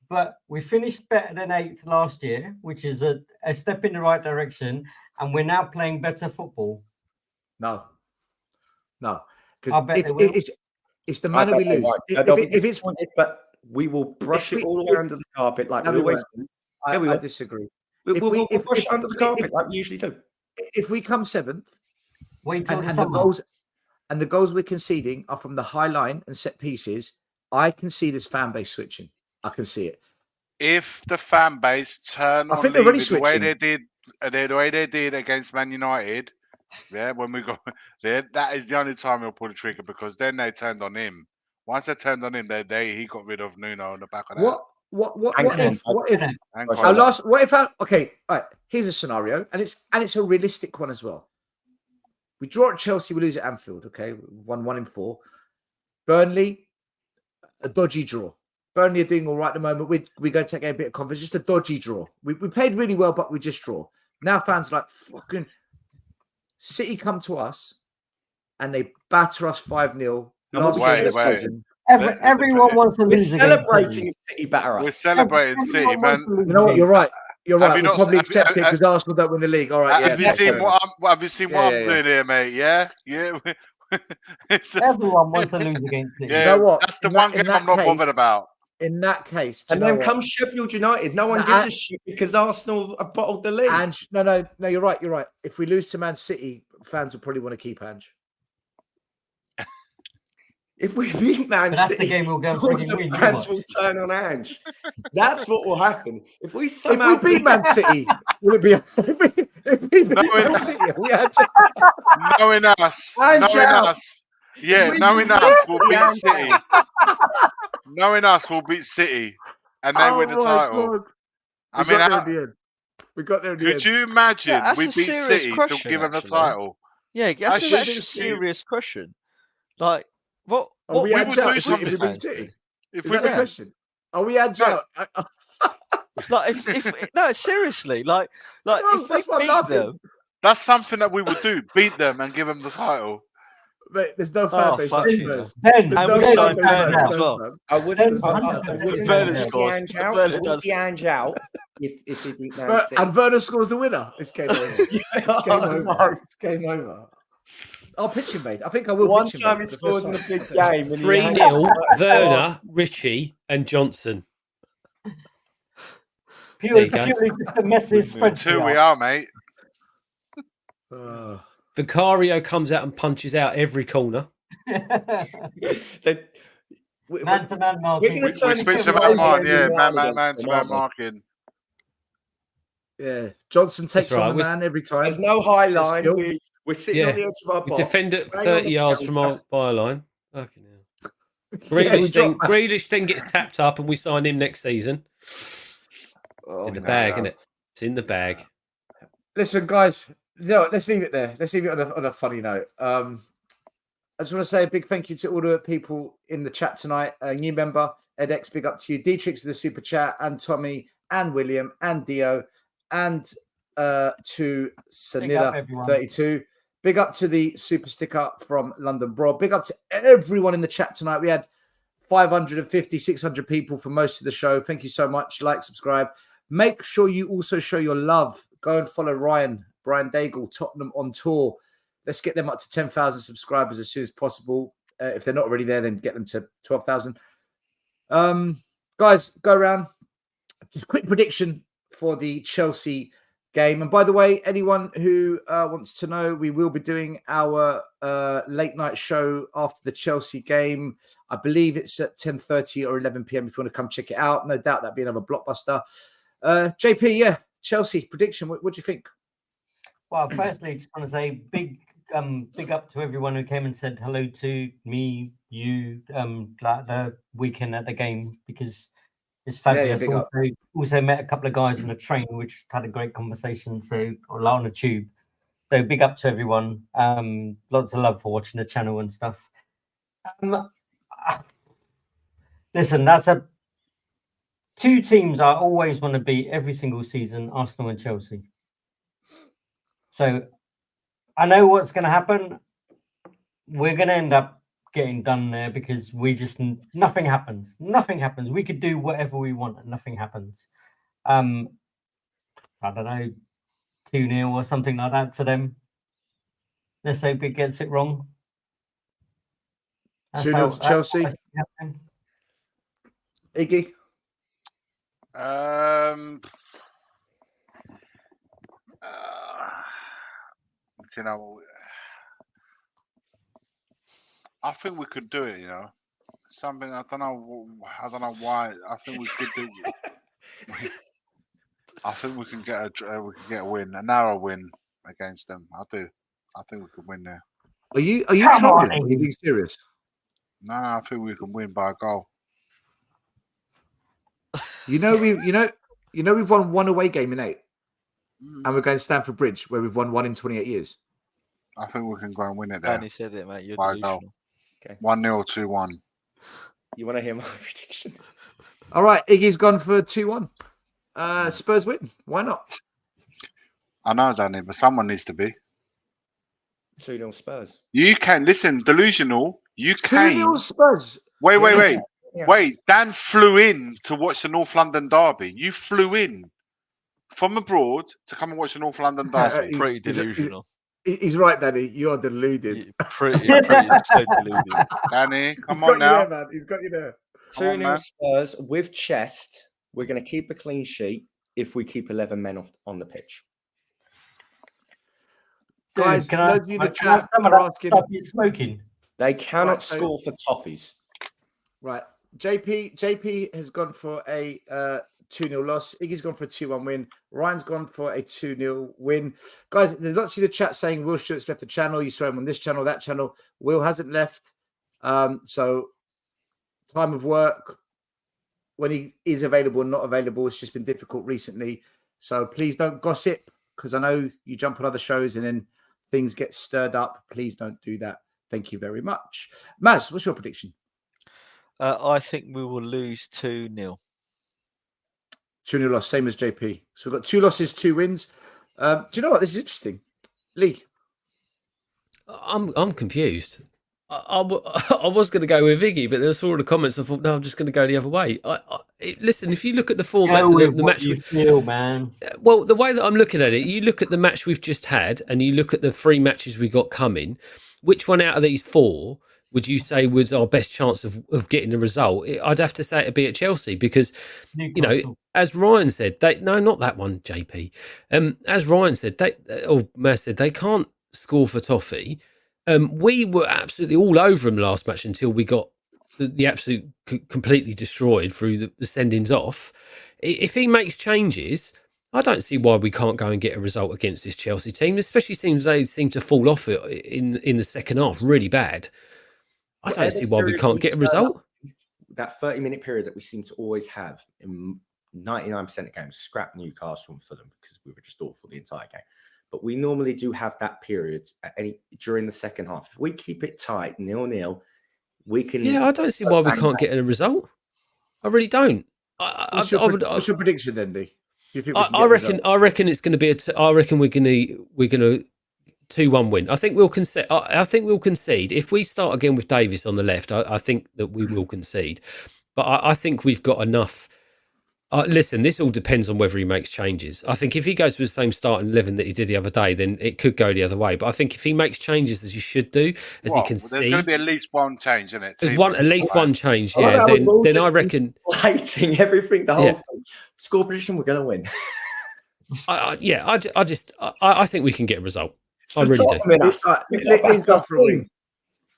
but we finished better than 8th last year, which is a step in the right direction, and we're now playing better football? No. Because it's the money we lose. But we will brush it all the way under the carpet like we always do. I disagree. We'll brush it under the carpet like we usually do. If we come 7th, wait till the goals we're conceding are from the high line and set pieces, I can see this fan base switching. I can see it. If the fan base turn on Levy the way they did against Man United, when we got there, that is the only time he'll pull the trigger, because then they turned on him. Once they turned on him, he got rid of Nuno on the back of that. What if our And last? What if our, okay? All right. Here's a scenario, and it's a realistic one as well. We draw at Chelsea, we lose at Anfield. Okay, 1 in 4. Burnley, a dodgy draw. Burnley are doing all right at the moment. We go take a bit of confidence. Just a dodgy draw. We played really well, but we just draw. Now fans are like, fucking City come to us and they batter us 5-0. Wait. Everyone wants to We're lose. celebrating if City batter us. We're celebrating City, man. You know what? You're right. You're Have right. you We'll not- probably have you- accept it because Arsenal don't win the league. All right. Have you seen what I'm Yeah. doing here, mate? Yeah. Everyone wants to lose against City. Yeah, You know what? that's the one game I'm not bothered about. In that case, do And you know then what? comes Sheffield United. No one No, gives a shit because Arsenal have bottled the league. Ange, no, you're right. You're right. If we lose to Man City, fans will probably want to keep Ange. If we beat Man That's City, the game we'll go all frigging the win, fans you will turn on Ange. That's what will happen. If we If somehow we beat Man City, will it be? If we beat Man City, we had to... Knowing us, Ange knowing out. us. Yeah, We knowing beat us, we'll City, beat Ange City. Knowing us, we'll beat City, and they win the title. God. I We mean, got there in the end. We got there in the end. could you imagine Yeah, that's we a beat serious City to question, give them the actually. title? Yeah, that's Actually, actually a serious question. Like, what Are we we Ange would out do if we something. beat fans City? do? If Is we that the Yeah. question? Are we Ange No. out? Like, if no, seriously, like No, if we that's why I'm beat laughing. them, That's something that we would do: beat them and give them the title. Mate, there's no fan Oh, base fuck like you, Spurs. Ben, There's and no we fan signed base like Werner as Spurs, well. man. I wouldn't. Werner Werner Be scores. Ange out. Werner I wouldn't does. be Ange out if he beat Man But, City. and Werner scores the winner. It's game over. It's game over. No. It's game over. I'll pitch him, mate. I think I will One pitch him. time mate, he for the scores in first a time. big game. and he 3-0, has- Werner, Richie, and Johnson. purely There you go. just a message spread. That's who we are, mate. Vicario comes out and punches out every corner. They- we- Man to man We're marking. going to turn We into switch a to man, rival yeah, in man Milan to against them, man aren't we? marking. Yeah, Johnson takes right, on the we're- man every time. There's no high line. Skill. We're sitting Yeah. on the edge of our We box. defend at bang on 30 the yards from our counter. byline. Fucking hell. Yeah, we Grealish then gets tapped up and we sign him next season. Oh, It's in the no, bag, no. isn't it? It's in the bag. Listen, guys, you know, let's leave it there. Let's leave it on a funny note. I just want to say a big thank you to all the people in the chat tonight. A new member, EdX, big up to you. Dietrich to the super chat, and Tommy, and William, and Dio, and to Sanilla everyone. 32. Big up to the super sticker from London Broad. Big up to everyone in the chat tonight. We had 550, 600 people for most of the show. Thank you so much. Like, subscribe. Make sure you also show your love. Go and follow Brian Daigle, Tottenham on tour. Let's get them up to 10,000 subscribers as soon as possible. If they're not already there, then get them to 12,000. Guys, go around. Just quick prediction for the Chelsea game. And by the way, anyone who wants to know, we will be doing our late night show after the Chelsea game. I believe it's at 10:30 or 11 p.m. if you want to come check it out. No doubt that'll be another blockbuster. JP, yeah, Chelsea prediction. What do you think? Well, firstly, just want to say big up to everyone who came and said hello to me, you, like the weekend at the game, because it's fabulous. big up. Also met a couple of guys on the train, which had a great conversation. So on the tube. So big up to everyone. Lots of love for watching the channel and stuff. Listen, that's two teams I always want to beat every single season: Arsenal and Chelsea. So I know what's going to happen. We're going to end up getting done there because nothing happens. Nothing happens. We could do whatever we want and nothing happens. I don't know, 2-0 or something like that to them. Let's hope it gets it wrong. 2-0 to Chelsea. Iggy? You know, I think we could do it. You know, something I don't know why. I think we could do. I think we can get a win, a narrow win against them. I do. I think we can win there. Are you trolling? Are you being serious? No, I think we can win by a goal. we've won one away game in 8, and we're going to Stamford Bridge where we've won 1 in 28 years. I think we can go and win it there. Danny said it, mate. You're By a delusional. goal. Okay. 1-0, 2-1. You want to hear my prediction? All right, Iggy's gone for 2-1. Spurs win. Why not? I know, Danny, but someone needs to be. 2-0 Spurs. You can listen, delusional. You 2-0 Spurs. Wait. Yeah. Wait, Dan flew in to watch the North London derby. You flew in from abroad to come and watch the North London derby. Pretty delusional. He's right, Danny. You're deluded. Pretty so deluded. Danny, come He's on got now. you there, man. He's got you there. 2-0 Spurs with chest. We're going to keep a clean sheet if we keep 11 men on the pitch. Guys, can I loads of you in the can I have chat some of are that asking. stuff you're smoking? They cannot Right, so- score for toffees. Right. JP has gone for a 2-0 loss. Iggy's gone for a 2-1 win. Ryan's gone for a 2-0 win. Guys, there's lots in the chat saying Will Stewart's left the channel. You saw him on this channel, that channel. Will hasn't left. So time of work, when he is available and not available, it's just been difficult recently. So please don't gossip, because I know you jump on other shows and then things get stirred up. Please don't do that. Thank you very much. Maz, what's your prediction? I think we will lose 2-0. 2-0 loss, same as JP. So we've got 2 losses, 2 wins. Do you know what? This is interesting. Lee. I'm confused. I was going to go with Iggy, but there was all the comments. I thought, no, I'm just going to go the other way. Listen, if you look at the format, Go with the what match, you feel, man. well, the way that I'm looking at it, you look at the match we've just had, and you look at the 3 matches we got coming. Which one out of these 4 would you say was our best chance of getting a result? I'd have to say it'd be at Chelsea because, Newcastle. you know, as Ryan said, not that one, JP. As Ryan said, Matt said, they can't score for toffee. We were absolutely all over him last match until we got the absolute completely destroyed through the sendings off. If he makes changes, I don't see why we can't go and get a result against this Chelsea team, especially since they seem to fall off it in the second half really bad. I don't see why we can't get a result. That 30-minute period that we seem to always have in 99% of games, scrap Newcastle and Fulham because we were just awful the entire game. But we normally do have that period during the second half. If we keep it tight, 0-0, we can. Yeah, I don't see why we can't get a result. I really don't. What's your prediction then, Lee? I reckon it's going to be I reckon we're going to 2-1 win. I think we'll concede. I think we'll concede if we start again with Davis on the left. I think that we will concede, but I think we've got enough. Listen, this all depends on whether he makes changes. I think if he goes with the same starting 11 that he did the other day, then it could go the other way. But I think if he makes changes as he should do, as he can see, there's going to be at least one change, isn't it? There's at least one change. Yeah, then I reckon lighting everything, the whole thing. Score position, we're going to win. I think we can get a result. I really do.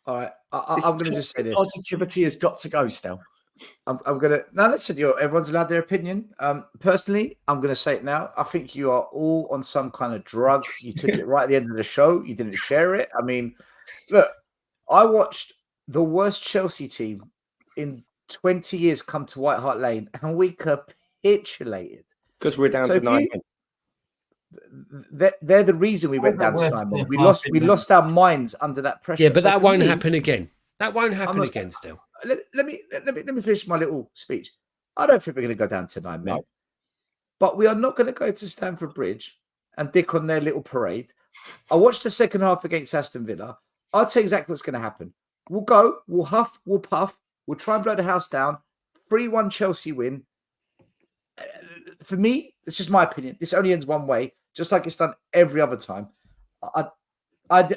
All right, I'm going to just say this. Positivity has got to go still. I'm going to... Now, listen, everyone's allowed their opinion. Personally, I'm going to say it now. I think you are all on some kind of drug. You took it right at the end of the show. You didn't share it. I mean, look, I watched the worst Chelsea team in 20 years come to White Hart Lane, and we capitulated. Because we're down to 9 men. They're the reason we went down to 9 men. We lost our minds under that pressure. Yeah, but that won't happen again. That won't happen again still. Let me finish my little speech. I don't think we're going to go down to 9 men, but we are not going to go to Stamford Bridge and dick on their little parade. I watched the second half against Aston Villa. I'll tell you exactly what's going to happen. We'll go, we'll huff, we'll puff, we'll try and blow the house down. 3-1 Chelsea win. For me, it's just my opinion. This only ends one way, just like it's done every other time. I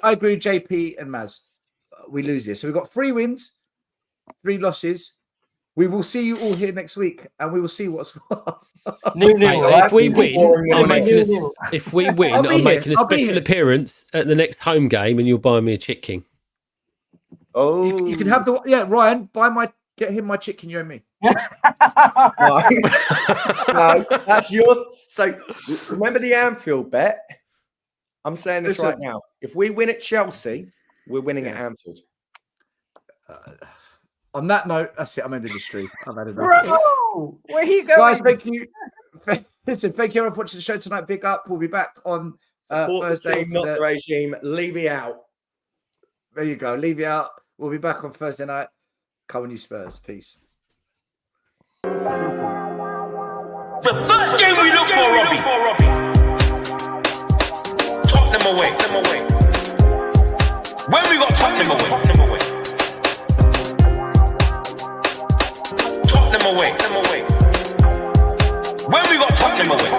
agree with JP and Maz. We lose this. So we've got 3 wins, 3 losses. We will see you all here next week, and we will see what's what. If we win, I'm making a special appearance at the next home game, and you'll buy me a chicken. Oh, you can have Ryan, get him my chicken, you and me. No, that's your. So remember the Anfield bet. I'm saying this right now. If we win at Chelsea, we're winning at Anfield. On that note, that's it. I'm ending the stream. I've had enough. Bro, where are you going? Guys, thank you. Listen, thank you everyone for watching the show tonight. Big up. We'll be back on Support Thursday. the team, not the regime. Levy out. There you go. Leave you out. We'll be back on Thursday night. Come on, you Spurs. Peace. The first game we look for, Robbie. Tottenham away. When we got Tottenham away. Tottenham away. When we got Tottenham away.